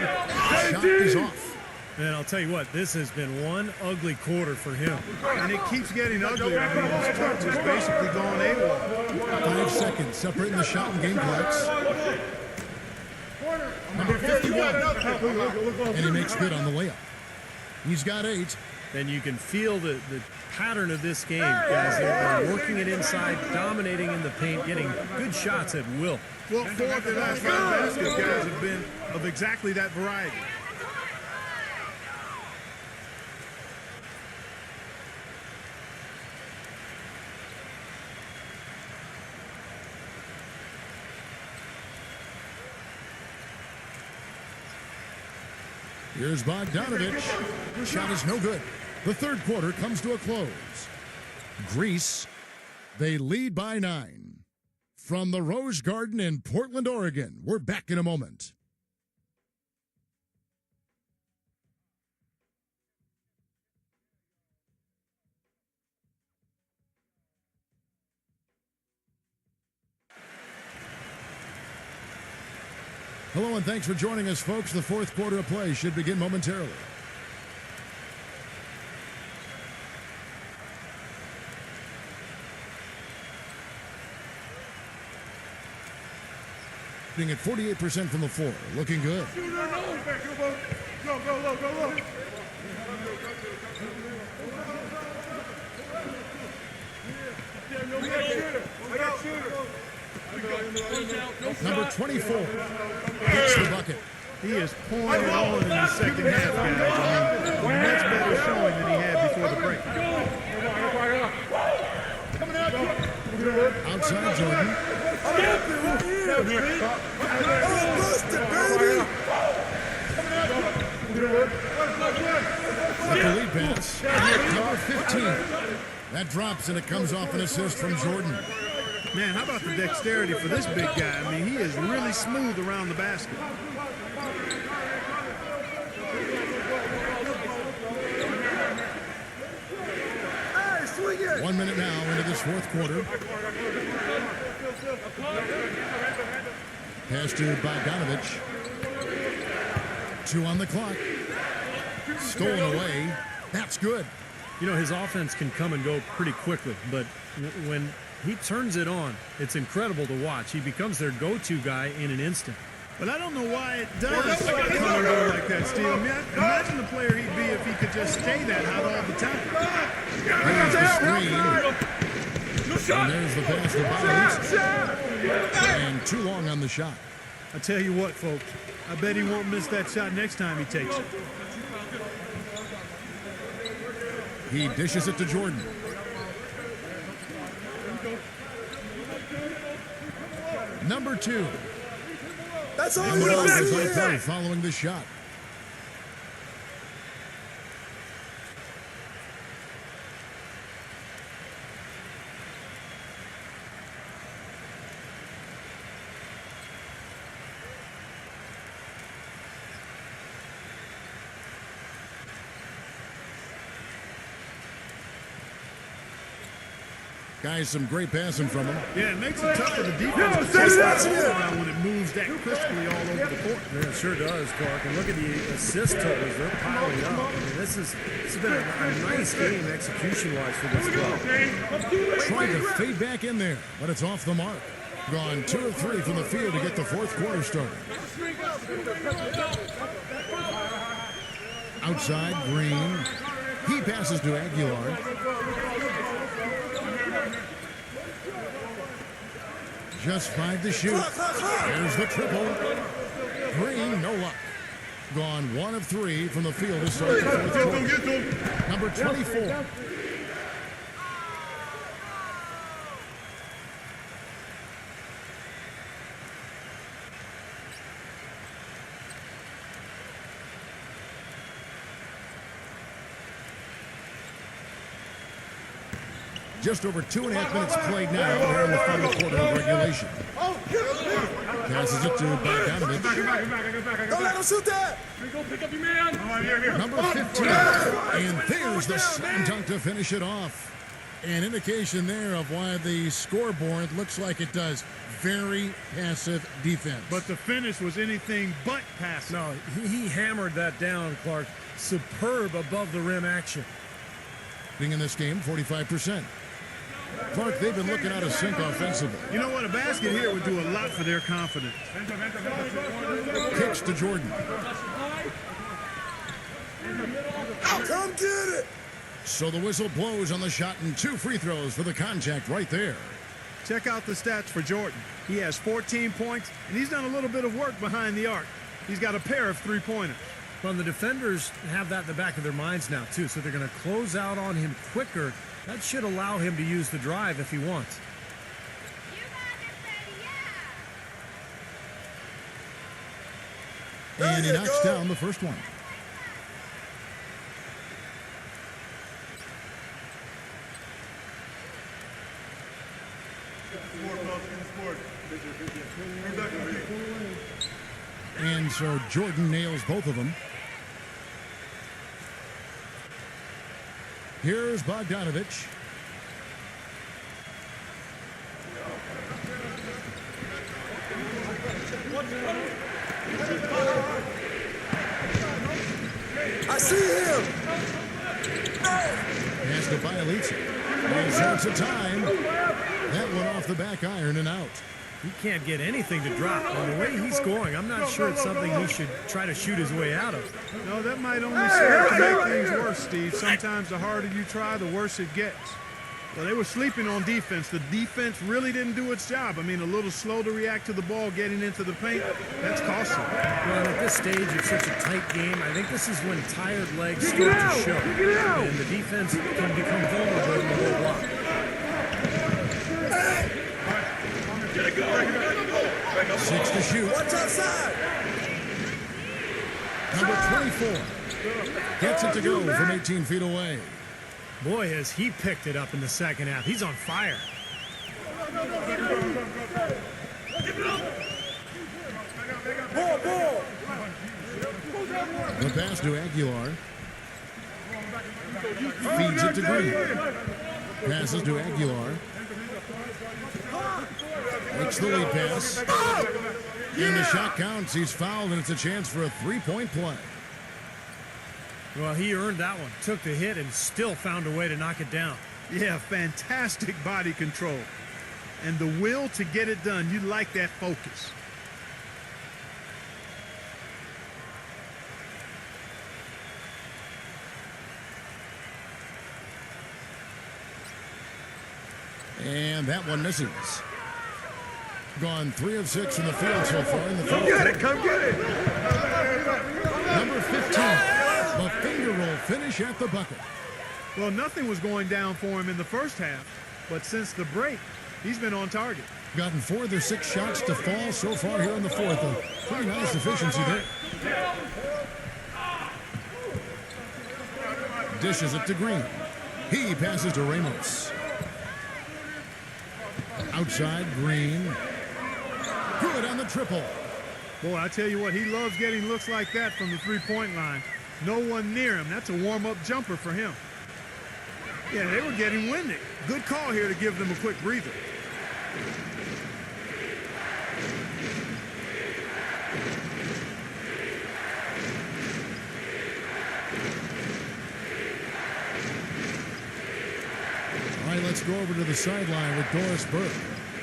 Shot is off.
And I'll tell you what, this has been one ugly quarter for him.
And it keeps getting uglier. I mean, his touch is basically going AWOL.
5 seconds separating the shot and game clocks. Number 51. And he makes good on the layup. He's got 8.
And you can feel the pattern of this game, guys. They're working it inside, dominating in the paint, getting good shots at will.
Well, 4 of their last 5 baskets, guys, have been of exactly that variety.
Here's Bogdanovic. Shot is no good. The third quarter comes to a close. Greece, they lead by 9. From the Rose Garden in Portland, Oregon, we're back in a moment. Hello and thanks for joining us, folks. The fourth quarter of play should begin momentarily. Shooting at 48% from the floor. Looking good.
Go, low. I got shooter.
Number 24 hits the bucket.
He is pouring it on in the second half, guys. I mean, much better showing than he had before the break.
Outside Jordan. With the lead pass. Number 15. That drops and it comes off an assist from Jordan.
Man, how about the dexterity for this big guy? I mean, he is really smooth around the basket.
1 minute now into this fourth quarter. Pass to Bogdanovic. 2 on the clock. Stolen away. That's good.
You know, his offense can come and go pretty quickly, but when he turns it on, it's incredible to watch. He becomes their go-to guy in an instant.
But I don't know why it does come and go like that, Steve. I mean, imagine the player he'd be if he could just stay that hot all the time.
There's the screen. And there's the pass to Bielitz. And too long on the shot.
I tell you what, folks, I bet he won't miss that shot next time he takes it.
He dishes it to Jordan. Number 2.
That's all
And the
you
ball
got.
goes on play following the shot. Guys, some great passing from him.
Yeah, it makes it tough for the defense to chase that ball around when it moves that crisply all over the court.
Yeah, it sure does, Clark. And look at the assist totals. They're piling up. I mean, this has been a nice game execution-wise for this club.
Trying to fade back in there, but it's off the mark. Gone 2 of 3 from the field to get the fourth quarter started. Outside, Green. He passes to Aguilar. Just 5 to shoot. There's the triple. Green, no luck. Gone 1 of 3 from the field to start the fourth quarter. Number 24. Just over 2.5 minutes played now. We're in the final quarter of regulation. Passes it to Bogdanovich.
Don't let him shoot that.
Go pick up your man.
Number 15. And there's the slam dunk to finish it off. An indication there of why the scoreboard looks like it does. Very passive defense.
But the finish was anything but passive.
No, he hammered that down, Clark. Superb above the rim action.
Being in this game, 45%. Clark, they've been looking out of sync offensively.
You know what? A basket here would do a lot for their confidence.
Kicks to Jordan.
Come get it.
So the whistle blows on the shot and 2 free throws for the contact right there.
Check out the stats for Jordan. He has 14 points, and he's done a little bit of work behind the arc. He's got a pair of three-pointers.
Well, the defenders have that in the back of their minds now, too, so they're going to close out on him quicker. That should allow him to use the drive if he wants.
And he knocks down the first one. And so Jordan nails both of them. Here's Bogdanovich.
I see him.
Has to Bielitsa. All sorts of time. That one off the back iron and out.
He can't get anything to drop. And the way he's going, I'm not sure it's something he should try to shoot his way out of.
No, that might only serve to make things worse, Steve. Sometimes the harder you try, the worse it gets. Well, they were sleeping on defense. The defense really didn't do its job. I mean, a little slow to react to the ball getting into the paint. That's costly.
Well, at this stage of such a tight game, I think this is when tired legs start to show. And the defense can become vulnerable in the low block.
6 to shoot.
Watch outside.
Number 24 gets it to go from 18 feet away.
Boy, has he picked it up in the second half. He's on fire.
Ball.
The pass to Aguilar. Feeds it to Green. Passes to Aguilar. Makes the lead pass. And the shot counts. He's fouled, and it's a chance for a three-point play.
Well, he earned that one. Took the hit and still found a way to knock it down.
Yeah, fantastic body control. And the will to get it done. You like that focus.
And that one misses. Gone 3 of 6 from the field so far in the
Come get it. Come get it.
Number 15. The finger roll finish at the bucket.
Well, nothing was going down for him in the first half, but since the break, he's been on target.
Gotten 4 of their 6 shots to fall so far here in the fourth. A pretty nice efficiency there. Dishes it to Green. He passes to Ramos. Outside, Green. Good on the triple.
Boy, I tell you what, he loves getting looks like that from the three-point line. No one near him. That's a warm-up jumper for him. Yeah, they were getting windy. Good call here to give them a quick breather.
All right, let's go over to the sideline with Doris Burke.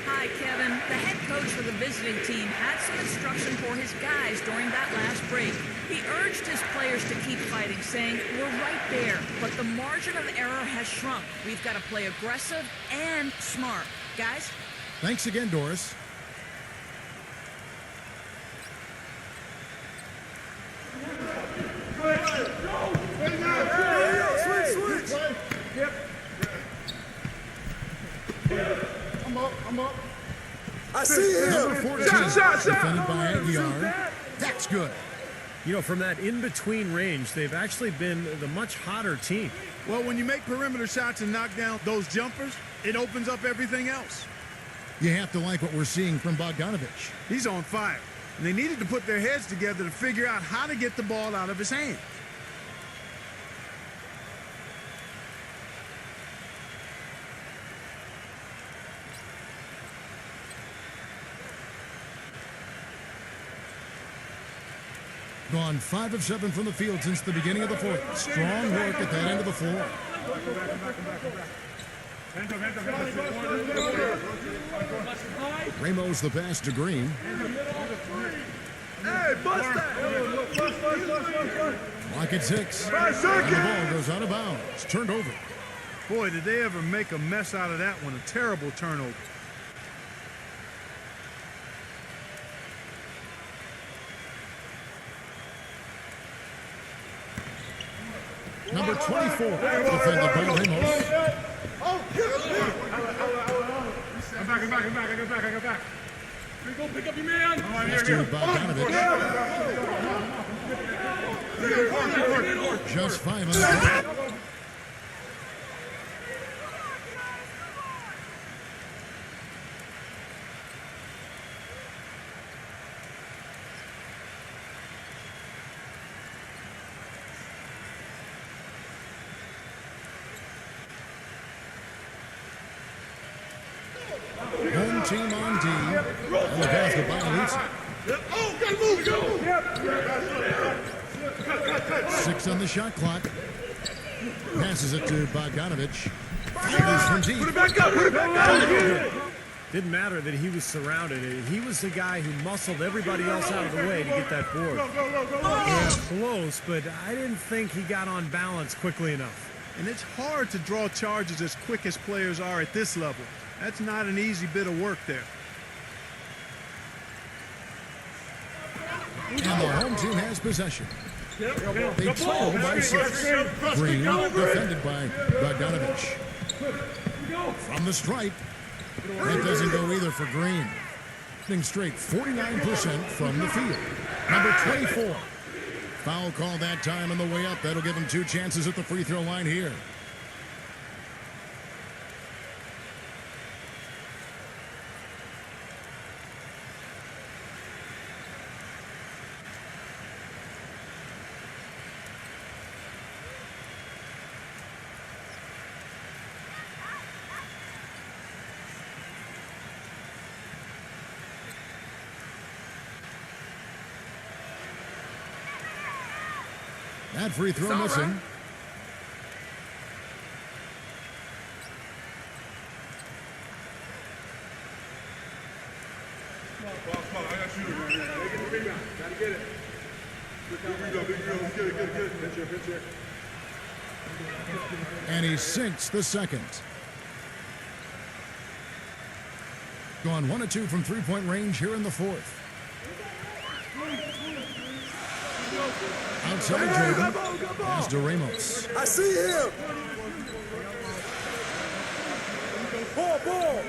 Hi, Kevin. The head coach for the visiting team had some instruction for his guys during that last break. He urged his players to keep fighting, saying, "We're right there, but the margin of error has shrunk. We've got to play aggressive and smart." Guys?
Thanks again, Doris.
Switch. Yep. I'm up. I see him.
Number 14,
Shot.
defended by Aguiar. That's good.
You know, from that in-between range, they've actually been the much hotter team.
Well, when you make perimeter shots and knock down those jumpers, it opens up everything else.
You have to like what we're seeing from Bogdanovich.
He's on fire. And they needed to put their heads together to figure out how to get the ball out of his hand.
Gone 5 of 7 from the field since the beginning of the fourth. Strong work at that end of the floor. Ramos the pass to Green.
Hey, bust that!
Clock at 6. And the ball goes out of bounds. Turned over.
Boy, did they ever make a mess out of that one. A terrible turnover.
Number 24, defended by Ramos.
I'm back. I got back. Go pick up your man.
Pass to Bogdanovich. Just 5 on the clock. Home team on D. And the pass to Bielitsa.
Gotta move.
6 on the shot clock. Passes it to Bogdanovich. Fires from deep.
Put it back up.
Didn't matter that he was surrounded. He was the guy who muscled everybody else out of the way to get that board. Yeah, close, but I didn't think he got on balance quickly enough.
And it's hard to draw charges as quick as players are at this level. That's not an easy bit of work there.
And the home team has possession. They trail by 6. Green defended by Bogdanovich. From the stripe. That doesn't go either for Green. Hitting straight 49% from the field. Number 24. Foul call that time on the way up. That'll give him 2 chances at the free throw line here. That free throw missing.
Right. Come on. I got you. Get the rebound. Gotta get it. Big rebound. Let's get it. Pitch here.
And he sinks the second. Gone 1 of 2 from three-point range here in the fourth. Outside Jordan. Pass to Ramos.
I see him. Ball.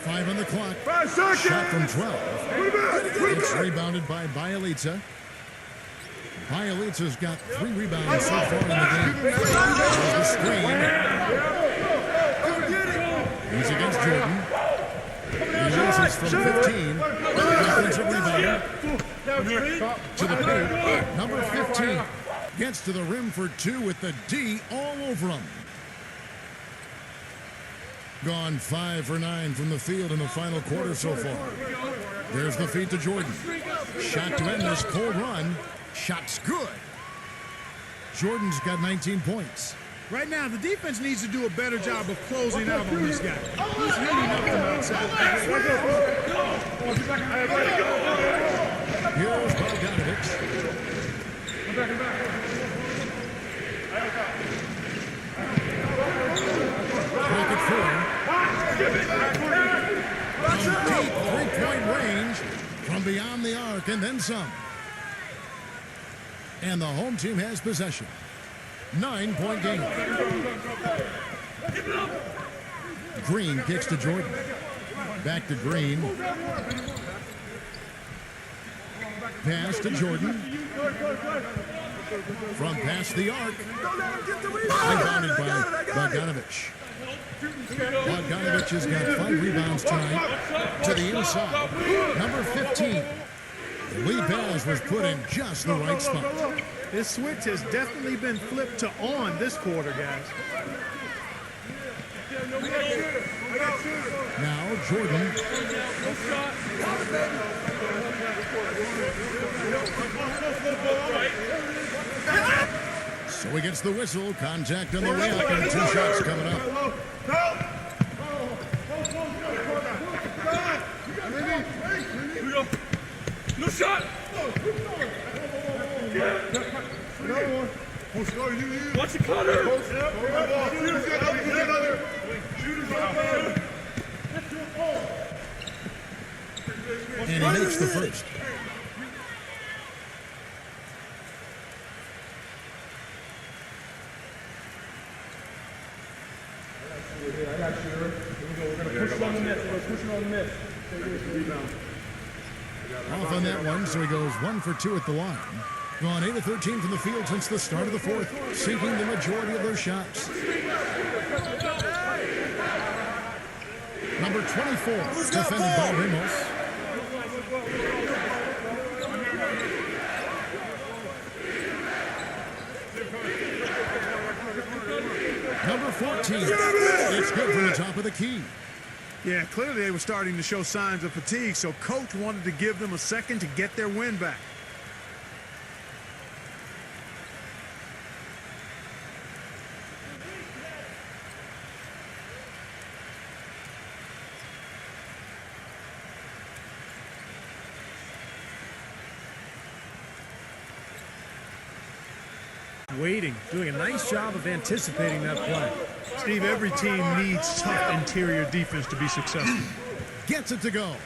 5 on the clock.
5 seconds.
Shot from 12. It's rebounded by Bielitsa. Bielitsa's got 3 rebounds so far in the game. There's the screen. He's against Jordan. He loses from 15. Defensive rebound. To the paint. Number 15. Gets to the rim for two with the D all over him. Gone 5 for 9 from the field in the final quarter so far. There's the feed to Jordan. Shot to end this cold run. Shot's good. Jordan's got 19 points.
Right now, the defense needs to do a better job of closing out on this guy. He's hitting up from outside.
Here's Bogdanovich. Break it four. From deep three-point range, from beyond the arc, and then some. And the home team has possession. 9-point game. Green kicks to Jordan. Back to Green. Pass to Jordan. From past the arc. Rebounded by Bogdanovich. Bogdanovich has got 5 rebounds tonight. To the inside. Number 15. The lead pass was put in just the right spot.
This switch has definitely been flipped to on this quarter, guys.
Now Jordan. So he gets the whistle. Contact on the way up, and 2 shots coming up.
No shot! Watch the cutter!
And he makes the first.
I got you. Here we go. We're going to push it on the net. We're pushing on the net. Rebound.
Off on that one, so he goes 1 for 2 at the line. Gone 8 of 13 from the field since the start of the fourth, sinking the majority of their shots. Number 24, defended by Ramos. Number 14, it's good from the top of the key.
Yeah, clearly they were starting to show signs of fatigue, so coach wanted to give them a second to get their win back.
Waiting, doing a nice job of anticipating that play.
Steve, every team needs tough interior defense to be successful.
Gets it to go.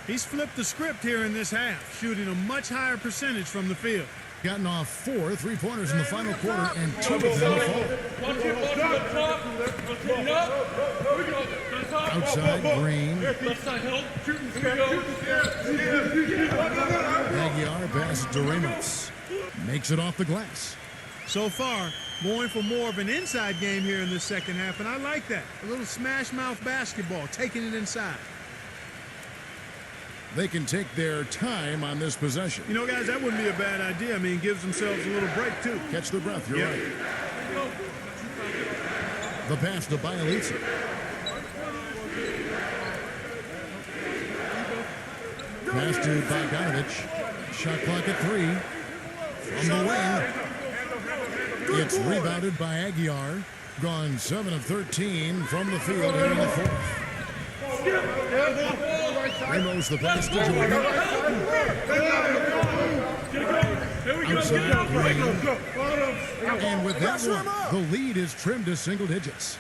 He's flipped the script here in this half, shooting a much higher percentage from the field.
Gotten off 4 3-pointers in the final quarter, and 2 of them fall. Outside, Green. Aguiar passes to Ramos. Makes it off the glass.
So far, going for more of an inside game here in this second half, and I like that. A little smash mouth basketball, taking it inside.
They can take their time on this possession.
You know, guys, that wouldn't be a bad idea. I mean, gives themselves a little break, too.
Catch their breath, you're right. The pass to Bielitsa. Pass to Bogdanovich. Shot clock at 3. From the wing. It's rebounded by Aguiar. Gone 7 of 13 from the field here in the fourth. Ramos the pass to Jordan. Outside Green. And with that one, the lead is trimmed to single digits.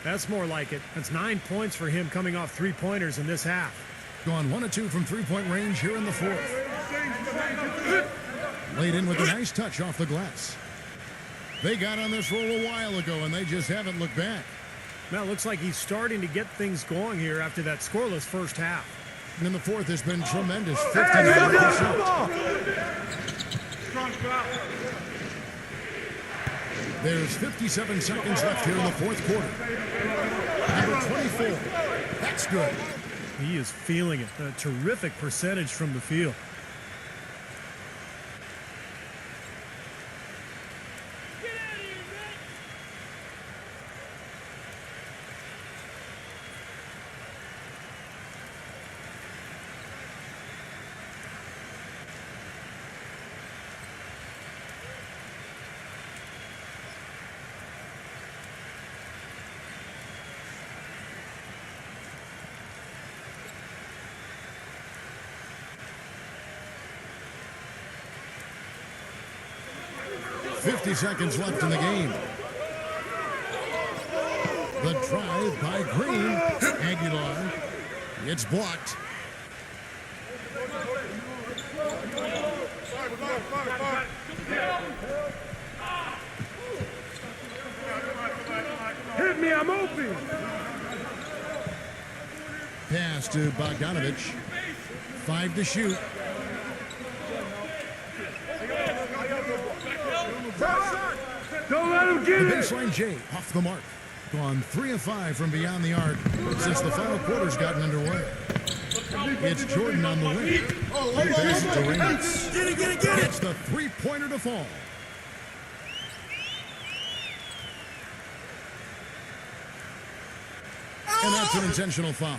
That's more like it. That's 9 points for him coming off 3-pointers in this half.
Gone 1 of 2 from 3-point range here in the fourth. Laid in with a nice touch off the glass. They got on this roll a while ago, and they just haven't looked back.
Now it looks like he's starting to get things going here after that scoreless first half.
And in the fourth has been tremendous. 59%. There's 57 seconds left here in the fourth quarter. Number 24. That's good.
He is feeling it. A terrific percentage from the field.
50 seconds left in the game. The drive by Green. Aguilar. It's blocked.
Hit me, I'm open.
Pass to Bogdanovich. 5 to shoot.
Don't let him get
The
it.
baseline J off the mark. Gone 3 of 5 from beyond the arc since the final quarter's gotten underway. It's Jordan on the wing. He passes it to Reynolds.
Get it.
It's the three-pointer to fall. And that's an intentional foul.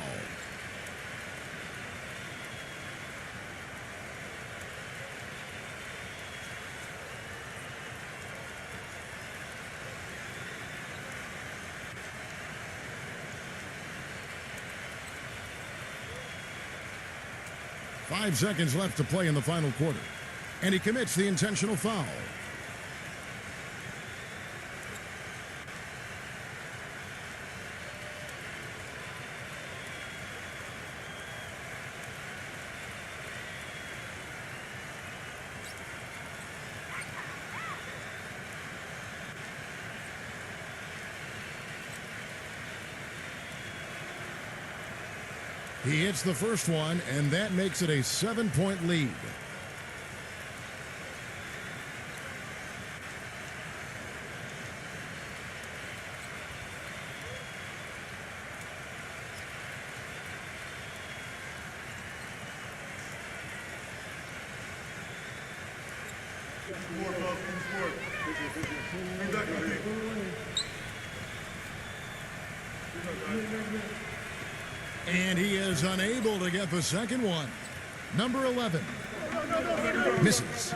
Five seconds left to play in the final quarter. And he commits the intentional foul. He hits the first one, and that makes it a 7-point lead. And he is unable to get the second one. Number 11 misses.